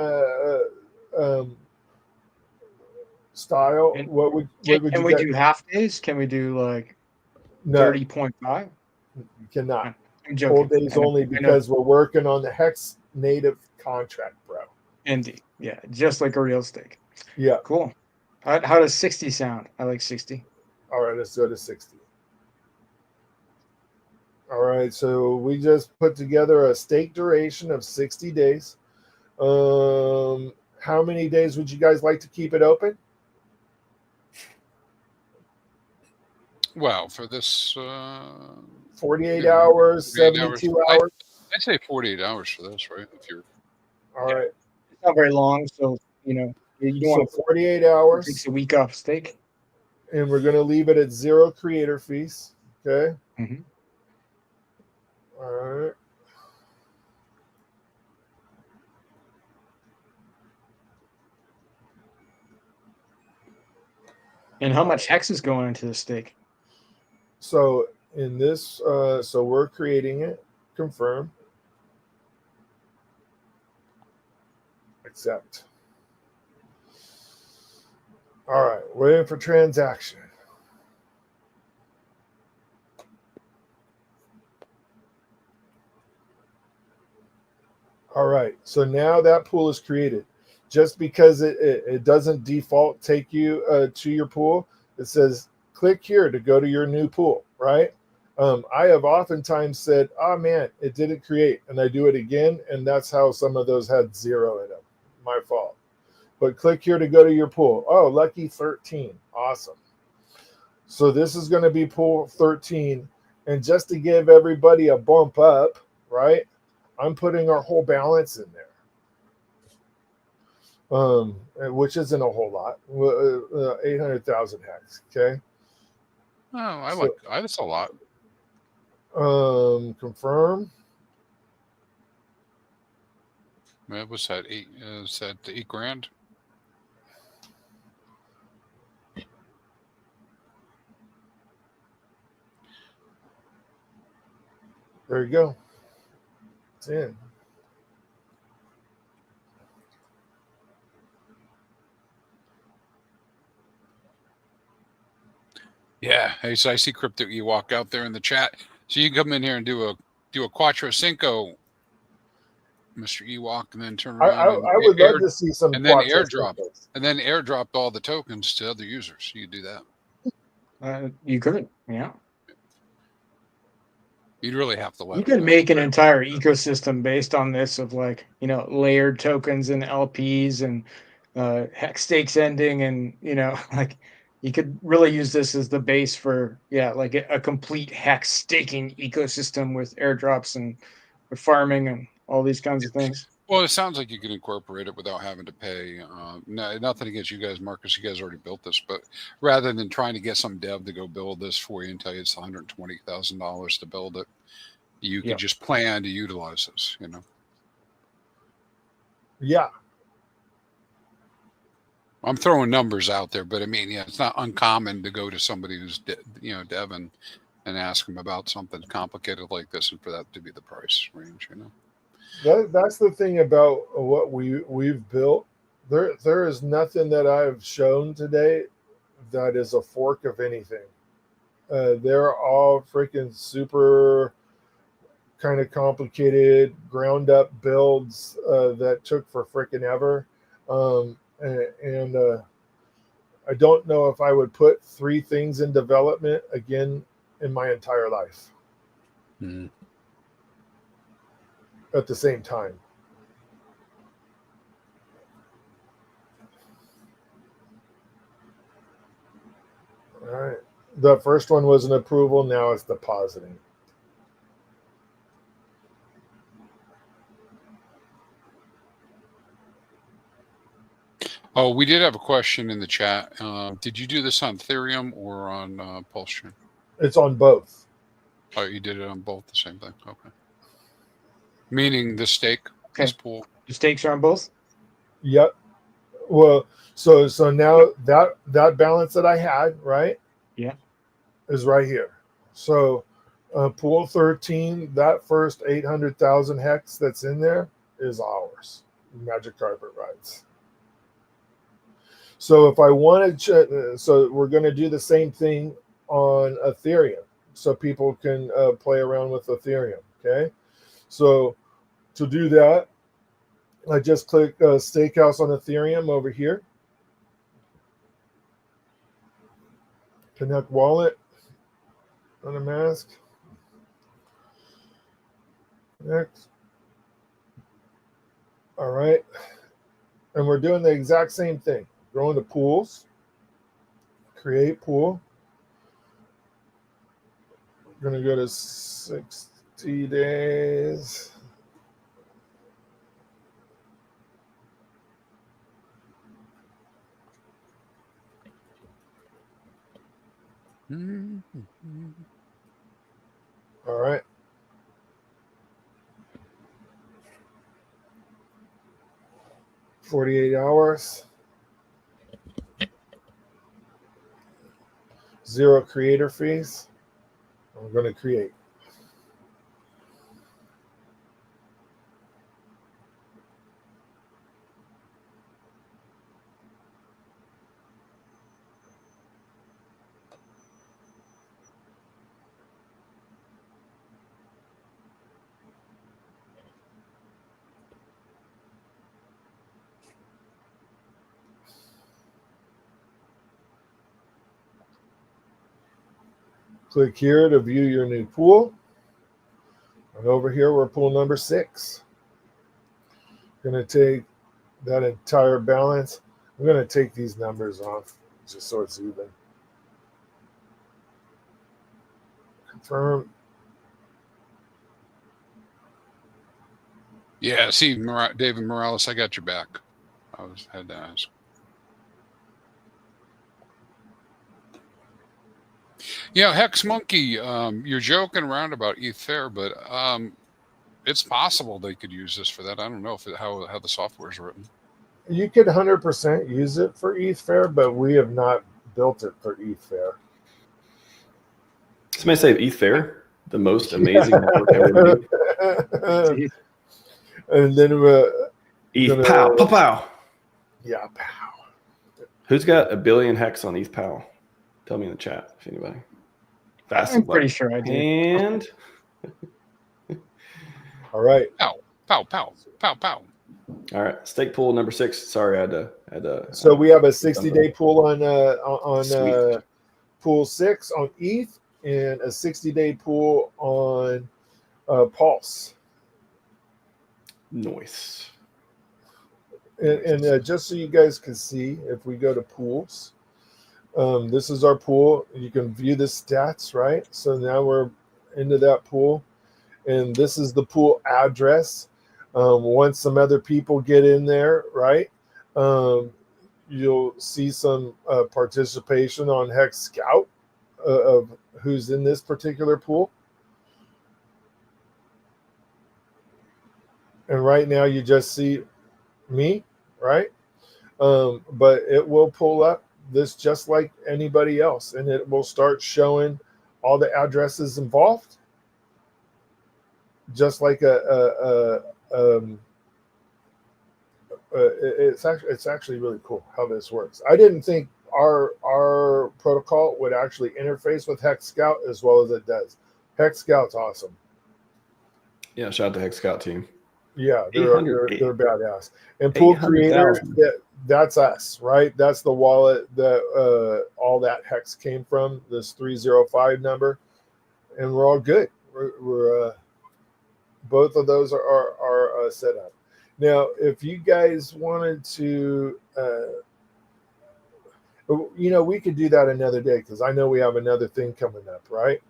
style. And what would can we do half days? Can we do like 30.5? You cannot. I'm joking. Full days only because we're working on the Hex native contract, bro. Indeed. Yeah, just like a real steak. Yeah. Cool. How does 60 sound? I like 60. All right, let's go to 60. All right, so we just put together a stake duration of 60 days. How many days would you guys like to keep it open? Well, for this 48 hours, 72 hours. I'd say 48 hours for this, right? If you're all right. It's not very long, so you don't want 48 hours. It takes a week off steak. And we're gonna leave it at 0 creator fees. Okay. Mm-hmm. All right. And how much hex is going into the steak? So in this, so we're creating it. Confirm. Accept. All right, waiting for transaction. All right, so now that pool is created. Just because it doesn't default take you to your pool, it says click here to go to your new pool, right? I have oftentimes said, oh man, it didn't create, and I do it again, and that's how some of those had 0 in them. My fault. But click here to go to your pool. Oh, lucky 13. Awesome. So this is going to be pool 13. And just to give everybody a bump up, right, I'm putting our whole balance in there, which isn't a whole lot. 800,000 hex. Okay. Oh, that's a lot. Confirm. What's that? Is that $8 grand? There you go. It's in. Yeah. Hey, so I see Crypto Ewok out there in the chat. So you can come in here and do a Quattro Cinco Mr. Ewok, and then turn I around would love to see some and then plot test airdrop, templates. and then airdropped all the tokens to other users. You could do that. You could, yeah. You'd really have to let You them could know. make an entire ecosystem based on this of like, you know, layered tokens and LPs and hex stakes ending, and you know, like you could really use this as the base for like a complete hex staking ecosystem with airdrops and farming and all these kinds of things. Well, it sounds like you can incorporate it without having to pay. Nothing against you guys, Marcus. You guys already built this, but rather than trying to get some dev to go build this for you and tell you it's $120,000 to build it, you could just plan to utilize this. You know. Yeah. I'm throwing numbers out there, but I mean, it's not uncommon to go to somebody who's dev and ask them about something complicated like this, and for that to be the price range. You know. That's the thing about what we've built. There is nothing that I've shown today that is a fork of anything. They're all freaking super kind of complicated, ground up builds that took for freaking ever. And I don't know if I would put 3 things in development again in my entire life. Mm-hmm. At the same time. All right. The first one was an approval. Now it's depositing. Oh, we did have a question in the chat. Did you do this on Ethereum or on PulseChain? It's on both. Oh, you did it on both, the same thing. Okay. Meaning the stake, this pool. The stakes are on both? Yep. Well, so now that balance that I had, right? Yeah. Is right here. So pool 13, that first 800,000 hex that's in there is ours. Magic carpet rides. So if I wanted to, so we're going to do the same thing on Ethereum, so people can play around with Ethereum. Okay. So to do that, I just click Stakehouse on Ethereum over here. Connect wallet. Unmask. Next. All right. And we're doing the exact same thing. Going to pools. Create pool. We're going to go to 60 days. All right. $48 hours. 0 creator fees. I'm going to create. Click here to view your new pool. And over here, we're pool number 6. Going to take that entire balance. I'm going to take these numbers off just so it's even. Confirm. Yeah, see, David Morales, I got your back. Had to ask. Yeah, Hex Monkey, you're joking around about ETH Fair, but it's possible they could use this for that. I don't know how the software is written. You could 100% use it for ETH Fair, but we have not built it for ETH Fair. Somebody say ETH Fair, the most amazing network ever made. And then ETH Pow, pow, pow. Yeah, pow. Who's got a billion hex on ETH Pow? Tell me in the chat if anybody. I'm pretty sure I do. And all right. Ow. Pow, pow, pow, pow. All right, stake pool number 6. Sorry, I had to. So we have a 60-day pool on Sweet. pool 6 on ETH and a 60-day pool on Pulse. Noise. And just so you guys can see, if we go to pools, this is our pool. You can view the stats, right? So now we're into that pool, and this is the pool address. Once some other people get in there, right, you'll see some participation on Hex Scout of who's in this particular pool. And right now you just see me, right? But it will pull up this just like anybody else, and it will start showing all the addresses involved, just like it's actually really cool how this works. I didn't think our protocol would actually interface with Hex Scout as well as it does. Hex Scout's awesome. Yeah, shout out to Hex Scout team. Yeah, they're badass. And Pool Creator, that's us, right? That's the wallet that all that hex came from, this 305 number, and we're all good. We're both of those are set up. Now, if you guys wanted to, we could do that another day because I know we have another thing coming up, right?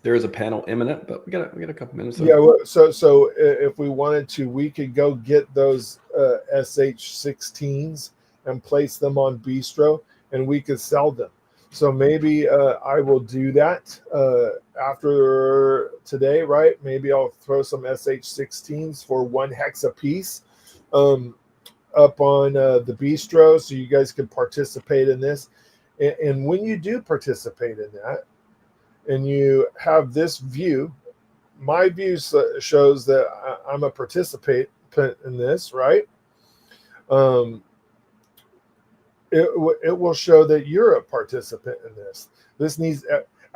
There is a panel imminent, but we got a couple minutes. Yeah, well, so if we wanted to, we could go get those SH16s and place them on Bistro, and we could sell them. So maybe I will do that after today, right? Maybe I'll throw some SH16s for 1 hex a piece up on the Bistro, so you guys can participate in this. And when you do participate in that, and you have this view, my view shows that I'm a participant in this, right? It will show that you're a participant in this. This needs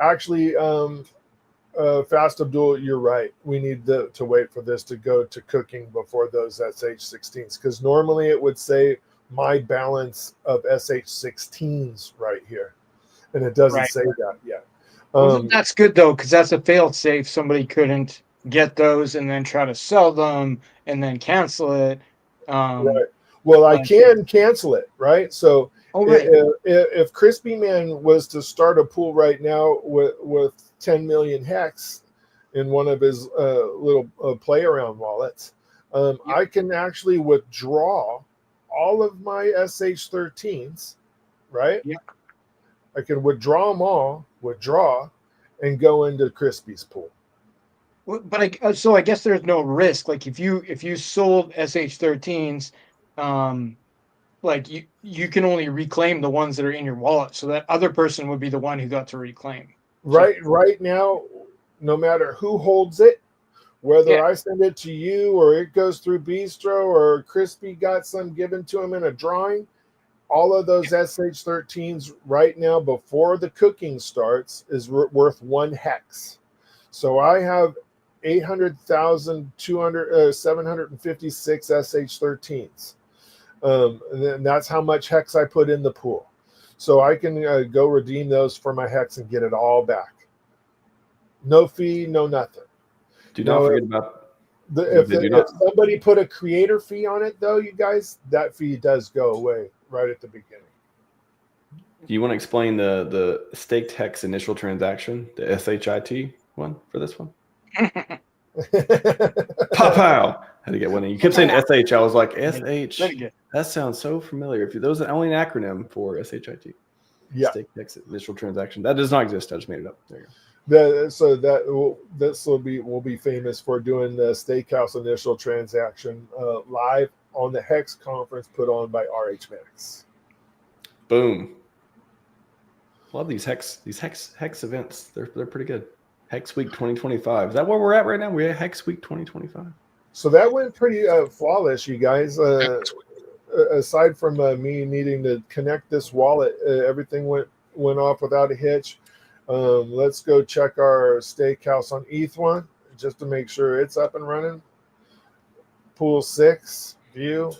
actually, Fast Abdul, you're right. We need to wait for this to go to cooking before those SH16s, because normally it would say my balance of SH16s right here, and it doesn't say that yet. That's good though, because that's a fail safe. Somebody couldn't get those and then try to sell them and then cancel it. Right. Well, I can cancel it, right? So if Crispy Man was to start a pool right now with 10 million hex in one of his little play around wallets, I can actually withdraw all of my SH13s, right? Yeah. I can withdraw them all, and go into Crispy's pool. But so I guess there's no risk. Like if you sold SH13s, like you can only reclaim the ones that are in your wallet. So that other person would be the one who got to reclaim. Right now, no matter who holds it, whether I send it to you or it goes through Bistro or Crispy got some given to him in a drawing, all of those SH13s right now before the cooking starts is worth 1 hex. So I have 756 SH13s. And that's how much hex I put in the pool. So I can go redeem those for my hex and get it all back. No fee, no nothing. Do not forget about if somebody put a creator fee on it, though, you guys, that fee does go away right at the beginning. Do you want to explain the staked hex initial transaction, the SHIT one for this one? Pow! Had to get one in. You kept saying SH. I was like, SH. That sounds so familiar. If those are only an acronym for SHIT. Yeah. Staked hex initial transaction. That does not exist. I just made it up. There you go. This will be famous for doing the Steakhouse initial transaction live on the Hex conference put on by RH Max. Boom. Love these hex events. They're pretty good. Hex Week 2025. Is that where we're at right now? We're at Hex Week 2025. So that went pretty flawless, you guys. Aside from me needing to connect this wallet, everything went off without a hitch. Let's go check our Steakhouse on ETH one just to make sure it's up and running. PulseX view.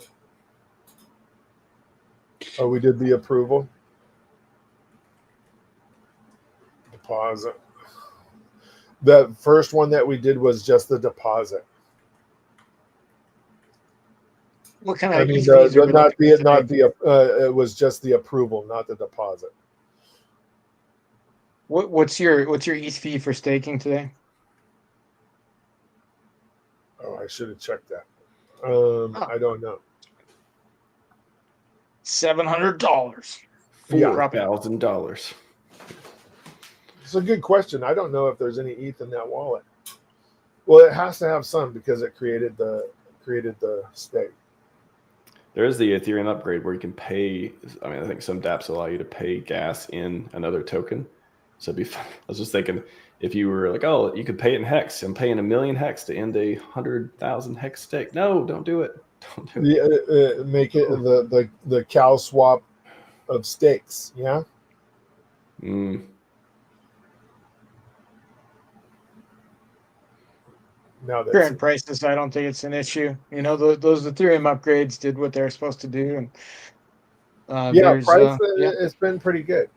Oh, we did the approval. Deposit. The first one that we did was just the deposit. What kind I of mean, ETH fees are we not looking the at today? it was just the approval, not the deposit. What's your ETH fee for staking today? Oh, I should have checked that. I don't know. $700. Yeah. $4,000. It's a good question. I don't know if there's any ETH in that wallet. Well, it has to have some because it created the stake. There is the Ethereum upgrade where you can pay. I mean, I think some dApps allow you to pay gas in another token. So it'd be fun. I was just thinking, if you were like, oh, you could pay it in HEX. I'm paying 1 million HEX to end a 100,000 HEX stake. No, don't do it. Don't do it. Yeah, make it the cow swap of stakes. Yeah. Mm. Now that's Current prices, I don't think it's an issue. You know, those Ethereum upgrades did what they're supposed to do, and price it's been pretty good.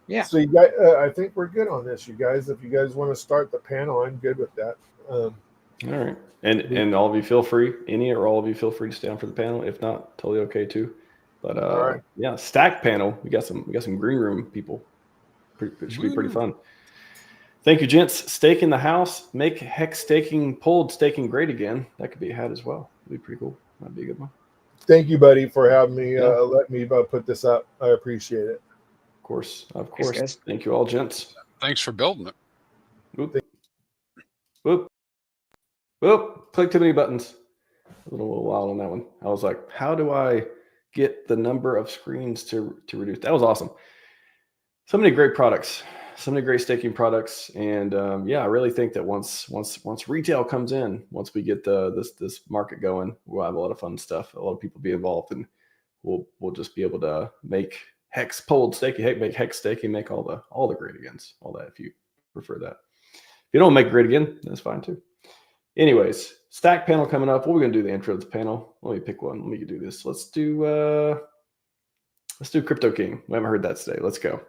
Yeah. So you guys, I think we're good on this, you guys. If you guys want to start the panel, I'm good with that. All right, and all of you feel free. Any or all of you feel free to stay on for the panel. If not, totally okay too. But all right. Yeah, stack panel. We got some green room people. It should be pretty fun. Thank you, gents. Stake in the house. Make HEX staking, pulled staking great again. That could be a hat as well. That'd be pretty cool. That'd be a good one. Thank you, buddy, for having me. Let me put this up. I appreciate it. Of course. Thanks, Thank you all, gents. Thanks for building it. Whoop. Whoop. Whoop. Click too many buttons. A little wild on that one. I was like, how do I get the number of screens to reduce? That was awesome. So many great products. So many great staking products, and I really think that once retail comes in, once we get this market going, we'll have a lot of fun stuff. A lot of people be involved, and we'll just be able to make HEX pulled staking, make HEX staking, make all the great agains, all that if you prefer that. If you don't make great again, that's fine too. Anyways, stack panel coming up. What are we gonna do? The intro to the panel. Let me pick one. Let me do this. Let's do Crypto King. We haven't heard that today. Let's go.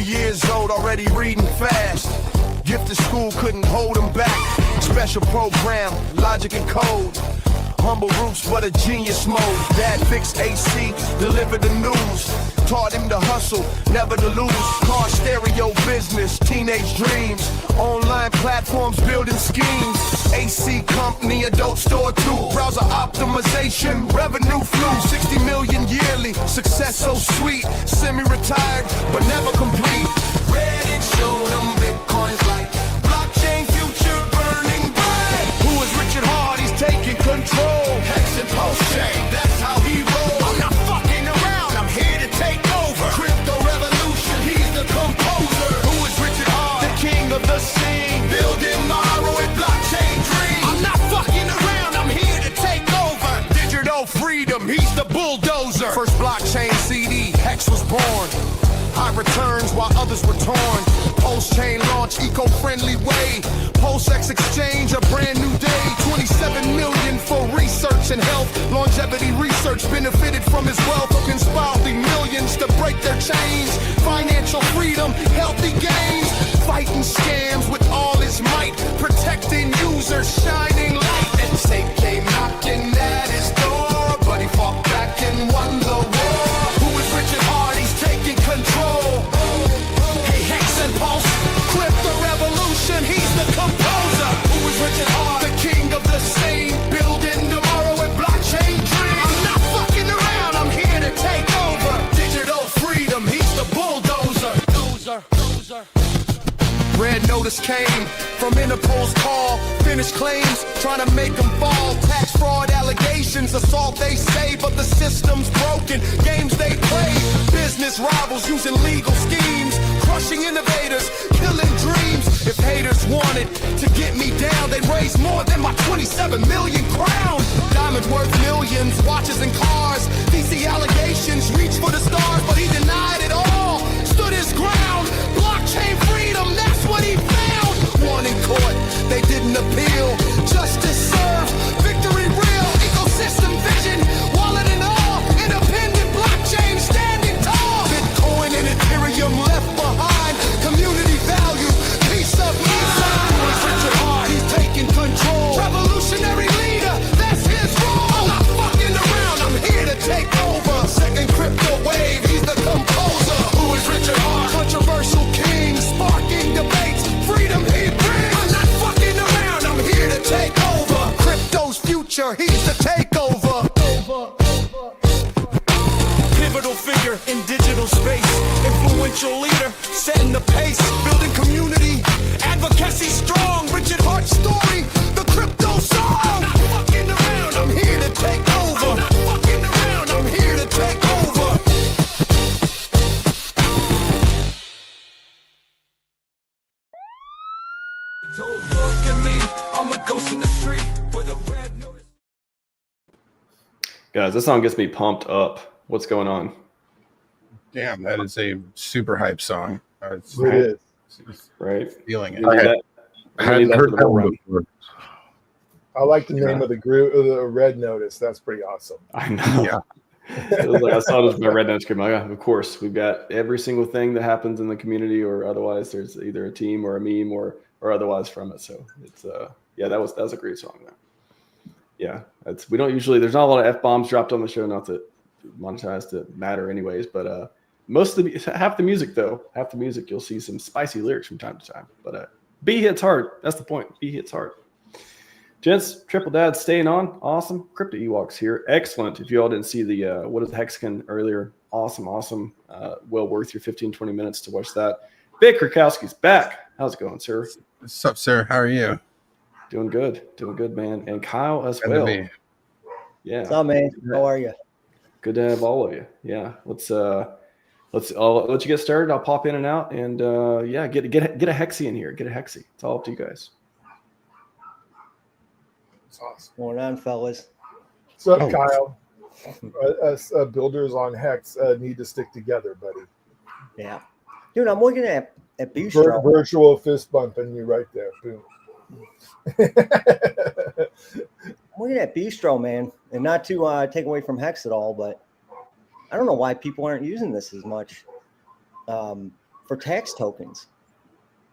Years old, already reading fast. Gifted school couldn't hold him back. Special program, logic and code. Humble roots, but a genius mode. Dad fixed AC, delivered the news. Taught him to hustle, never to lose. Car stereo business, teenage dreams. Online platforms, building schemes. AC company, adult store too. Browser optimization, revenue flew. 60 million yearly, success so sweet. Semi-retired, but never complete. Read and showed them Bitcoin's like blockchain future burning bright. Who is Richard Hart? He's taking control. HEX and PulseChain, that's how he rolls. I'm not fucking around, I'm here to take over. Crypto revolution, he's the composer. Who is Richard Hart? The king of the scene. Building tomorrow with blockchain dreams. I'm not fucking around, I'm here to take over. Digital freedom, he's the bulldozer. First blockchain CD, HEX was born. High returns while others were torn. PulseChain launch, eco-friendly way. PulseX exchange, a brand new day. 27 million for research and health. Longevity research benefited from his wealth. Inspiring millions to break their chains. Financial freedom, healthy gains. Fighting scams with all his might. Protecting users, shining light. And safe came knocking at his door, but he fought back and won the war. Who is Richard Hart? He's taking control. Hey, HEX and Pulse, crypto revolution, he's the composer. Who is Richard Hart? The king of the scene, building tomorrow with blockchain dreams. I'm not fucking around, I'm here to take over. Digital freedom, he's the bulldozer. Red notice came from Interpol's call. Finished claims, trying to make them fall. Tax fraud allegations, assault they say, but the system's broken. Games they play, business rivals using legal schemes. Crushing innovators, killing dreams. If haters wanted to get me down, they'd raise more than my 27 million crowns. Diamonds worth millions, watches and cars. DC allegations reach for the stars. Guys, this song gets me pumped up. What's going on? Damn, that is a super hype song. It's It is. Right? feeling it. We need that. I We need hadn't that for heard the that bull one run. before. I like the name of the group, the Red Notice. That's pretty awesome. I know. Yeah. It was like I saw this by Red Notes. Like, yeah, of course, we've got every single thing that happens in the community, or otherwise, there's either a team or a meme or otherwise from it. So it's yeah, that was a great song. Though. Yeah, we don't usually. There's not a lot of F-bombs dropped on the show. Not that monetized to matter, anyways. But most of half the music you'll see some spicy lyrics from time to time. But B hits hard. That's the point. B hits hard. Gents, Triple Dad staying on. Awesome. Crypto Ewoks here. Excellent. If you all didn't see the what is the Hexagon earlier, awesome. Well worth your 15-20 minutes to watch that. Vic Krakowski's back. How's it going, sir? What's up, sir? How are you? Doing good, man. And Kyle as Good to well. be. Yeah. What's up, man? How are you? Good to have all of you. Yeah. I'll let you get started. I'll pop in and out, and yeah, get a Hexy in here. Get a Hexy. It's all up to you guys. It's awesome. Going on, fellas. What's up, Kyle? Us builders on Hex need to stick together, buddy. Yeah. Dude, I'm looking at Bistro. Virtual fist bumping you right there. Boom. I'm looking at Bistro, man. And not to take away from Hex at all, but I don't know why people aren't using this as much for tax tokens.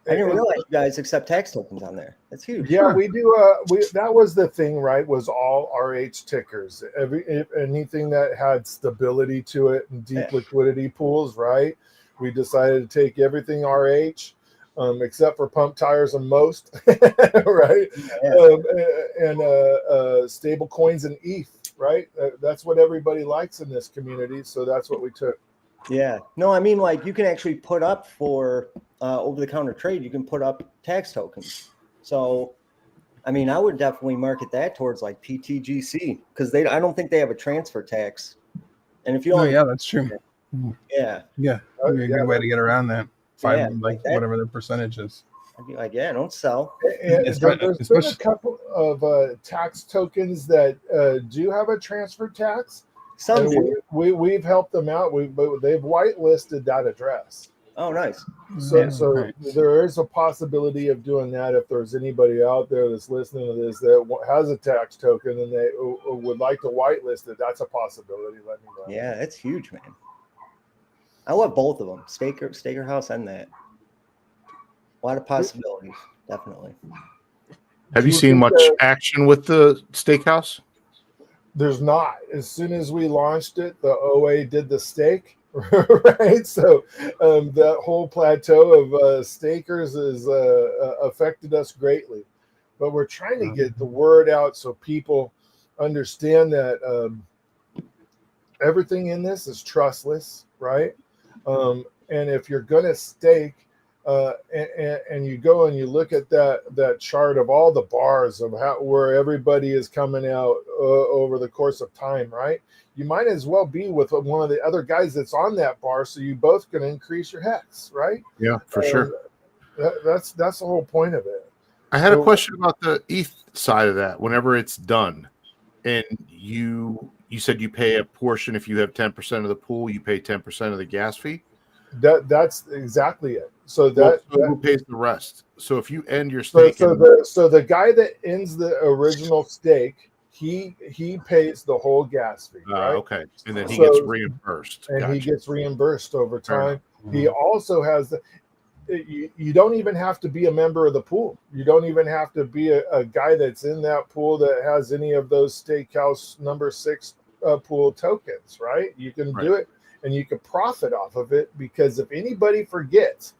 I didn't realize you guys accept tax tokens on there. That's huge. Yeah, we do. That was the thing, right? Was all RH tickers. Anything that had stability to it and deep liquidity pools, right? We decided to take everything RH, except for pump tires and most, right? And stable coins and ETH, right? That's what everybody likes in this community, so that's what we took. Yeah. No, I mean, like, you can actually put up for over-the-counter trade. You can put up tax tokens. So, I mean, I would definitely market that towards like PTGC because I don't think they have a transfer tax. And if you yeah, that's true. Yeah. Yeah. That'd be a good way to get around that. Whatever the percentage is. I'd be like, yeah, don't sell. There's been a couple of tax tokens that do have a transfer tax. Some do. We've helped them out. They've whitelisted that address. Oh, nice. So there is a possibility of doing that if there's anybody out there that's listening to this that has a tax token and they would like to whitelist it. That's a possibility. Let me know. Yeah, it's huge, man. I love both of them, Staker House and that. A lot of possibilities, definitely. Have you seen much action with the steakhouse? There's not. As soon as we launched it, the OA did the stake, right? So that whole plateau of stakers has affected us greatly. But we're trying to get the word out so people understand that everything in this is trustless, right? And if you're going to stake, and you go and you look at that chart of all the bars of where everybody is coming out over the course of time, right? You might as well be with one of the other guys that's on that bar, so you both can increase your hex, right? Yeah, for sure. That's the whole point of it. I had a question about the ETH side of that. Whenever it's done, and you said you pay a portion if you have 10% of the pool, you pay 10% of the gas fee. That's exactly it. So who pays the rest? So if you end your stake, so the guy that ends the original stake, he pays the whole gas fee. Right? Okay, and then he gets reimbursed. And he gets reimbursed over time. He also has you don't even have to be a member of the pool. You don't even have to be a guy that's in that pool that has any of those Steakhouse number 6 pool tokens, right? You can do it and you can profit off of it, because if anybody forgets,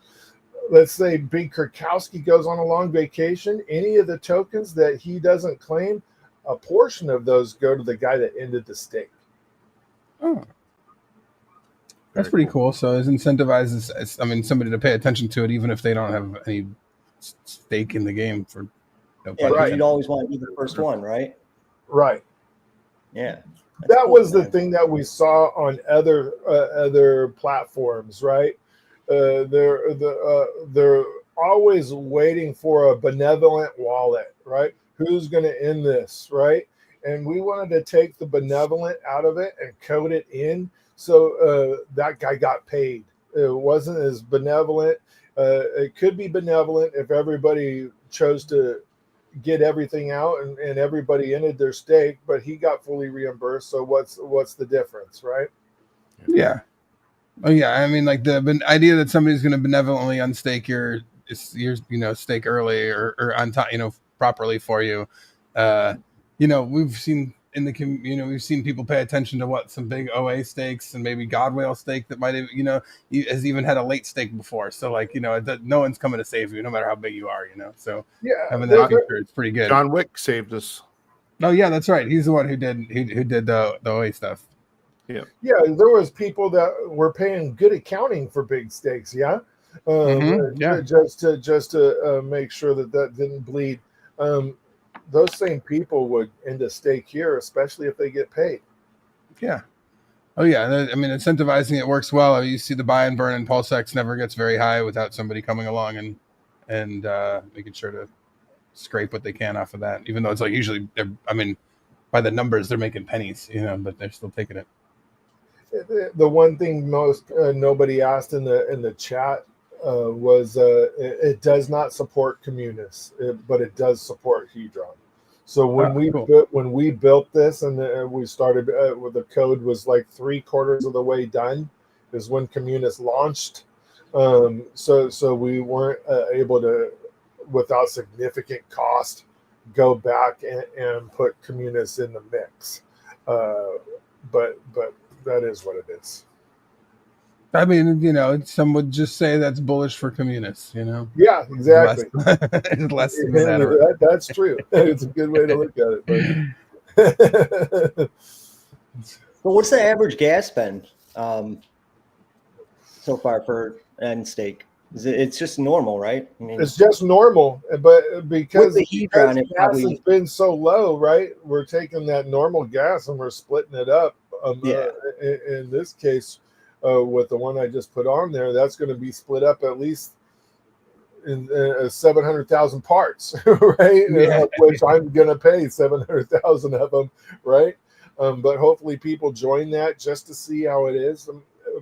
let's say Big Kurkowski goes on a long vacation, any of the tokens that he doesn't claim, a portion of those go to the guy that ended the stake. Oh. That's pretty cool. So it incentivizes, somebody to pay attention to it, even if they don't have any stake in the game. You'd always want to be the first one, right? Right. Yeah. That was the thing that we saw on other platforms, right? They're always waiting for a benevolent wallet, right? Who's going to end this, right? and we wanted to take the benevolent out of it and code it in. So that guy got paid. It wasn't as benevolent. It could be benevolent if everybody chose to get everything out and everybody ended their stake, but he got fully reimbursed. So what's the difference, right? Yeah. Oh yeah. I mean, like the idea that somebody's going to benevolently unstake your stake early or on time, properly for you. We've seen we've seen people pay attention to some big OA stakes and maybe Godwhale stake that might have, has even had a late stake before. So no one's coming to save you, no matter how big you are, So yeah, having that feature, it's pretty good. John Wick saved us. Oh yeah, that's right. He's the one who did the OA stuff. Yeah, there was people that were paying good accounting for big stakes. Yeah, just to make sure that didn't bleed. Those same people would end a stake here, especially if they get paid. Yeah. Oh yeah. I mean, incentivizing it works well. You see the buy and burn in PulseX never gets very high without somebody coming along and making sure to scrape what they can off of that. Even though it's like usually, by the numbers they're making pennies, but they're still taking it. The one thing most nobody asked in the chat was it does not support Communis, but it does support Hedron. So when we built this and we started with the code was like 3/4 of the way done is when Communis launched. So we weren't able to, without significant cost, go back and put Communis in the mix. But that is what it is. I mean, some would just say that's bullish for Communists, Yeah, exactly. It's less than that. That's true. It's a good way to look at it. So what's the average gas spend so far for end stake? It's just normal, right? I mean, it's just normal, but because gas has been so low, right? We're taking that normal gas and we're splitting it up. In this case, with the one I just put on there, that's going to be split up at least in 700,000 parts, right? Yeah. Which I'm going to pay 700,000 of them, right? But hopefully people join that just to see how it is.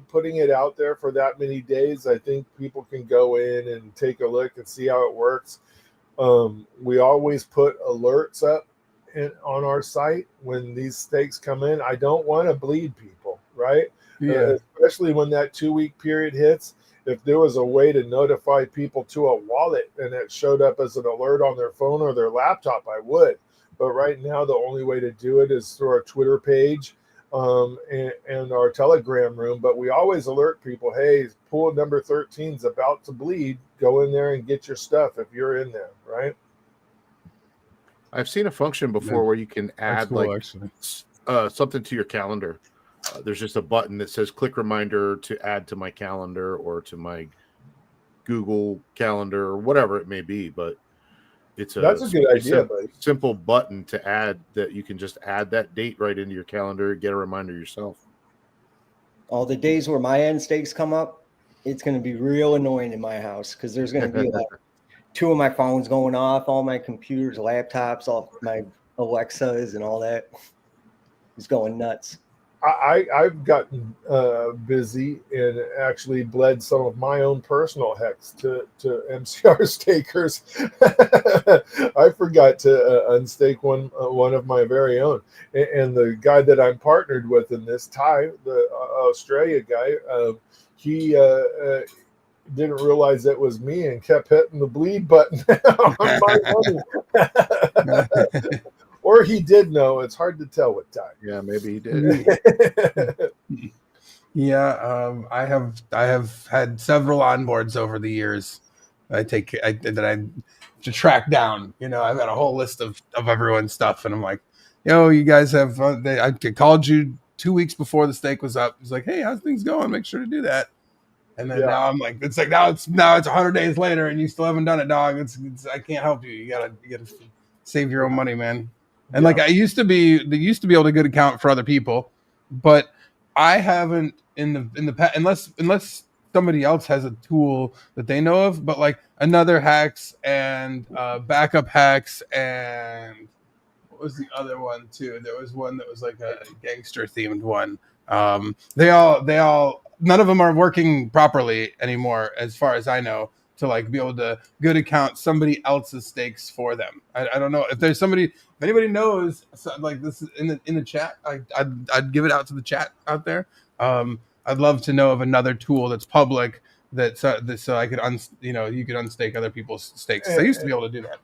Putting it out there for that many days, I think people can go in and take a look and see how it works. We always put alerts up on our site when these stakes come in. I don't want to bleed people, right? Yeah. Especially when that 2-week period hits. If there was a way to notify people to a wallet and it showed up as an alert on their phone or their laptop, I would. But right now, the only way to do it is through our Twitter page and our Telegram room. But we always alert people, hey, pool number 13 is about to bleed. Go in there and get your stuff if you're in there, right? I've seen a function before where you can add something to your calendar. There's just a button that says click reminder to add to my calendar or to my Google calendar or whatever it may be. But that's a good idea, buddy. Simple button to add that you can just add that date right into your calendar, get a reminder yourself. All the days where my end stakes come up, it's going to be real annoying in my house because there's going to be like 2 of my phones going off, all my computers, laptops, all my Alexas and all that. It's going nuts. I've gotten busy and actually bled some of my own personal HEX to MCR stakers. I forgot to unstake one of my very own. And the guy that I'm partnered with in this, Ty, the Australia guy, he didn't realize it was me and kept hitting the bleed button on my money. Or he did know. It's hard to tell with Ty. Yeah, maybe he did. Yeah, I have had several onboards over the years. I to track down. I've got a whole list of everyone's stuff, and I'm like, you guys have. I called you 2 weeks before the stake was up. It's like, hey, how's things going? Make sure to do that. And then now I'm like, it's like now it's 100 days later, and you still haven't done it, dog. It's I can't help you. You gotta save your own money, man. And they used to be able to good account for other people, but I haven't in the past, unless somebody else has a tool that they know of, but like another HEX and backup HEX and was the other one too? There was one that was like a gangster themed one. They all none of them are working properly anymore, as far as I know, to like be able to good account somebody else's stakes for them. I don't know if there's somebody, if anybody knows like this is in the chat. I'd give it out to the chat out there. I'd love to know of another tool that's public so I could you could unstake other people's stakes. I used to be able to do that.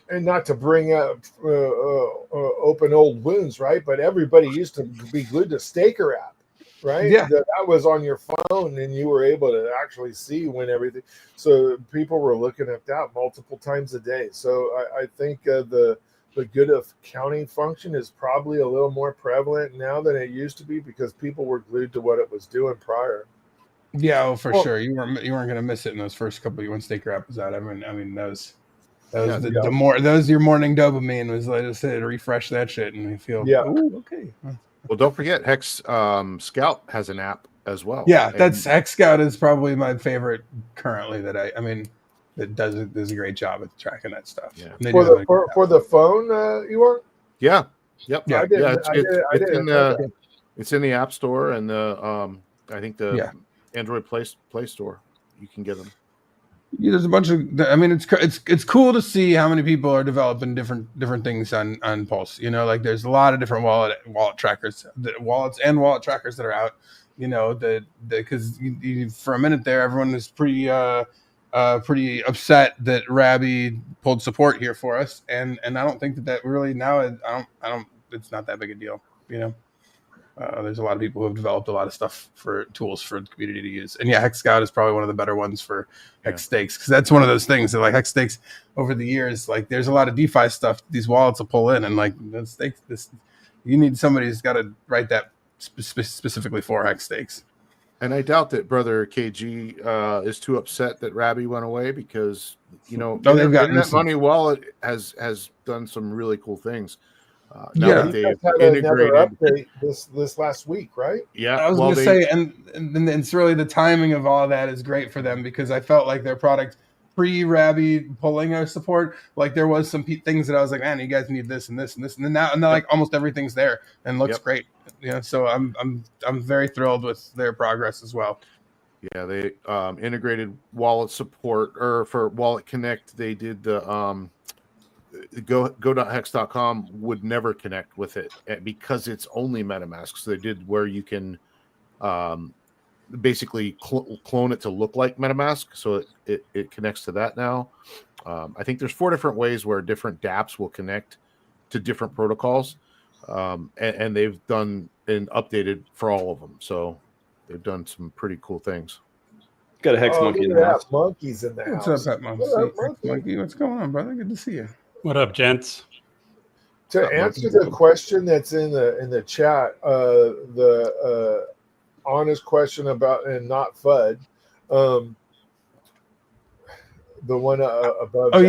And not to bring up open old wounds, right? But everybody used to be glued to Staker app, right? Yeah. That was on your phone, and you were able to actually see when everything. So people were looking at that multiple times a day. So I think the good accounting function is probably a little more prevalent now than it used to be, because people were glued to what it was doing prior. Yeah, for sure. You weren't going to miss it in those first couple when Staker app was out. I mean those your morning dopamine was like just to refresh that shit and you feel okay. Well, don't forget Hex Scout has an app as well. Yeah, that's Hex Scout is probably my favorite currently. That that does a great job at tracking that stuff. Yeah. For the phone, you are. Yeah. Yep. Yeah. It's in the App Store and the I think the Android Play Store. You can get them. Yeah, there's a bunch of. I mean, it's cool to see how many people are developing different things on Pulse. You know, like there's a lot of different wallet trackers, wallets that are out. You know, because for a minute there, everyone was pretty upset that Rabby pulled support here for us, and I don't think that really now I don't it's not that big a deal. You know. There's a lot of people who have developed a lot of stuff for tools for the community to use. And Hex Scout is probably one of the better ones for Hex Stakes, because that's one of those things that like Hex Stakes over the years, like there's a lot of DeFi stuff these wallets will pull in, and like you need somebody who's got to write that specifically for Hex Stakes. And I doubt that Brother KG is too upset that Rabby went away, because Internet Money Wallet has done some really cool things. That they've integrated update this last week, right? Yeah, I was going to say, and it's really the timing of all of that is great for them, because I felt like their product pre-Rabby pulling our support, like there was some things that I was like, man, you guys need this and this and this, and now like almost everything's there and looks great. So I'm very thrilled with their progress as well. Yeah, they integrated wallet support, or for Wallet Connect, they did the go.hex.com would never connect with it because it's only MetaMask. So they did where you can basically clone it to look like MetaMask. So it connects to that now. I think there's 4 different ways where different dApps will connect to different protocols. And they've done and updated for all of them. So they've done some pretty cool things. Got a Hex monkey in the house. Monkeys in the house. What's up, Monkey? Monkey? What's going on, brother? Good to see you. What up, gents? To answer the question that's in the chat, the honest question about and not FUD, the one above. Oh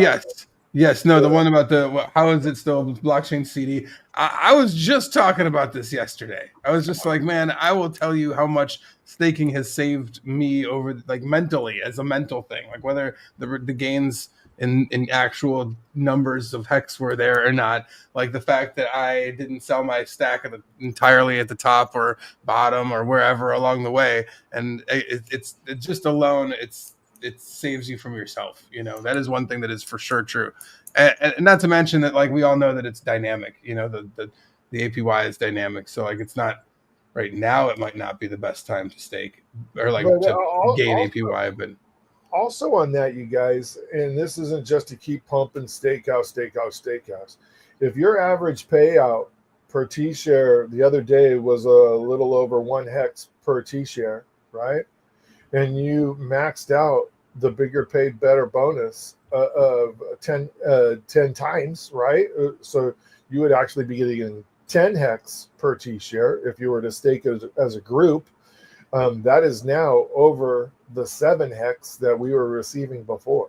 yes, no, the one about how is it still blockchain CD? I was just talking about this yesterday. I was just like, man, I will tell you how much staking has saved me over, like, mentally, as a mental thing, like whether the gains in actual numbers of Hex were there or not, like the fact that I didn't sell my stack entirely at the top or bottom or wherever along the way, and it's just alone it saves you from yourself. You know, that is one thing that is for sure true, and not to mention that, like, we all know that it's dynamic. You know, the APY is dynamic, so like it's not right now. It might not be the best time to stake or like to gain APY, but. Also on that, you guys, and this isn't just to keep pumping stakehouse. If your average payout per T-share the other day was a little over 1 hex per T-share, right? And you maxed out the bigger paid better bonus of 10 times, right? So you would actually be getting 10 hex per T-share if you were to stake as a group. That is now over the 7 hex that we were receiving before.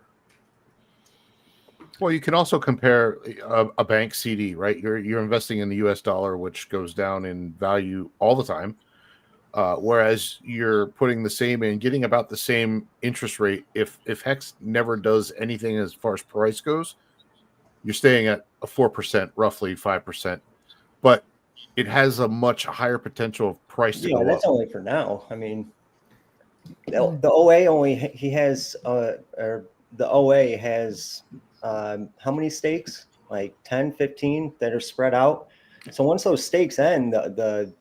Well, you can also compare a bank CD, right? You're investing in the US dollar, which goes down in value all the time, whereas you're putting the same and getting about the same interest rate. If Hex never does anything as far as price goes, you're staying at a 4%, roughly 5%, but it has a much higher potential of price to Yeah, go that's up. only for now. I mean, the OA only he has or the OA has how many stakes? Like 10, 15 that are spread out. So once those stakes end, the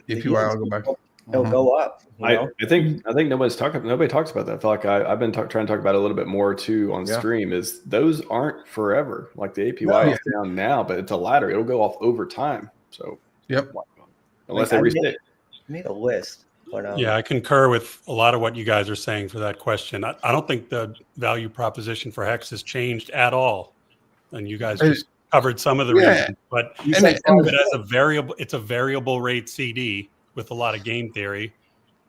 If you will go back, it'll go up. I think nobody talks about that. I feel like I've been trying to talk about it a little bit more too on stream. Is those aren't forever. Like the APY is down now, but it's a ladder. It'll go off over time. So unless they restate. Made a list. But, yeah, I concur with a lot of what you guys are saying for that question. I don't think the value proposition for HEX has changed at all, and you guys just covered some of the reasons. But you can solve it as a variable. It's a variable rate CD with a lot of game theory,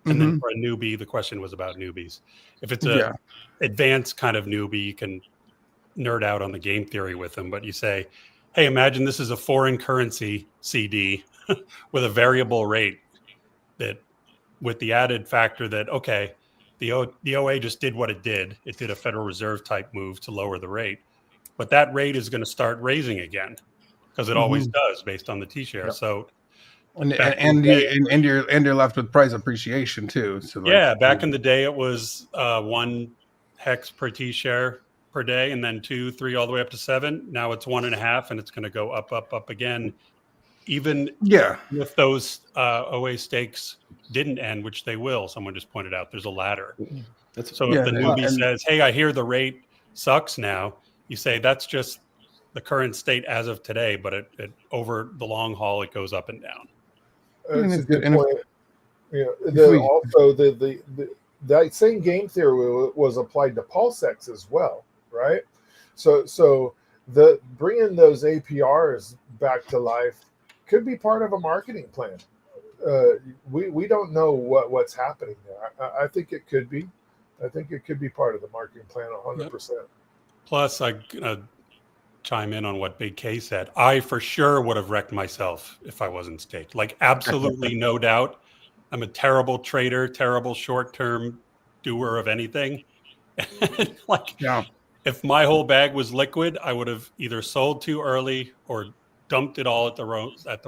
and then for a newbie, the question was about newbies. If it's a advanced kind of newbie, you can nerd out on the game theory with them. But you say, hey, imagine this is a foreign currency CD with a variable rate that. With the added factor that, okay, the OA just did what it did. It did a Federal Reserve type move to lower the rate. But that rate is going to start raising again because it always does based on the T-share. Yep. So you're left with price appreciation too. So back in the day it was 1 hex per T-share per day and then 2, 3 all the way up to 7. Now it's 1.5 and it's going to go up again. Even if those OA stakes didn't end, which they will, someone just pointed out, there's a ladder. So if the newbie says, hey, I hear the rate sucks now, you say that's just the current state as of today, but it over the long haul, it goes up and down. That's a good point. Also, that same game theory was applied to PulseX as well, right? So the bringing those APRs back to life could be part of a marketing plan. We don't know what's happening there. I think it could be. I think it could be part of the marketing plan 100%. Plus, I chime in on what Big K said. I for sure would have wrecked myself if I wasn't staked. Like absolutely no doubt. I'm a terrible trader, terrible short-term doer of anything. If my whole bag was liquid, I would have either sold too early or dumped it all at the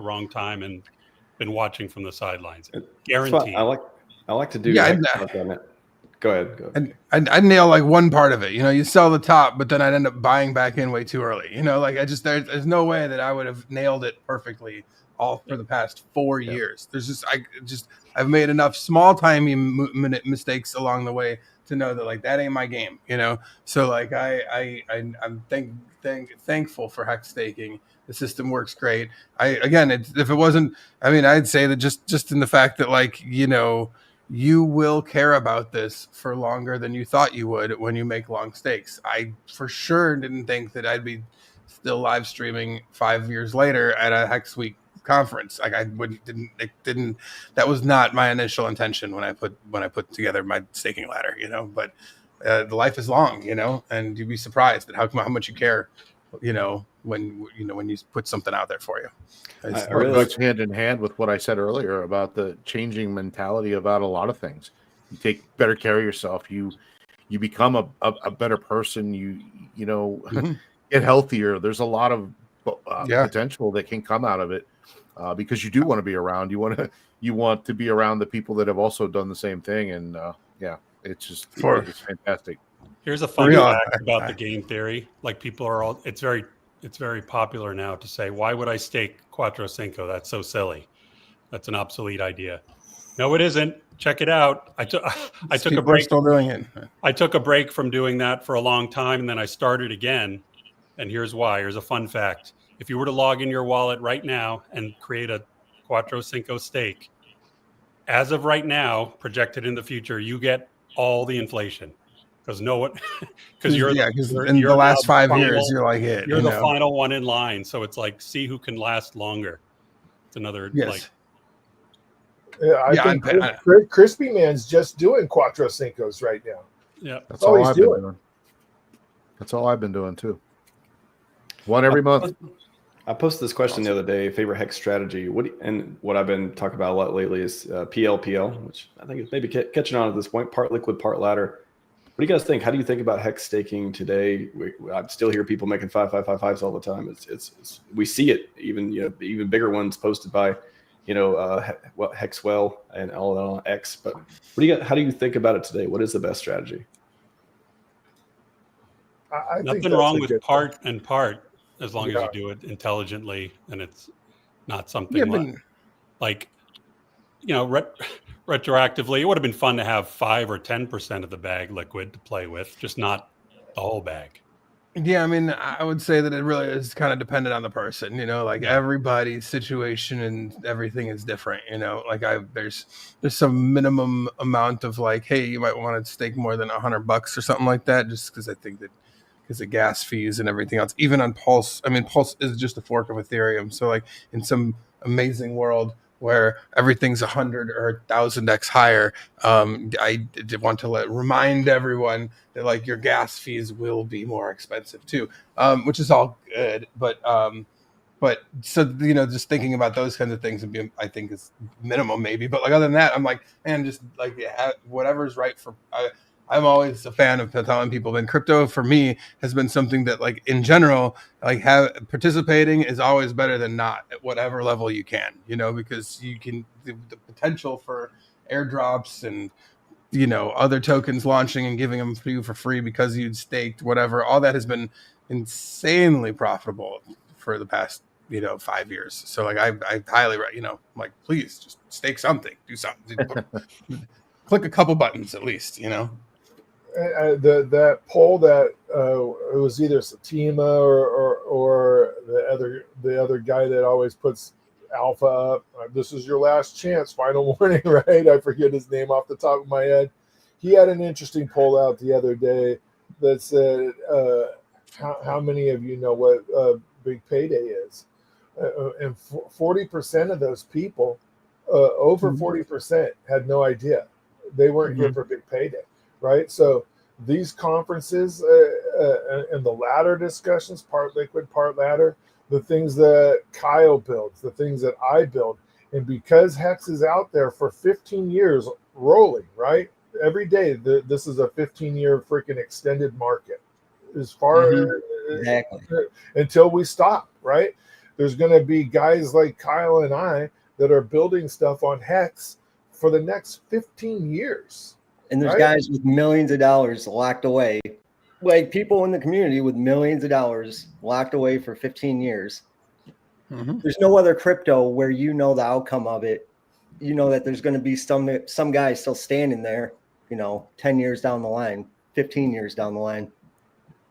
wrong time and been watching from the sidelines. Guaranteed. I like to do. Go ahead. I'd nail like one part of it. You sell the top, but then I'd end up buying back in way too early. There's no way that I would have nailed it perfectly all for the past 4 years. I've made enough small timey mistakes along the way to know that like that ain't my game. So like I'm thankful for HEX staking. The system works great. If it wasn't, I'd say that just in the fact that like, you will care about this for longer than you thought you would when you make long stakes. I for sure didn't think that I'd be still live streaming 5 years later at a HEX Week conference. Like that was not my initial intention when I put together my staking ladder, but the life is long, and you'd be surprised at how much you care, when you put something out there for you. It goes hand in hand with what I said earlier about the changing mentality about a lot of things. You take better care of yourself. You become a better person. You get healthier. There's a lot of potential that can come out of it because you do want to be around. You want to be around the people that have also done the same thing. And it's fantastic. Here's a fun fact about the game theory. Like people are it's very popular now to say, why would I stake Quattro Cinco? That's so silly. That's an obsolete idea. No, it isn't. Check it out. I took a break. Still doing it. I took a break from doing that for a long time, and then I started again. And here's why. Here's a fun fact. If you were to log in your wallet right now and create a Quattro Cinco stake, as of right now, projected in the future, you get all the inflation. Because in the last 5 years, you're like it. You're the final one in line. So it's like, see who can last longer. It's another I think Crispy Man's just doing Quattro Cincos right now. Yeah, that's all I've been doing. That's all I've been doing too. One every month. I posted this question the other day: favorite HEX strategy. What I've been talking about a lot lately is PLPL, which I think is maybe catching on at this point. Part liquid, part ladder. What do you guys think? How do you think about hex staking today? I still hear people making 5.555s all the time. It's we see it, even even bigger ones posted by Hexwell and all that on X. But how do you think about it today? What is the best strategy? I think Nothing that's wrong a with good part and part as long as Yeah. you do it intelligently and it's not something Yeah, like retroactively. It would have been fun to have 5 or 10% of the bag liquid to play with, just not the whole bag. Yeah, I mean, I would say that it really is kind of dependent on the person, like everybody's situation and everything is different, like there's some minimum amount of like, hey, you might want to stake more than $100 or something like that, just because I think that because of gas fees and everything else, even on Pulse. I mean, Pulse is just a fork of Ethereum. So like in some amazing world where everything's 100 or 1,000x higher, I did want to remind everyone that like your gas fees will be more expensive too, which is all good. But so just thinking about those kinds of things would be, I think, is minimum maybe. But like other than that, I'm like, man, just like whatever's right for. I'm always a fan of telling people that crypto for me has been something that like in general, like participating is always better than not at whatever level you can, because you can the potential for airdrops and other tokens launching and giving them to you for free because you'd staked whatever, all that has been insanely profitable for the past 5 years. So like I highly like, please just stake something, do something, click a couple buttons at least, that poll that it was either Satima or the other guy that always puts alpha up. This is your last chance, final warning, right? I forget his name off the top of my head. He had an interesting poll out the other day that said, how many of you know what Big Payday is? And 40% of those people, over 40%, had no idea. They weren't here for Big Payday. Right. So these conferences and the ladder discussions, part liquid, part ladder, the things that Kyle builds, the things that I build. And because Hex is out there for 15 years rolling, right? Every day, this is a 15-year freaking extended market as far Exactly. until we stop. Right. There's going to be guys like Kyle and I that are building stuff on Hex for the next 15 years. And there's guys with millions of dollars locked away, like people in the community with millions of dollars locked away for 15 years. There's no other crypto where the outcome of it. That there's going to be some guy still standing there, 10 years down the line, 15 years down the line.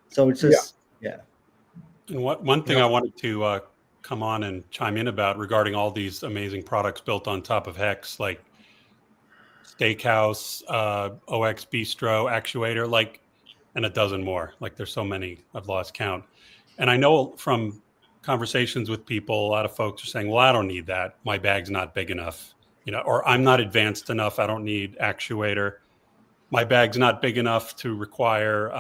So it's just, And one thing I wanted to come on and chime in about regarding all these amazing products built on top of Hex, like Steakhouse, OX Bistro, Actuator, and a dozen more. Like there's so many, I've lost count. And I know from conversations with people, a lot of folks are saying, well, I don't need that. My bag's not big enough, or I'm not advanced enough. I don't need Actuator. My bag's not big enough to require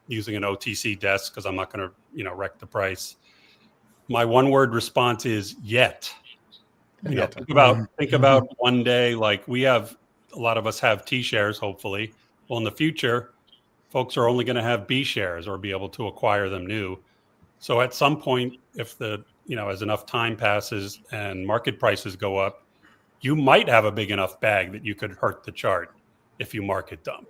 using an OTC desk because I'm not going to, wreck the price. My one word response is yet. Think about one day, like a lot of us have T shares, hopefully. Well, in the future, folks are only going to have B shares or be able to acquire them new. So at some point, if as enough time passes and market prices go up, you might have a big enough bag that you could hurt the chart if you market dump.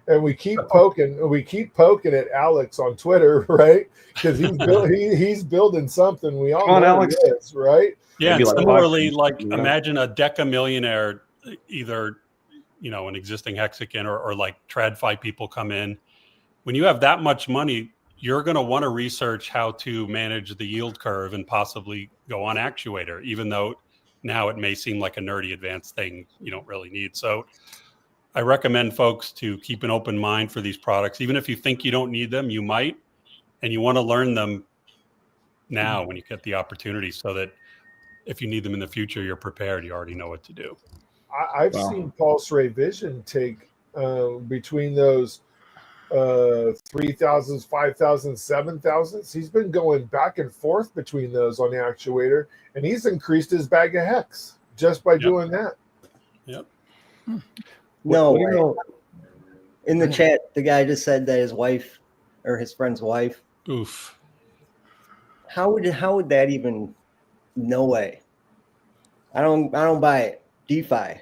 And we keep poking at Alex on Twitter, right? Because he's building something. We all know Alex is, right? Yeah, and similarly, imagine a Deca millionaire, either an existing Hexagon or like TradFi people come in. When you have that much money, you're going to want to research how to manage the yield curve and possibly go on Actuator, even though now it may seem like a nerdy advanced thing you don't really need. So I recommend folks to keep an open mind for these products. Even if you think you don't need them, you might, and you want to learn them now when you get the opportunity so that if you need them in the future, you're prepared. You already know what to do. I've seen Pulse Ray Vision take between those 3,000s, 5,000s, 7,000s. He's been going back and forth between those on the Actuator, and he's increased his bag of Hex just by doing that. Yep. No, In the chat, the guy just said that his wife or his friend's wife. Oof. How would that even? No way. I don't buy it. DeFi.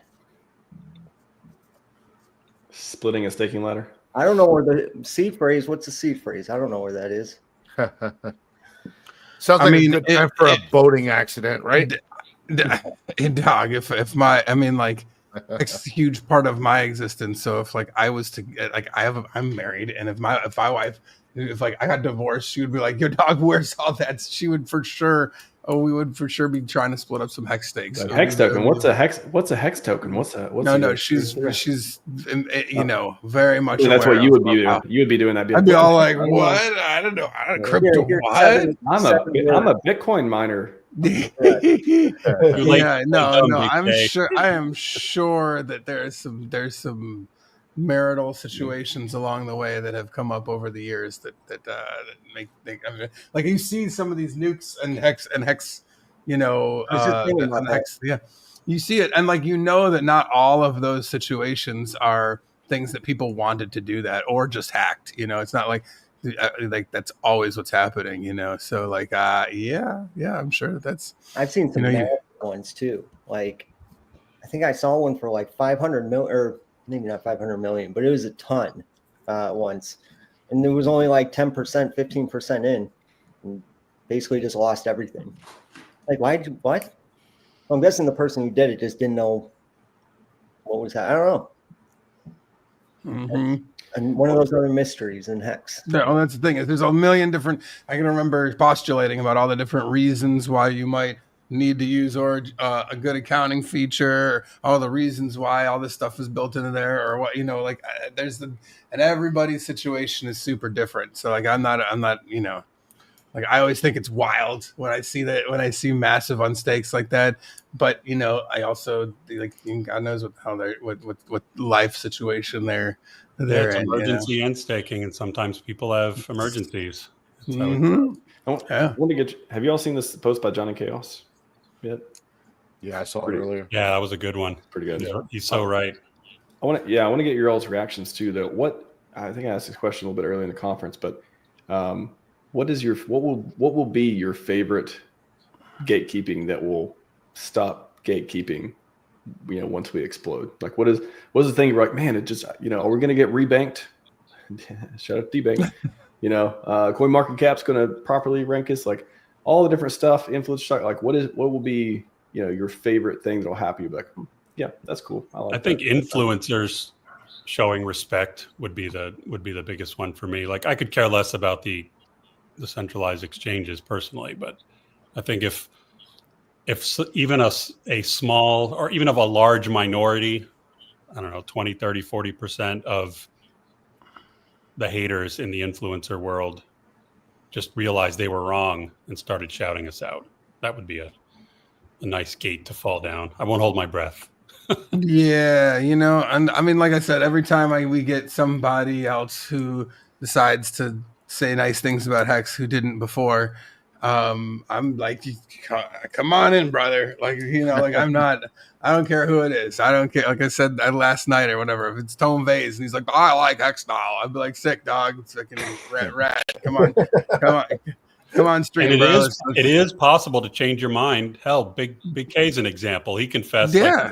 Splitting a staking ladder. I don't know where the seed phrase. What's the seed phrase? I don't know where that is. Sounds like a good time for a boating accident, right? Dog, if my, I mean, like, it's a huge part of my existence. So if like I was to get, like, I'm married, and if my wife, if like I got divorced, she would be like, "Yo, dog, where's all that?" She would for sure. Oh, we would for sure be trying to split up some hex stakes. Like hex token. What's a hex? What's a hex token? What's no. She's you know, very much. That's what you would be doing. You would be doing that. I'd be all like, "What? I don't know. I don't crypto. What? I'm a Bitcoin miner." Yeah, no. I am sure that there's some marital situations along the way that have come up over the years that make I mean, like you see some of these nukes and hex, you know, and hex, yeah, you see it, and like, you know, that not all of those situations are things that people wanted to do that or just hacked. You know, it's not like that's always what's happening, you know. So like yeah, I'm sure that's. I've seen some bad ones too. Like I think I saw one for like 500 million, or maybe not 500 million, but it was a ton once, and it was only like 10%, 15% in, and basically just lost everything. Like, what? Well, I'm guessing the person who did it just didn't know what was happening. I don't know. Mm-hmm. And one of those other mysteries in Hex. No, that's the thing. There's a million different. I can remember postulating about all the different reasons why you might need to use a good accounting feature, all the reasons why all this stuff is built into there, or what, you know, like and everybody's situation is super different. So like I'm not, you know, like I always think it's wild when I see massive unstakes like that. But you know, I also like, God knows what life situation they're It's in, emergency you know? and staking, and sometimes people have emergencies. So Mm-hmm. I want to get. Have you all seen this post by Johnny Chaos yet? Yeah, I saw it earlier. Yeah, that was a good one. Pretty good. He's so right. I want to get your all's reactions too. Though, I think I asked this question a little bit earlier in the conference, but what will be your favorite gatekeeping that will stop gatekeeping? You know, once we explode, like what is the thing you're like, man, it just, you know, are we going to get rebanked? Shut up, debank. You know, CoinMarketCap's going to properly rank us, like all the different stuff, influence stock. Like what will be, you know, your favorite thing that'll happen? You'll be like, yeah, that's cool. I think influencers showing respect would be the biggest one for me. Like I could care less about the centralized exchanges personally, but I think if even a small, or even of a large minority, I don't know, 20, 30, 40% of the haters in the influencer world just realized they were wrong and started shouting us out, that would be a nice gate to fall down. I won't hold my breath. Yeah, you know, and I mean, like I said, every time we get somebody else who decides to say nice things about Hex who didn't before, I'm like, come on in, brother. Like, you know, like I don't care who it is. I don't care. Like I said last night or whatever, if it's Tone Vase and he's like, I like Hex now, I'd be like, sick, dog. It's fucking rat. Come on, stream, bro. It is possible to change your mind. Hell, Big K's an example. He confessed, yeah,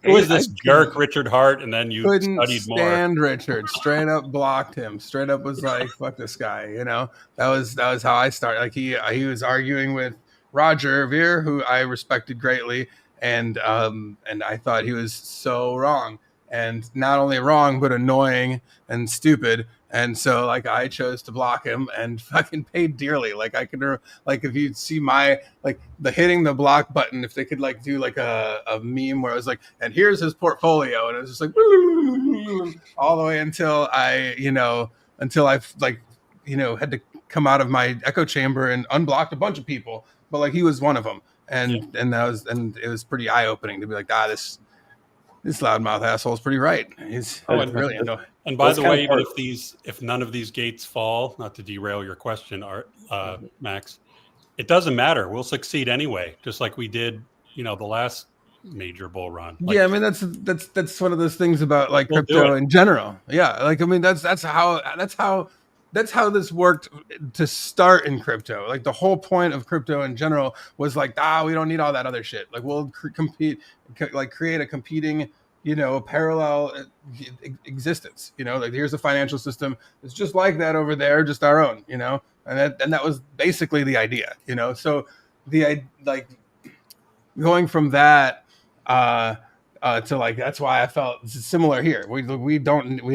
who is this jerk, Richard Hart? And then you studied more. Stand Richard. Straight up blocked him. Straight up was like, fuck this guy. You know, that was how I started. Like he was arguing with Roger Ver, who I respected greatly, and I thought he was so wrong, and not only wrong but annoying and stupid. And so, like, I chose to block him and fucking paid dearly. Like, I could, like, if you'd see my, like, the hitting the block button, if they could, like, do, like, a meme where it was like, and here's his portfolio. And it was just like, all the way until I, like, you know, had to come out of my echo chamber and unblocked a bunch of people. But, like, he was one of them. And it was pretty eye-opening to be like, this loudmouth asshole is pretty right. He's really annoying. And by the way, even if none of these gates fall, not to derail your question, Max, it doesn't matter. We'll succeed anyway, just like we did, you know, the last major bull run. Yeah, I mean that's one of those things about like We'll do crypto it. in general. Yeah, like I mean that's how this worked to start in crypto. Like the whole point of crypto in general was like, we don't need all that other shit. Like we'll create a competing, parallel existence. Like here's a financial system that's just like that over there, just our own. And that was basically the idea. So like going from that to like, that's why I felt similar here. We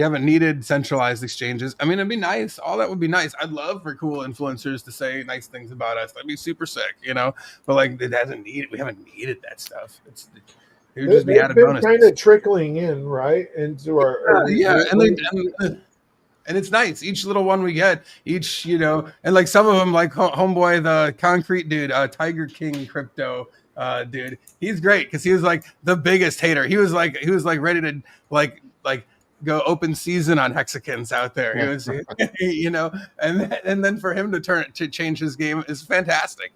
haven't needed centralized exchanges. I mean, it'd be nice. All that would be nice. I'd love for cool influencers to say nice things about us. That'd be super sick, but like we haven't needed that stuff. It would just be added bonus. Kind of trickling in, right, into our and it's nice. Each little one we get, and like some of them, like homeboy, the concrete dude, Tiger King Crypto, dude, he's great because he was like the biggest hater. He was like ready to like go open season on hexagons out there. He was, and then for him to change his game is fantastic,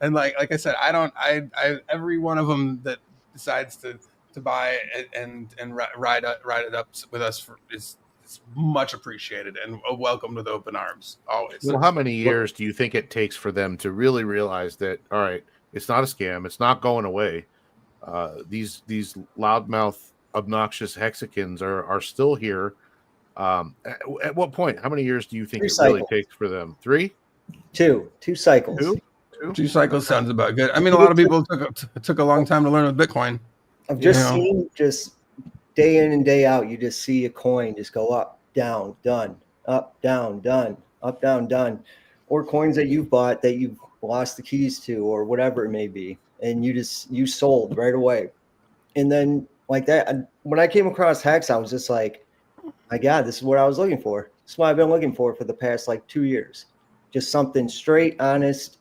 And like I said, I every one of them that decides to buy and ride it up with us is much appreciated and welcomed with open arms always. Well, how many years do you think it takes for them to really realize that, all right, it's not a scam, it's not going away? These loudmouth, obnoxious hexagons are still here. At what point? How many years do you think really takes for them? 3? 2 cycles. 2 cycles sounds about good. I mean, a lot of people took a long time to learn with Bitcoin. I've just seen day in and day out, you just see a coin just go up, down, done, up, down, done, up, down, done, or coins that you've bought that you've lost the keys to or whatever it may be, and you sold right away. And then like that, when I came across HEX, I was just like, my God, this is what I was looking for. This is what I've been looking for the past like 2 years. Just something straight, honest,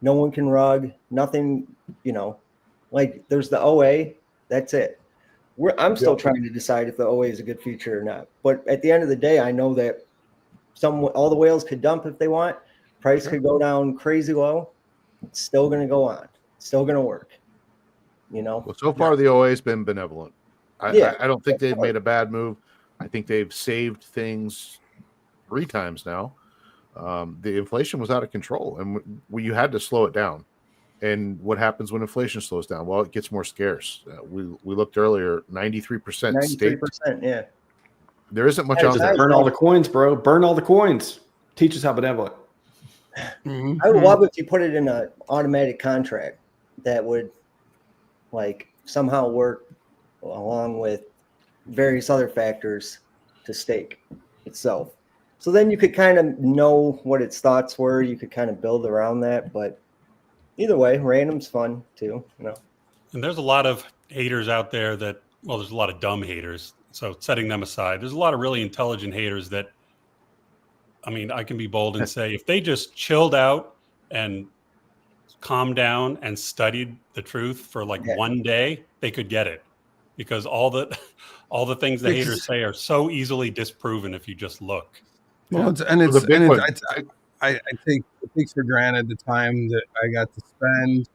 no one can rug, nothing, like there's the OA, that's it. I'm still trying to decide if the OA is a good feature or not. But at the end of the day, I know that all the whales could dump if they want. Price could go down crazy low. It's still going to go on. It's still going to work. Well, so far the OA has been benevolent. I don't think they've made a bad move. I think they've saved things 3 times now. The inflation was out of control, and you had to slow it down. And what happens when inflation slows down? Well, it gets more scarce. We looked earlier, 93% state. 93%, yeah. There isn't much out there. Burn all the coins, bro. Burn all the coins. Teach us how benevolent. I would love if you put it in an automatic contract that would like somehow work along with various other factors to stake itself. So then you could kind of know what its thoughts were. You could kind of build around that, but either way, random's fun too, And there's a lot of haters out there there's a lot of dumb haters. So setting them aside, there's a lot of really intelligent haters that, I mean, I can be bold and say if they just chilled out and calmed down and studied the truth for like one day, they could get it, because all the things the haters say are so easily disproven if you just look. Well, I think it takes for granted the time that I got to spend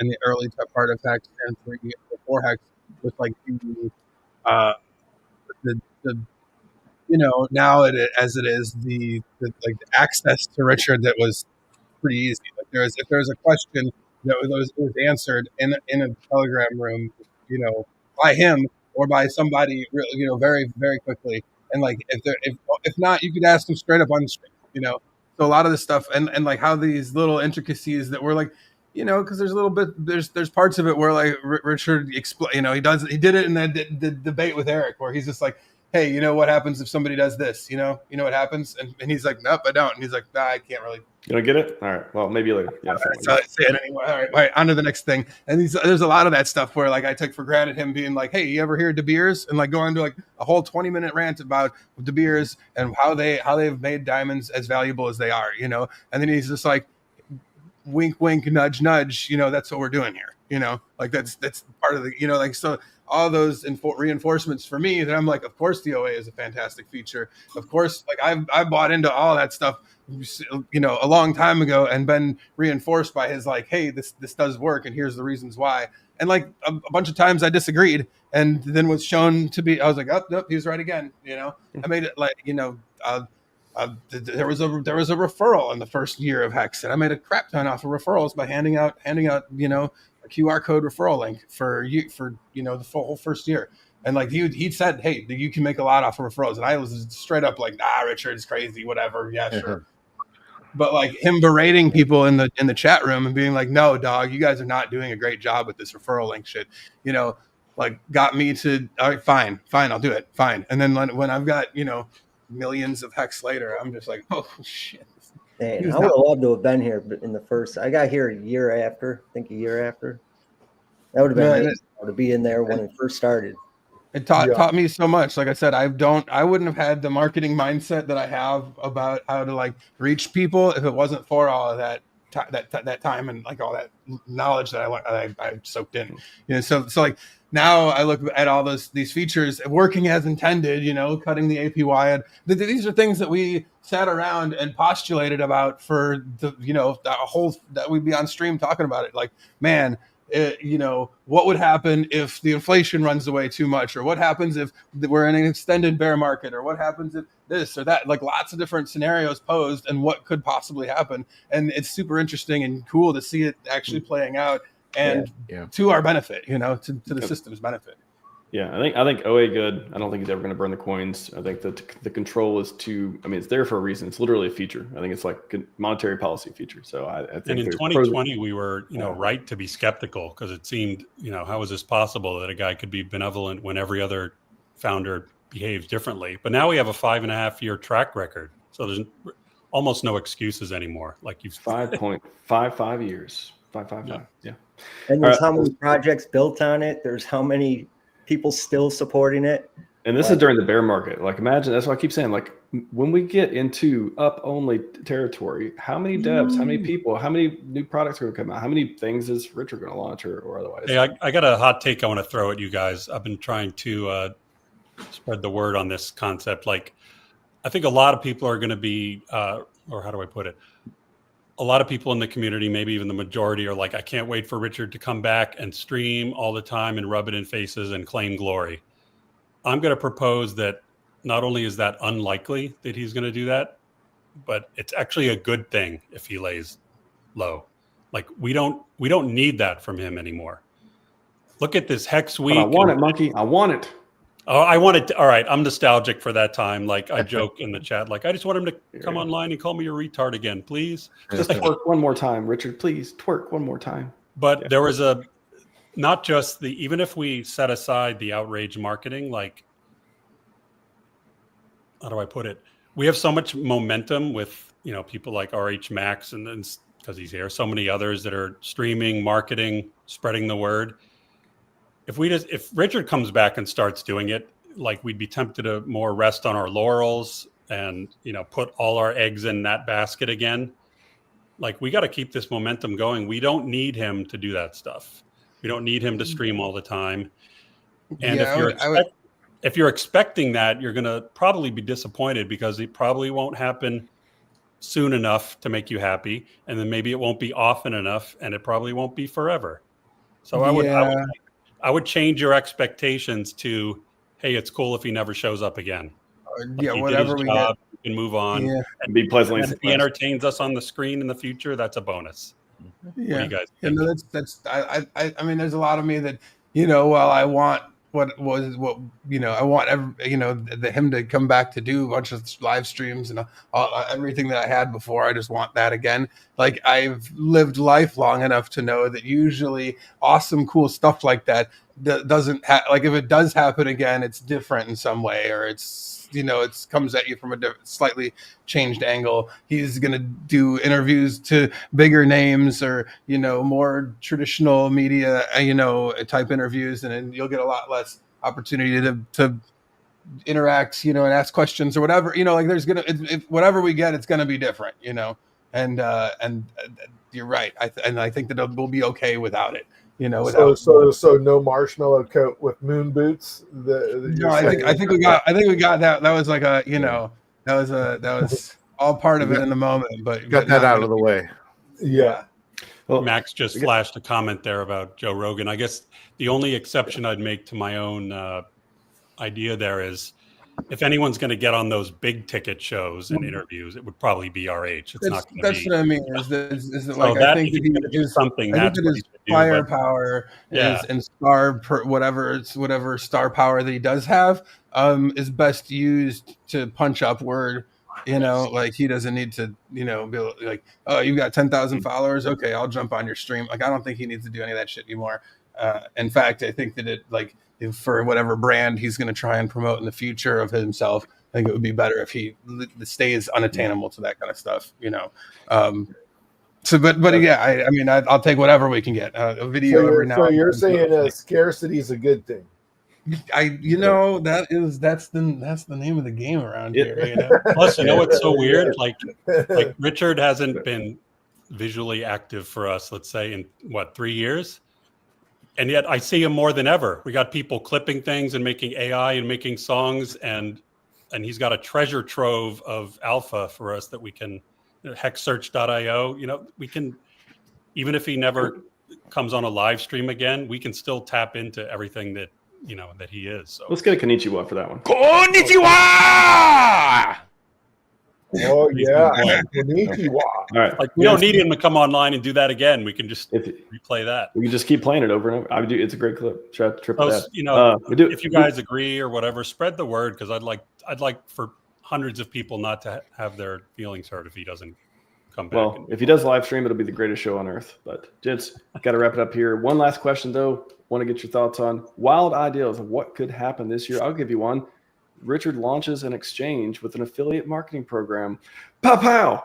in the early part of HEX and before HEX with like the now as it is the access to Richard that was pretty easy. Like if there's a question that was answered in a Telegram room, by him or by somebody, very very quickly. And like if not, you could ask him straight up on the street, So a lot of this stuff and like how these little intricacies that were like, because there's parts of it where like Richard explain, he did it in the debate with Eric where he's just like, hey, what happens if somebody does this? You know what happens? And he's like, nope, I don't. And he's like, nah, I can't really. You don't get it? All right. Well, maybe later. Yeah. So say it anyway. All right. On to the next thing. And there's a lot of that stuff where like I took for granted him being like, hey, you ever hear De Beers? And like go into like a whole 20-minute rant about De Beers and how they've made diamonds as valuable as they are, And then he's just like, wink, wink, nudge, nudge. That's what we're doing here. Like that's part of the, like so. All those reinforcements for me that I'm like, of course the OA is a fantastic feature. Of course, like I bought into all that stuff, a long time ago and been reinforced by his like, hey, this does work and here's the reasons why. And like a bunch of times I disagreed, and then was shown to be, I was like, oh, nope, he was right again. You know, I made it like, you know, there was a referral in the first year of HEX, and I made a crap ton off of referrals by handing out, you know, a QR code referral link for you know, the whole first year. And like he said, hey, you can make a lot off of referrals. And I was straight up like, nah, Richard is crazy, whatever. Yeah, sure. But like him berating people in the chat room and being like, no, dog, you guys are not doing a great job with this referral link shit. You know, like got me to, all right, fine, I'll do it. Fine. And then when I've got, you know, millions of HEX later, I'm just like, oh shit. Man, I would have loved to have been here, but in the first, I got here a year after. That would have been nice to be in there when it first started. It taught me so much. Like I said, I wouldn't have had the marketing mindset that I have about how to like reach people if it wasn't for all of that time and like all that knowledge that I soaked in. You know, so like now I look at all these features working as intended. You know, cutting the APY, and these are things that we sat around and postulated about for the, you know, that we'd be on stream talking about it. Like, man. You know, what would happen if the inflation runs away too much, or what happens if we're in an extended bear market, or what happens if this or that, like lots of different scenarios posed and what could possibly happen. And it's super interesting and cool to see it actually playing out and to our benefit, you know, to the system's benefit. Yeah, I think OA good. I don't think he's ever going to burn the coins. I think that the control is it's there for a reason. It's literally a feature. I think it's like a monetary policy feature. So I think. And in 2020, we were, you know, right to be skeptical because it seemed, you know, how is this possible that a guy could be benevolent when every other founder behaves differently? But now we have a 5.5-year track record. So there's almost no excuses anymore. Like you've 5.55 years, 5.55. Yeah. And there's how many projects built on it. There's how many people still supporting it. And this is during the bear market. Like imagine, that's what I keep saying, like when we get into up only territory, how many devs, how many people, how many new products are going to come out? How many things is Richard going to launch or otherwise? Hey, I got a hot take I want to throw at you guys. I've been trying to spread the word on this concept. Like I think a lot of people are going to be, or how do I put it? A lot of people in the community, maybe even the majority, are like, I can't wait for Richard to come back and stream all the time and rub it in faces and claim glory. I'm going to propose that not only is that unlikely that he's going to do that, but it's actually a good thing if he lays low. Like we don't need that from him anymore. Look at this HEX week. But I want it, Monkey. I want it. Oh, I want it. All right. I'm nostalgic for that time. Like I joke in the chat, like I just want him to come online and call me a retard again, please. Just twerk one more time, Richard, please twerk one more time. But there was not just even if we set aside the outrage marketing, like, how do I put it? We have so much momentum with, you know, people like RH Max and then because he's here, so many others that are streaming, marketing, spreading the word. If Richard comes back and starts doing it, like we'd be tempted to more rest on our laurels and, you know, put all our eggs in that basket again. Like we got to keep this momentum going. We don't need him to do that stuff. We don't need him to stream all the time. And if you're expecting that, you're going to probably be disappointed because it probably won't happen soon enough to make you happy. And then maybe it won't be often enough and it probably won't be forever. So I would change your expectations to, hey, it's cool if he never shows up again. Yeah, whatever we get. We can move on and be pleasantly surprised. If he entertains us on the screen in the future, that's a bonus. Yeah, what do you guys think? No, that's I mean, there's a lot of me that, you know, while I want I want him to come back to do a bunch of live streams and everything that I had before. I just want that again. Like I've lived life long enough to know that usually awesome, cool stuff like that doesn't like if it does happen again, it's different in some way, or it's, you know, it comes at you from a slightly changed angle. He's going to do interviews to bigger names or, you know, more traditional media, you know, type interviews. And then you'll get a lot less opportunity to interact, you know, and ask questions or whatever, you know, like there's going to, whatever we get, it's going to be different, you know, and you're right. I think that we'll be okay without it. You know, so no marshmallow coat with moon boots. I think we got that. That was like a, you know, that was all part of it in the moment. But got that out of the way. Yeah. Max just flashed a comment there about Joe Rogan. I guess the only exception I'd make to my own idea there is, if anyone's going to get on those big ticket shows and interviews, it would probably be RH. It's not going to be. That's what I mean. Is that So like that, I think if that he's going to do something, I think that's that what his he should do. But firepower yeah, is and whatever star power that he does have is best used to punch upward. You know, like he doesn't need to, you know, be like, oh, you got 10,000 followers. Okay, I'll jump on your stream. Like, I don't think he needs to do any of that shit anymore. In fact, I think that if for whatever brand he's going to try and promote in the future of himself, I think it would be better if he stays unattainable to that kind of stuff, you know. But yeah, I mean, I'll take whatever we can get. A video every now. So and you're then. saying scarcity is a good thing? That's the name of the game around here. You know? Plus, you know what's so weird? Like Richard hasn't been visually active for us, let's say, in 3 years, and yet I see him more than ever. We got people clipping things and making AI and making songs, and he's got a treasure trove of alpha for us that we can, hexsearch.io. You know, we can, even if he never comes on a live stream again, we can still tap into everything that, you know, that he is. So let's get a konnichiwa for that one. Konnichiwa! Oh yeah, konnichiwa. All right, like we don't need him to come online and do that again. We can just replay that. We can just keep playing it over and over. I do. It's a great clip. Triple that. You know, we do. If you guys agree or whatever, spread the word, because I'd like for hundreds of people not to have their feelings hurt if he doesn't come back. Well, if he does live stream, it'll be the greatest show on earth. But gents, got to wrap it up here. One last question though. Want to get your thoughts on wild ideas of what could happen this year. I'll give you one. Richard launches an exchange with an affiliate marketing program. Pow pow.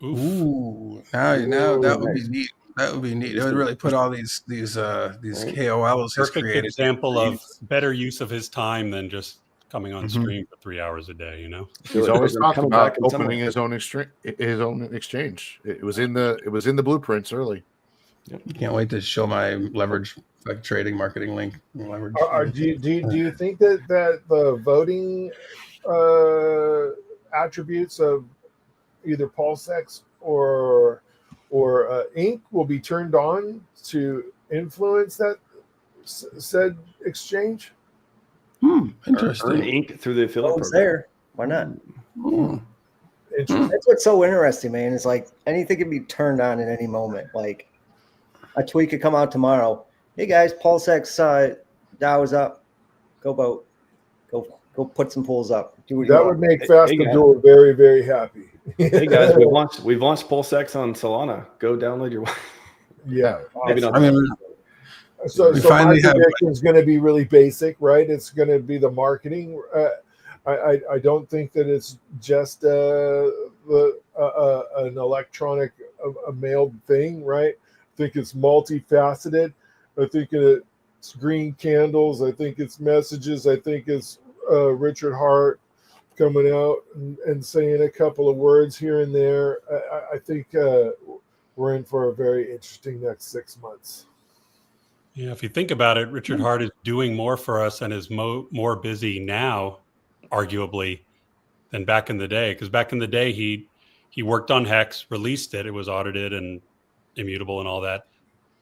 Ooh, now that would be neat. That would be neat. It would really put all these KOLs. Perfect example of better use of his time than just coming on stream for 3 hours a day. You know, he's always talking about opening his own exchange. It was in the blueprints early. Yep. Can't wait to show my leverage trading marketing link. Leverage. Do you think that the voting attributes of either PulseX or Inc. will be turned on to influence that said exchange? Interesting. Earn Inc. through the affiliate program. There. Why not? That's what's so interesting, man. It's like anything can be turned on at any moment. Like a tweet could come out tomorrow. Hey guys, PulseX DAO is up. Go vote. Go put some pools up. That would make Fast Abdul very, very happy. Hey guys, we've launched PulseX on Solana. Go download your. Yeah, maybe not. I mean, so my prediction is going to be really basic, right? It's going to be the marketing. I don't think that it's just an electronic, mailed thing, right? I think it's multifaceted. I think it's green candles. I think it's messages. I think it's Richard Hart coming out and saying a couple of words here and there. I think we're in for a very interesting next 6 months. Yeah, if you think about it, Richard Hart is doing more for us and is more busy now, arguably, than back in the day. Because back in the day, he worked on HEX, released it. It was audited and immutable and all that.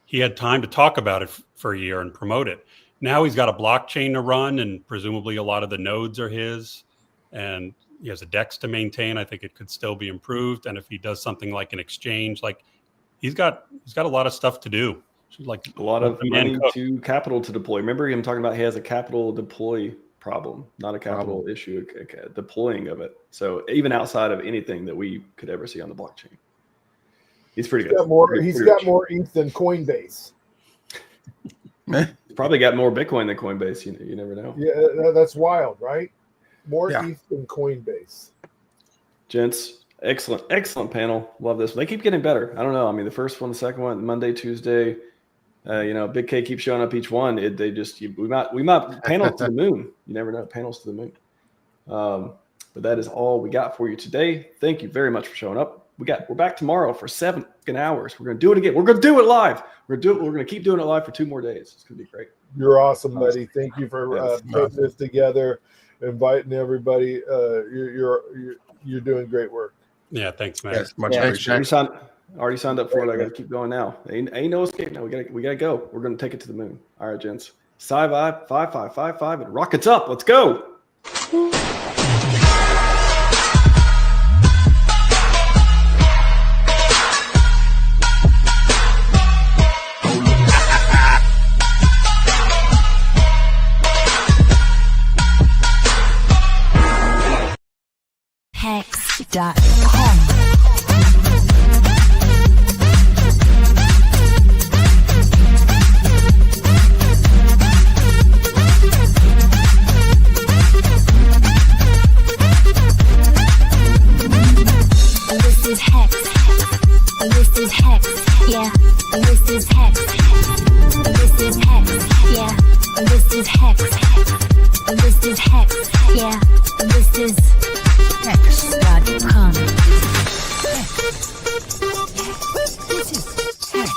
He had time to talk about it for a year and promote it. Now he's got a blockchain to run, and presumably a lot of the nodes are his. And he has a DEX to maintain. I think it could still be improved. And if he does something like an exchange, like he's got a lot of stuff to do. Like a lot of money to capital to deploy. Remember him talking about he has a capital deploy problem, not a capital issue, deploying of it. So even outside of anything that we could ever see on the blockchain, he's pretty good. He's got more ETH than Coinbase. He's probably got more Bitcoin than Coinbase. You never know. Yeah, that's wild, right? More ETH than Coinbase. Gents, excellent panel. Love this. They keep getting better. I don't know. I mean, the first one, the second one, Monday, Tuesday. Big K keeps showing up each one. We might panel to the moon. You never know. Panels to the moon. But that is all we got for you today. Thank you very much for showing up. We're back tomorrow for 7 hours. We're gonna do it again. We're gonna do it live. We're gonna keep doing it live for 2 more days. It's gonna be great. You're awesome, buddy. Thank you for putting this together, inviting everybody. You're doing great work. Yeah, thanks, man. Yes, much appreciated. I already signed up for it. I got to keep going now. Ain't no escape now. We gotta go. We're gonna take it to the moon. All right, gents. Scivive 5555 and rockets up. Let's go. HEX.com. This is HEX. This is HEX. Yeah. This is HEX. This is HEX. Yeah. This is HEX. This is HEX. Yeah. This is HEX.com. This is HEX.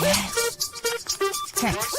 Yes. HEX.